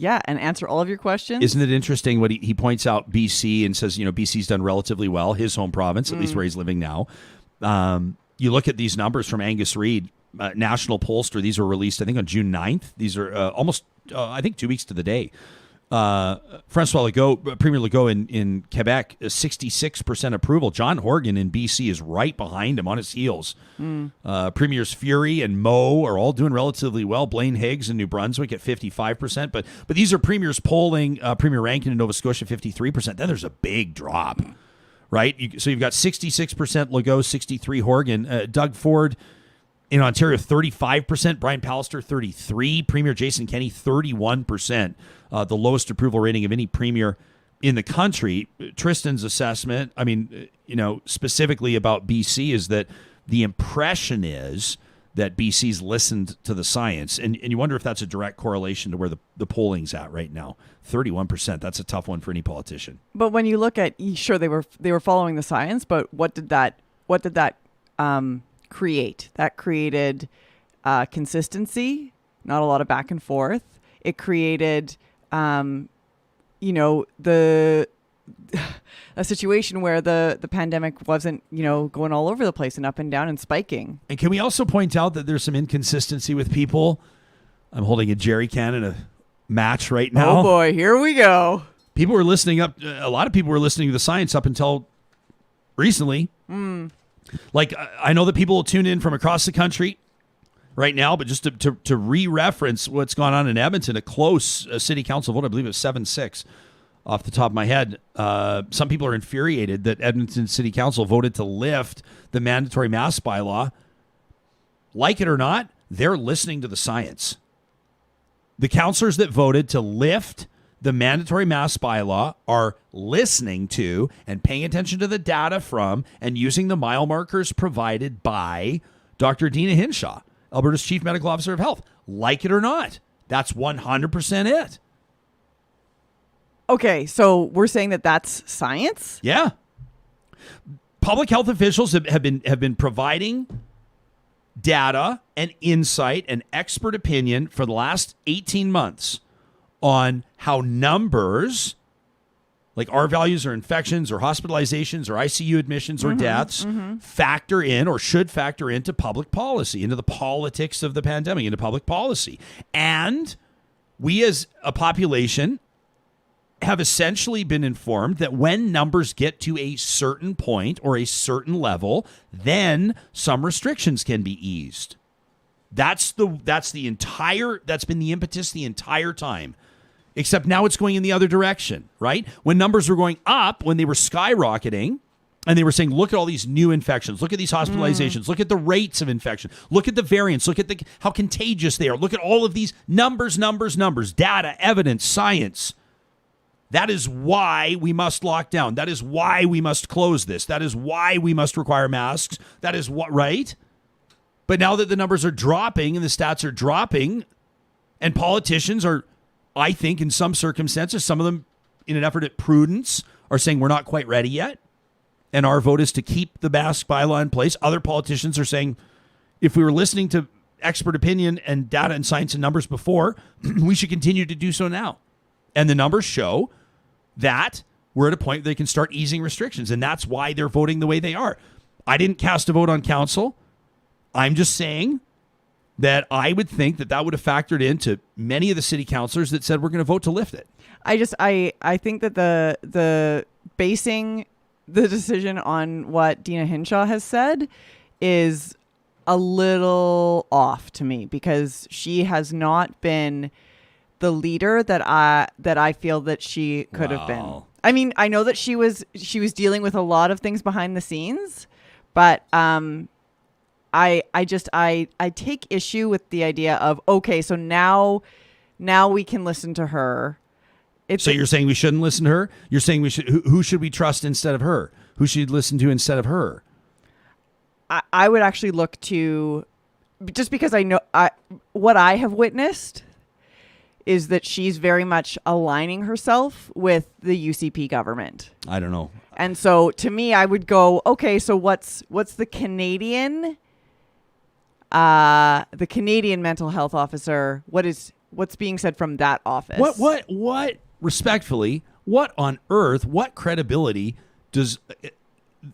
answer all of your questions. Isn't it interesting what he points out BC and says, BC's done relatively well, his home province, at least where he's living now. You look at these numbers from Angus Reid, National Pollster. These were released, I think, on June 9th. These are almost, 2 weeks to the day. Francois Legault, Premier Legault in Quebec, 66% approval. John Horgan in BC is right behind him on his heels. Premiers Fury and Moe are all doing relatively well. Blaine Higgs in New Brunswick at 55%. But these are premiers polling. Premier Rankin in Nova Scotia, 53%. Then there's a big drop, right? So you've got 66% Legault, 63% Horgan. Doug Ford in Ontario, 35%. Brian Pallister, 33%. Premier Jason Kenney, 31%. The lowest approval rating of any premier in the country. Tristan's assessment, specifically about BC, is that the impression is that BC's listened to the science. And you wonder if that's a direct correlation to where the polling's at right now. 31%. That's a tough one for any politician. But when you look at, sure, they were following the science, but what did that create? That created consistency, not a lot of back and forth. It created, the a situation where the pandemic wasn't, going all over the place and up and down and spiking. And can we also point out that there's some inconsistency with people? I'm holding a jerry can in a match right now. Oh boy, here we go. People were listening up. A lot of people were listening to the science up until recently. Like, I know that people will tune in from across the country right now, but just to re-reference what's gone on in Edmonton, a close city council vote, I believe it was 7-6 off the top of my head. Some people are infuriated that Edmonton City Council voted to lift the mandatory mask bylaw. Like it or not, they're listening to the science. The councillors that voted to lift the mandatory mask bylaw are listening to and paying attention to the data from and using the mile markers provided by Dr. Dina Hinshaw, Alberta's Chief Medical Officer of Health. Like it or not, that's 100% it. Okay, so we're saying that that's science? Yeah. Public health officials have been providing data and insight and expert opinion for the last 18 months on how numbers, like R values or infections or hospitalizations or ICU admissions or deaths, factor in or should factor into public policy, into the politics of the pandemic, into public policy. And we as a population have essentially been informed that when numbers get to a certain point or a certain level, then some restrictions can be eased. That's been the impetus the entire time. Except now it's going in the other direction, right? When numbers were going up, when they were skyrocketing, and they were saying, look at all these new infections, look at these hospitalizations, look at the rates of infection, look at the variants, look at how contagious they are, look at all of these numbers, data, evidence, science. That is why we must lock down. That is why we must close this. That is why we must require masks. That is what, right? But now that the numbers are dropping and the stats are dropping, and politicians are, I think in some circumstances, some of them in an effort at prudence are saying we're not quite ready yet. And our vote is to keep the mask bylaw in place. Other politicians are saying if we were listening to expert opinion and data and science and numbers before, we should continue to do so now. And the numbers show that we're at a point where they can start easing restrictions. And that's why they're voting the way they are. I didn't cast a vote on council. I'm just saying that I would think that would have factored into many of the city councilors that said we're going to vote to lift it. I think that the basing the decision on what Dina Hinshaw has said is a little off to me, because she has not been the leader that I feel that she could have been. I mean, I know that she was dealing with a lot of things behind the scenes, but I take issue with the idea of, okay, so now we can listen to her. So you're saying we shouldn't listen to her? You're saying we should? Who should we trust instead of her? Who should listen to instead of her? I would actually look to, just because I know what I have witnessed is that she's very much aligning herself with the UCP government. I don't know. And so to me, I would go, okay, so what's the Canadian mental health officer? What's being said from that office? What respectfully, what on earth, what credibility does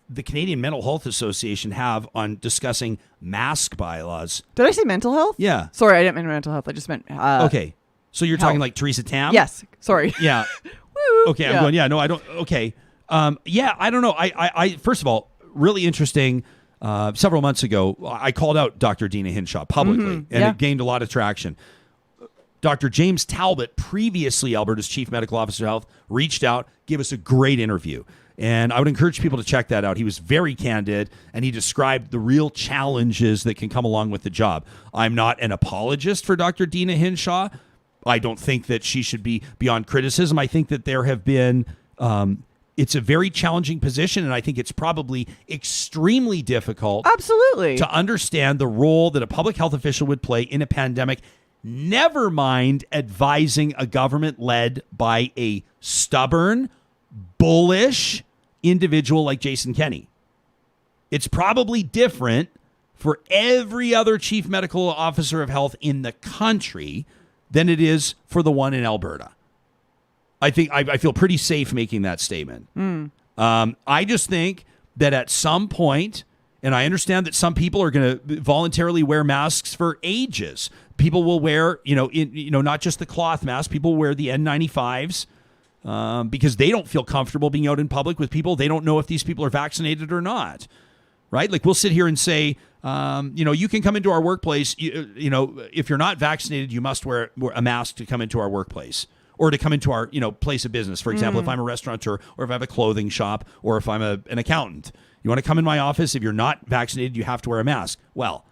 the Canadian Mental Health Association have on discussing mask bylaws? Did I say mental health? Yeah. Sorry, I didn't mean mental health. I just meant okay. So you're health. talking like Theresa Tam? Yes. Sorry. Yeah. Woo. Okay, I'm going, yeah, no, I don't, okay. Yeah, I don't know. I first of all, really interesting, several months ago, I called out Dr. Dina Hinshaw publicly, and it gained a lot of traction. Dr. James Talbot, previously Alberta's Chief Medical Officer of Health, reached out, gave us a great interview. And I would encourage people to check that out. He was very candid, and he described the real challenges that can come along with the job. I'm not an apologist for Dr. Dina Hinshaw. I don't think that she should be beyond criticism. I think that there have been, it's a very challenging position, and I think it's probably extremely difficult Absolutely. to understand the role that a public health official would play in a pandemic, never mind advising a government led by a stubborn, bullish individual like Jason Kenney. It's probably different for every other chief medical officer of health in the country than it is for the one in Alberta. I think I feel pretty safe making that statement. I just think that at some point, and I understand that some people are going to voluntarily wear masks for ages. People will wear, not just the cloth mask. People will wear the N95s because they don't feel comfortable being out in public with people. They don't know if these people are vaccinated or not, right? Like we'll sit here and say, you can come into our workplace. If you're not vaccinated, you must wear a mask to come into our workplace or to come into our, place of business. For example, if I'm a restaurateur or if I have a clothing shop or if I'm an accountant. You want to come in my office? If you're not vaccinated, you have to wear a mask. Well,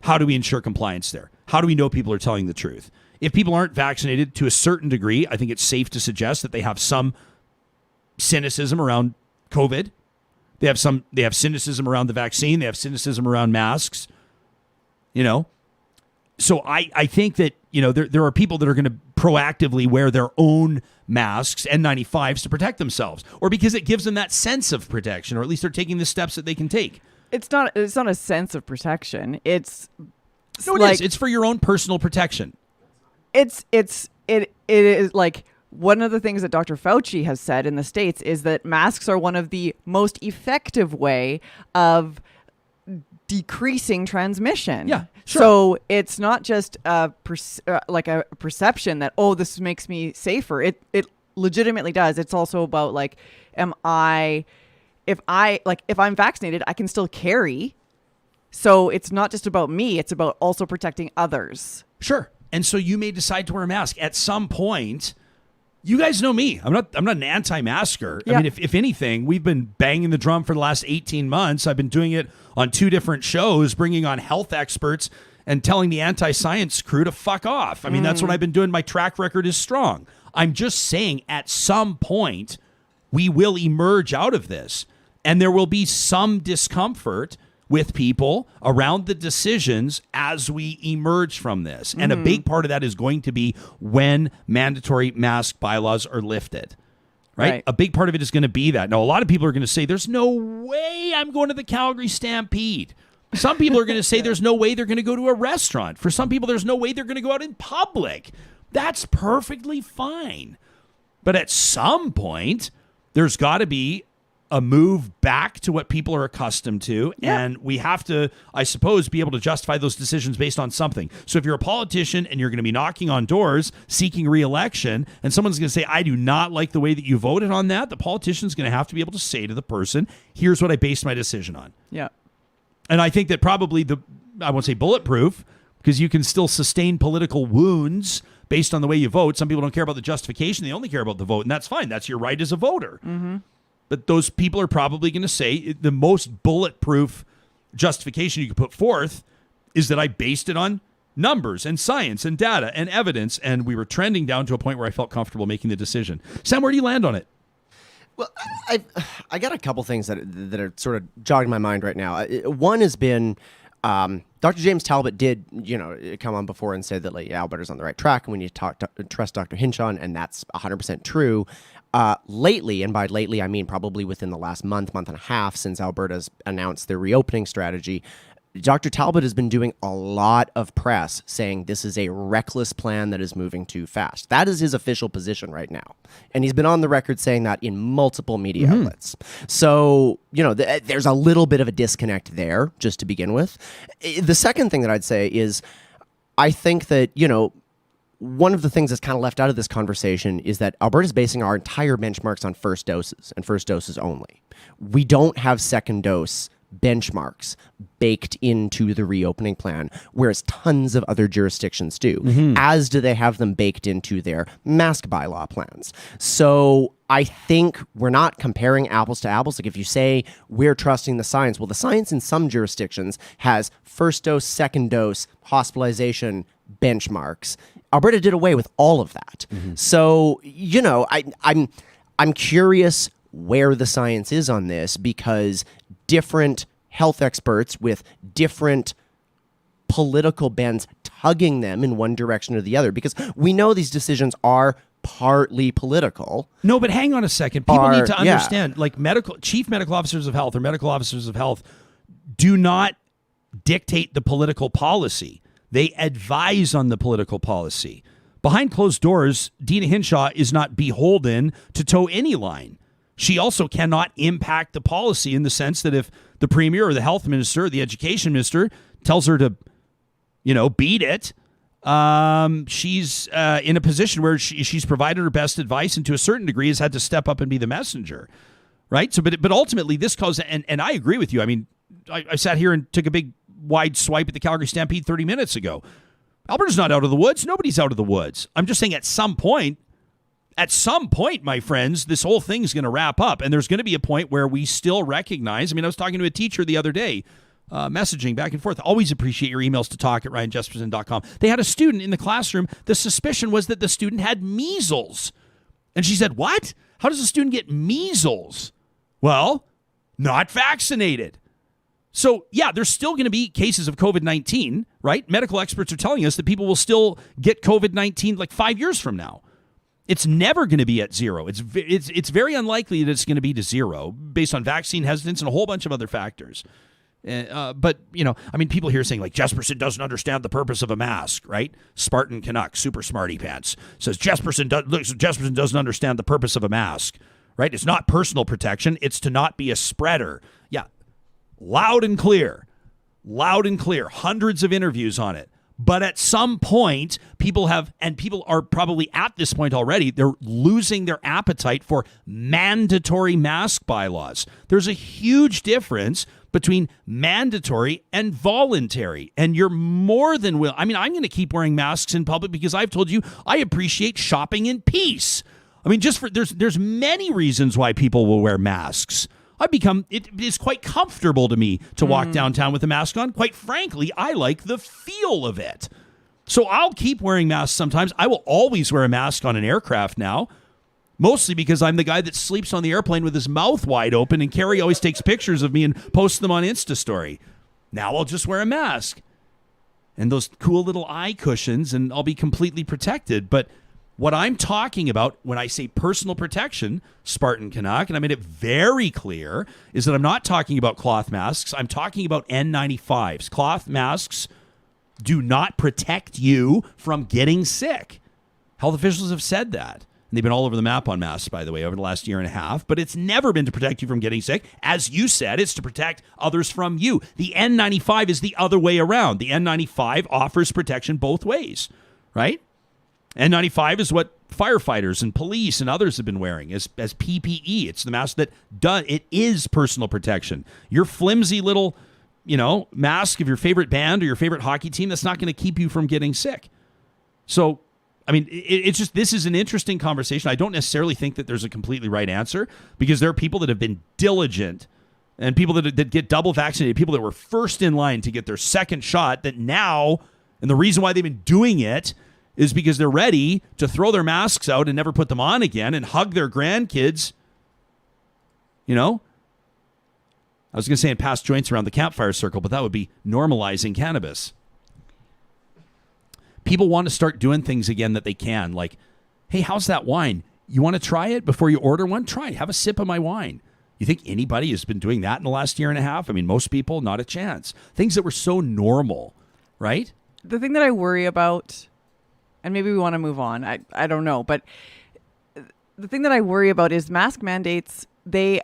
how do we ensure compliance there? How do we know people are telling the truth? If people aren't vaccinated to a certain degree, I think it's safe to suggest that they have some cynicism around COVID. They have cynicism around the vaccine. They have cynicism around masks. So I think that, there are people that are going to proactively wear their own masks, N95s, to protect themselves, or because it gives them that sense of protection, or at least they're taking the steps that they can take. It's not a sense of protection. It's It's for your own personal protection. It is like one of the things that Dr. Fauci has said in the States is that masks are one of the most effective way of decreasing transmission. Yeah, sure. So it's not just a perception that, this makes me safer. It legitimately does. It's also about if I'm vaccinated, I can still carry. So it's not just about me. It's about also protecting others. Sure. And so you may decide to wear a mask at some point. You guys know me. I'm not an anti-masker. Yeah. I mean, if anything, we've been banging the drum for the last 18 months. I've been doing it on 2 different shows, bringing on health experts and telling the anti-science crew to fuck off. I mean, that's what I've been doing. My track record is strong. I'm just saying at some point we will emerge out of this and there will be some discomfort with people around the decisions as we emerge from this. And a big part of that is going to be when mandatory mask bylaws are lifted, right? A big part of it is going to be that. Now, a lot of people are going to say, there's no way I'm going to the Calgary Stampede. Some people are going to say there's no way they're going to go to a restaurant. For some people, there's no way they're going to go out in public. That's perfectly fine. But at some point, there's got to be a move back to what people are accustomed to. Yeah. And we have to, I suppose, be able to justify those decisions based on something. So if you're a politician and you're going to be knocking on doors seeking re-election and someone's going to say, I do not like the way that you voted on that, the politician's going to have to be able to say to the person, here's what I based my decision on. Yeah. And I think that probably I won't say bulletproof, because you can still sustain political wounds based on the way you vote. Some people don't care about the justification. They only care about the vote. And that's fine. That's your right as a voter. Mm-hmm. But those people are probably going to say the most bulletproof justification you could put forth is that I based it on numbers and science and data and evidence. And we were trending down to a point where I felt comfortable making the decision. Sam, where do you land on it? Well, I got a couple things that are sort of jogging my mind right now. One has been Dr. James Talbot did, come on before and say that Alberta's on the right track and we need to trust Dr. Hinchon, and that's 100% true. Lately, and by lately I mean probably within the last month and a half since Alberta's announced their reopening strategy, Dr. Talbot has been doing a lot of press saying this is a reckless plan that is moving too fast. That is his official position right now. And he's been on the record saying that in multiple media outlets. So, there's a little bit of a disconnect there, just to begin with. The second thing that I'd say is I think that, one of the things that's kind of left out of this conversation is that Alberta's basing our entire benchmarks on first doses and first doses only. We don't have second dose benchmarks baked into the reopening plan, whereas tons of other jurisdictions do, as do they have them baked into their mask bylaw plans. So I think we're not comparing apples to apples. Like if you say we're trusting the science, well, the science in some jurisdictions has first dose, second dose, hospitalization benchmarks. Alberta did away with all of that. So, I'm curious where the science is on this, because different health experts with different political bends tugging them in one direction or the other, because we know these decisions are partly political. No, but hang on a second. People need to understand, chief medical officers of health or medical officers of health do not dictate the political policy. They advise on the political policy. Behind closed doors, Dina Hinshaw is not beholden to toe any line. She also cannot impact the policy in the sense that if the premier or the health minister or the education minister tells her to, beat it, she's in a position where she's provided her best advice and to a certain degree has had to step up and be the messenger, right? So, but ultimately this causes, and I agree with you. I mean, I sat here and took a big wide swipe at the Calgary Stampede 30 minutes ago. Alberta's not out of the woods. Nobody's out of the woods. I'm just saying at some point, my friends, this whole thing's going to wrap up. And there's going to be a point where we still recognize. I mean, I was talking to a teacher the other day, messaging back and forth. Always appreciate your emails to talk@ryanjesperson.com. They had a student in the classroom. The suspicion was that the student had measles. And she said, what? How does a student get measles? Well, not vaccinated. So, yeah, there's still going to be cases of COVID-19, right? Medical experts are telling us that people will still get COVID-19 like 5 years from now. It's never going to be at zero. It's very unlikely that it's going to be to zero based on vaccine hesitance and a whole bunch of other factors. But, people here saying like Jesperson doesn't understand the purpose of a mask, right? Spartan Canuck, super smarty pants, says Jesperson doesn't understand the purpose of a mask, right? It's not personal protection. It's to not be a spreader. Yeah. Loud and clear. Hundreds of interviews on it. But at some point, people are probably at this point already, they're losing their appetite for mandatory mask bylaws. There's a huge difference between mandatory and voluntary. And you're more than willing. I mean, I'm going to keep wearing masks in public because I've told you I appreciate shopping in peace. I mean, there's many reasons why people will wear masks. It is quite comfortable to me to walk downtown with a mask on. Quite frankly, I like the feel of it. So I'll keep wearing masks sometimes. I will always wear a mask on an aircraft now, mostly because I'm the guy that sleeps on the airplane with his mouth wide open, and Carrie always takes pictures of me and posts them on Insta Story. Now I'll just wear a mask and those cool little eye cushions, and I'll be completely protected. But what I'm talking about when I say personal protection, Spartan Canuck, and I made it very clear, is that I'm not talking about cloth masks. I'm talking about N95s. Cloth masks do not protect you from getting sick. Health officials have said that. And they've been all over the map on masks, by the way, over the last year and a half. But it's never been to protect you from getting sick. As you said, it's to protect others from you. The N95 is the other way around. The N95 offers protection both ways, right? N95 is what firefighters and police and others have been wearing as PPE. It's the mask that it is personal protection. Your flimsy little, mask of your favorite band or your favorite hockey team, that's not going to keep you from getting sick. So, I mean, it's just, this is an interesting conversation. I don't necessarily think that there's a completely right answer because there are people that have been diligent and people that get double vaccinated, people that were first in line to get their second shot that now, and the reason why they've been doing it is because they're ready to throw their masks out and never put them on again and hug their grandkids. I was going to say and pass joints around the campfire circle, but that would be normalizing cannabis. People want to start doing things again that they can. Like, hey, how's that wine? You want to try it before you order one? Try it. Have a sip of my wine. You think anybody has been doing that in the last year and a half? I mean, most people, not a chance. Things that were so normal, right? The thing that I worry about, and maybe we want to move on, I don't know, but the thing that I worry about is mask mandates. They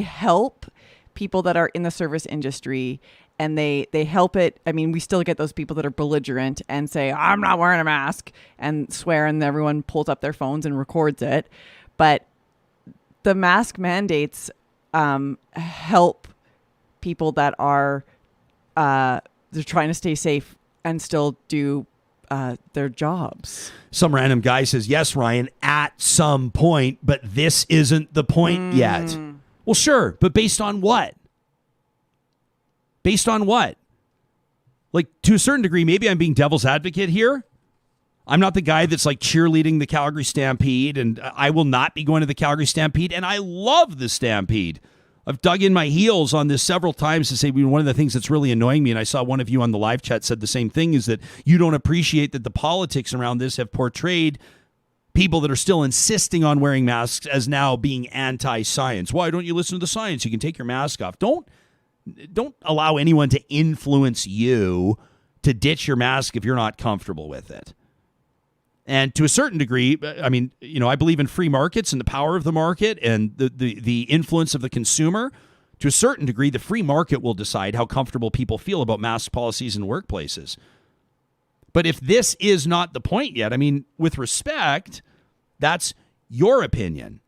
help people that are in the service industry, and they help it. I mean, we still get those people that are belligerent and say, I'm not wearing a mask, and swear, and everyone pulls up their phones and records it. But the mask mandates help people that are they're trying to stay safe and still do their jobs. Some random guy says, yes, Ryan, at some point, but this isn't the point yet. Well, sure, but based on what? Based on what? Like, to a certain degree, maybe I'm being devil's advocate here. I'm not the guy that's like cheerleading the Calgary Stampede, and I will not be going to the Calgary Stampede, and I love the Stampede. I've dug in my heels on this several times to say one of the things that's really annoying me, and I saw one of you on the live chat said the same thing, is that you don't appreciate that the politics around this have portrayed people that are still insisting on wearing masks as now being anti-science. Why don't you listen to the science? You can take your mask off. Don't allow anyone to influence you to ditch your mask if you're not comfortable with it. And to a certain degree, I mean, I believe in free markets and the power of the market and the influence of the consumer. To a certain degree, the free market will decide how comfortable people feel about mask policies in workplaces. But if this is not the point yet, I mean, with respect, that's your opinion,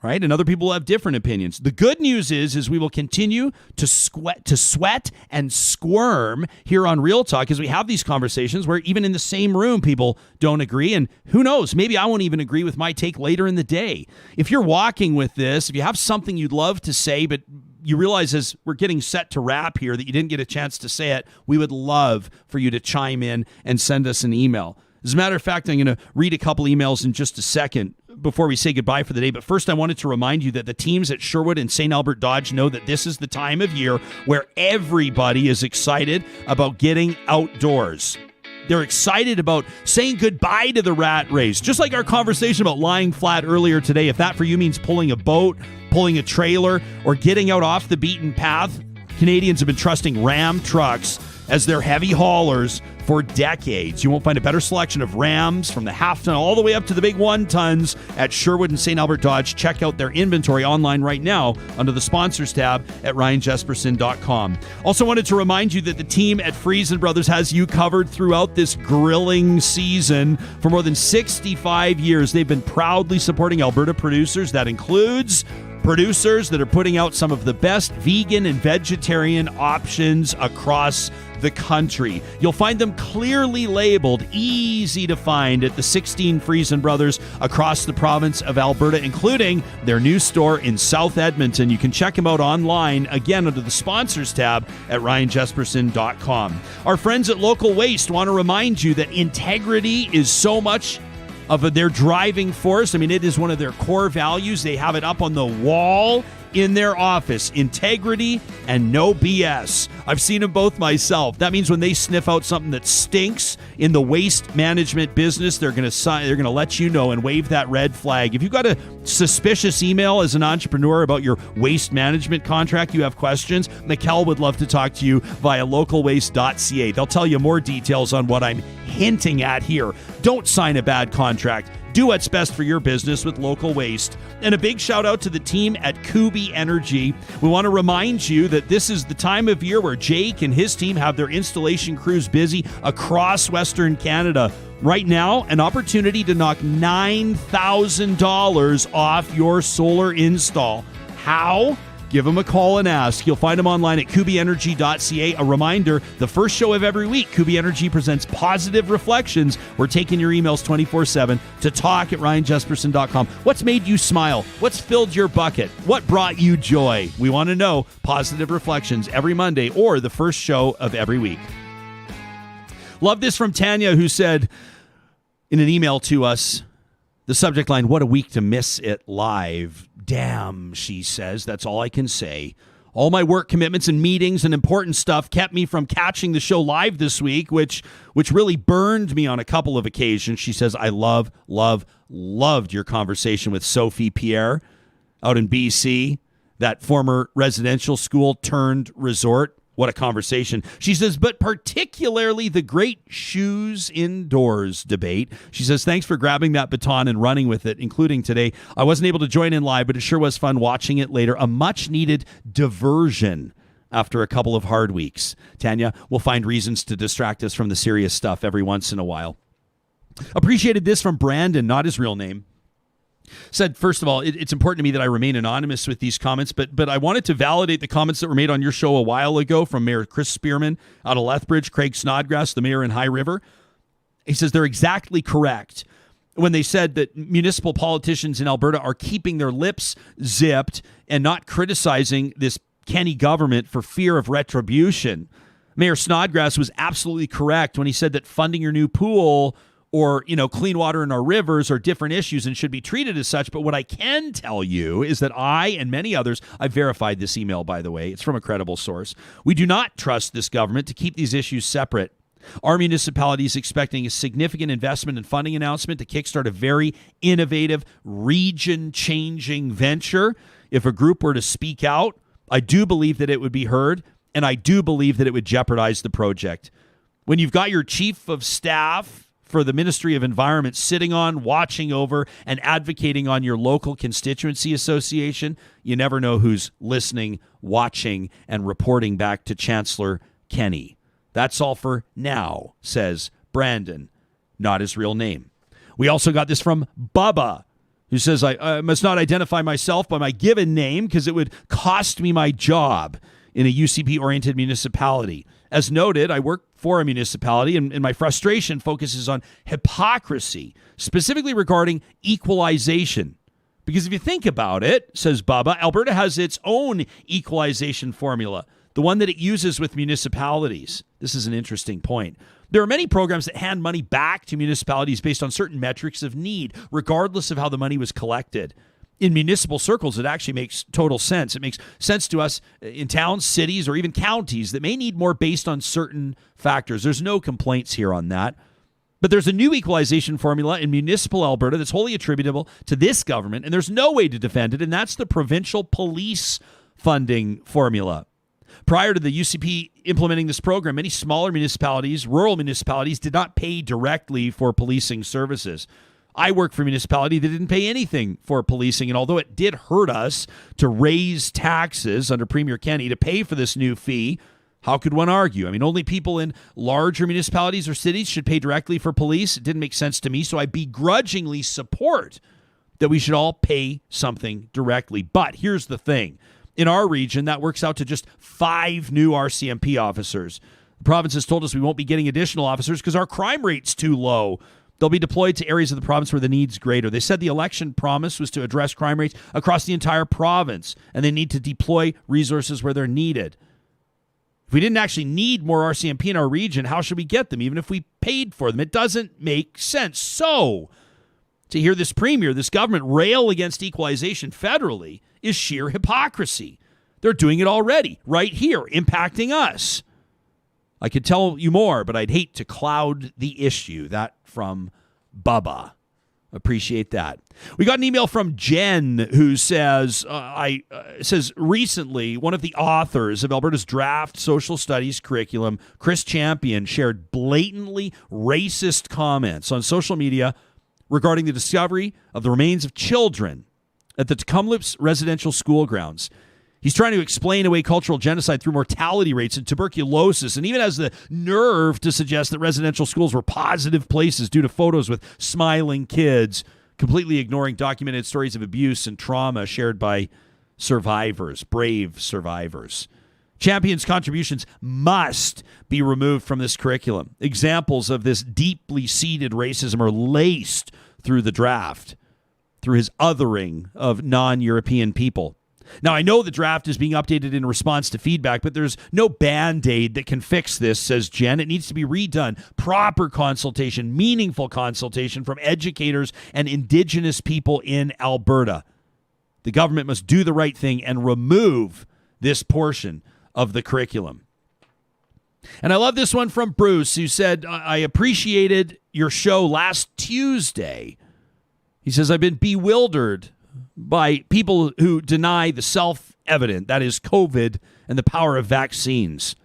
right? And other people have different opinions. The good news is we will continue to sweat and squirm here on Real Talk as we have these conversations where even in the same room, people don't agree. And who knows, maybe I won't even agree with my take later in the day. If you're walking with this, if you have something you'd love to say, but you realize as we're getting set to wrap here that you didn't get a chance to say it, we would love for you to chime in and send us an email. As a matter of fact, I'm going to read a couple emails in just a second before we say goodbye for the day. But first, I wanted to remind you that the teams at Sherwood and St. Albert Dodge know that this is the time of year where everybody is excited about getting outdoors. They're excited about saying goodbye to the rat race. Just like our conversation about lying flat earlier today, if that for you means pulling a boat, pulling a trailer, or getting out off the beaten path, Canadians have been trusting Ram trucks as their heavy haulers for decades. You won't find a better selection of Rams from the half-ton all the way up to the big 1-tons at Sherwood and St. Albert Dodge. Check out their inventory online right now under the sponsors tab at ryanjesperson.com. Also wanted to remind you that the team at Friesen Brothers has you covered throughout this grilling season. For more than 65 years, they've been proudly supporting Alberta producers. That includes producers that are putting out some of the best vegan and vegetarian options across the country. You'll find them clearly labeled, easy to find at the 16 Friesen Brothers across the province of Alberta, including their new store in South Edmonton. You can check them out online, again, under the sponsors tab at ryanjesperson.com. Our friends at Local Waste want to remind you that integrity is so much of their driving force. I mean, it is one of their core values. They have it up on the wall in their office. Integrity and no BS. I've seen them both myself. That means when they sniff out something that stinks in the waste management business, they're going to let you know and wave that red flag. If you've got a suspicious email as an entrepreneur about your waste management contract, you have questions, Mikkel would love to talk to you via localwaste.ca. They'll tell you more details on what I'm hinting at here. Don't sign a bad contract. Do what's best for your business with Local Waste. And a big shout out to the team at Kubi Energy. We want to remind you that this is the time of year where Jake and his team have their installation crews busy across Western Canada. Right now, an opportunity to knock $9,000 off your solar install. How? Give them a call and ask. You'll find them online at kubienergy.ca. A reminder, the first show of every week, Kubi Energy presents Positive Reflections. We're taking your emails 24/7 to talk at ryanjesperson.com. What's made you smile? What's filled your bucket? What brought you joy? We want to know. Positive Reflections every Monday or the first show of every week. Love this from Tanya, who said in an email to us, the subject line, "What a week to miss it live." Damn, she says, that's all I can say. All my work commitments and meetings and important stuff kept me from catching the show live this week, which really burned me on a couple of occasions. She says, I loved your conversation with Sophie Pierre out in BC, that former residential school turned resort. What a conversation. She says, but particularly the great shoes indoors debate. She says, thanks for grabbing that baton and running with it, including today. I wasn't able to join in live, but it sure was fun watching it later. A much needed diversion after a couple of hard weeks. Tanya, we'll find reasons to distract us from the serious stuff every once in a while. Appreciated this from Brandon, not his real name. Said, first of all, it's important to me that I remain anonymous with these comments, but I wanted to validate the comments that were made on your show a while ago from Mayor Chris Spearman out of Lethbridge, Craig Snodgrass, the mayor in High River. He says they're exactly correct when they said that municipal politicians in Alberta are keeping their lips zipped and not criticizing this Kenny government for fear of retribution. Mayor Snodgrass was absolutely correct when he said that funding your new pool or, clean water in our rivers are different issues and should be treated as such. But what I can tell you is that I and many others, I verified this email, by the way, it's from a credible source. We do not trust this government to keep these issues separate. Our municipality is expecting a significant investment and funding announcement to kickstart a very innovative, region-changing venture. If a group were to speak out, I do believe that it would be heard, and I do believe that it would jeopardize the project. When you've got your chief of staff for the Ministry of Environment sitting on, watching over, and advocating on your local constituency association, you never know who's listening, watching, and reporting back to Chancellor Kenney. That's all for now, says Brandon, not his real name. We also got this from Bubba, who says, I must not identify myself by my given name because it would cost me my job in a UCP-oriented municipality. As noted, I work for a municipality, and my frustration focuses on hypocrisy, specifically regarding equalization. Because if you think about it, says Bubba, Alberta has its own equalization formula, the one that it uses with municipalities. This is an interesting point. There are many programs that hand money back to municipalities based on certain metrics of need, regardless of how the money was collected. In municipal circles, it actually makes total sense. It makes sense to us in towns, cities, or even counties that may need more based on certain factors. There's no complaints here on that. But there's a new equalization formula in municipal Alberta that's wholly attributable to this government, and there's no way to defend it, and that's the provincial police funding formula. Prior to the UCP implementing this program, many smaller municipalities, rural municipalities, did not pay directly for policing services. I work for a municipality that didn't pay anything for policing, and although it did hurt us to raise taxes under Premier Kenney to pay for this new fee, how could one argue? I mean, only people in larger municipalities or cities should pay directly for police. It didn't make sense to me, so I begrudgingly support that we should all pay something directly. But here's the thing. In our region, that works out to just 5 new RCMP officers. The province has told us we won't be getting additional officers because our crime rate's too low. They'll be deployed to areas of the province where the need's greater. They said the election promise was to address crime rates across the entire province, and they need to deploy resources where they're needed. If we didn't actually need more RCMP in our region, how should we get them, even if we paid for them? It doesn't make sense. So, to hear this premier, this government rail against equalization federally is sheer hypocrisy. They're doing it already, right here, impacting us. I could tell you more, but I'd hate to cloud the issue. That from Bubba. Appreciate that. We got an email from Jen who says, says recently one of the authors of Alberta's draft social studies curriculum, Chris Champion, shared blatantly racist comments on social media regarding the discovery of the remains of children at the Tecumlip's residential school grounds. He's trying to explain away cultural genocide through mortality rates and tuberculosis, and even has the nerve to suggest that residential schools were positive places due to photos with smiling kids, completely ignoring documented stories of abuse and trauma shared by survivors, brave survivors. Champion's contributions must be removed from this curriculum. Examples of this deeply seated racism are laced through the draft, through his othering of non-European people. Now, I know the draft is being updated in response to feedback, but there's no Band-Aid that can fix this, says Jen. It needs to be redone. Proper consultation, meaningful consultation from educators and Indigenous people in Alberta. The government must do the right thing and remove this portion of the curriculum. And I love this one from Bruce, who said, I appreciated your show last Tuesday. He says, I've been bewildered by people who deny the self-evident, that is COVID and the power of vaccines.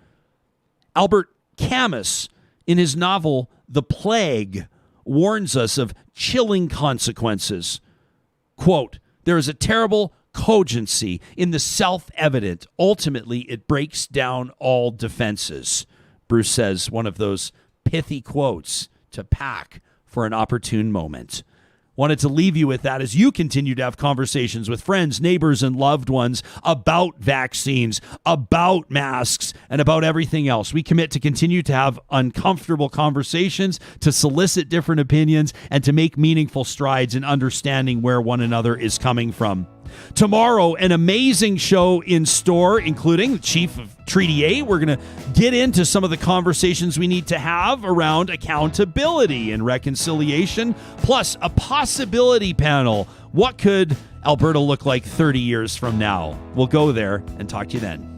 Albert Camus, in his novel The Plague, warns us of chilling consequences. Quote, there is a terrible cogency in the self-evident. Ultimately, it breaks down all defenses. Bruce says, one of those pithy quotes to pack for an opportune moment. Wanted to leave you with that as you continue to have conversations with friends, neighbors, and loved ones about vaccines, about masks, and about everything else. We commit to continue to have uncomfortable conversations, to solicit different opinions, and to make meaningful strides in understanding where one another is coming from. Tomorrow, an amazing show in store, including the Chief of Treaty A. We're going to get into some of the conversations we need to have around accountability and reconciliation, plus a possibility panel. What could Alberta look like 30 years from now? We'll go there and talk to you then.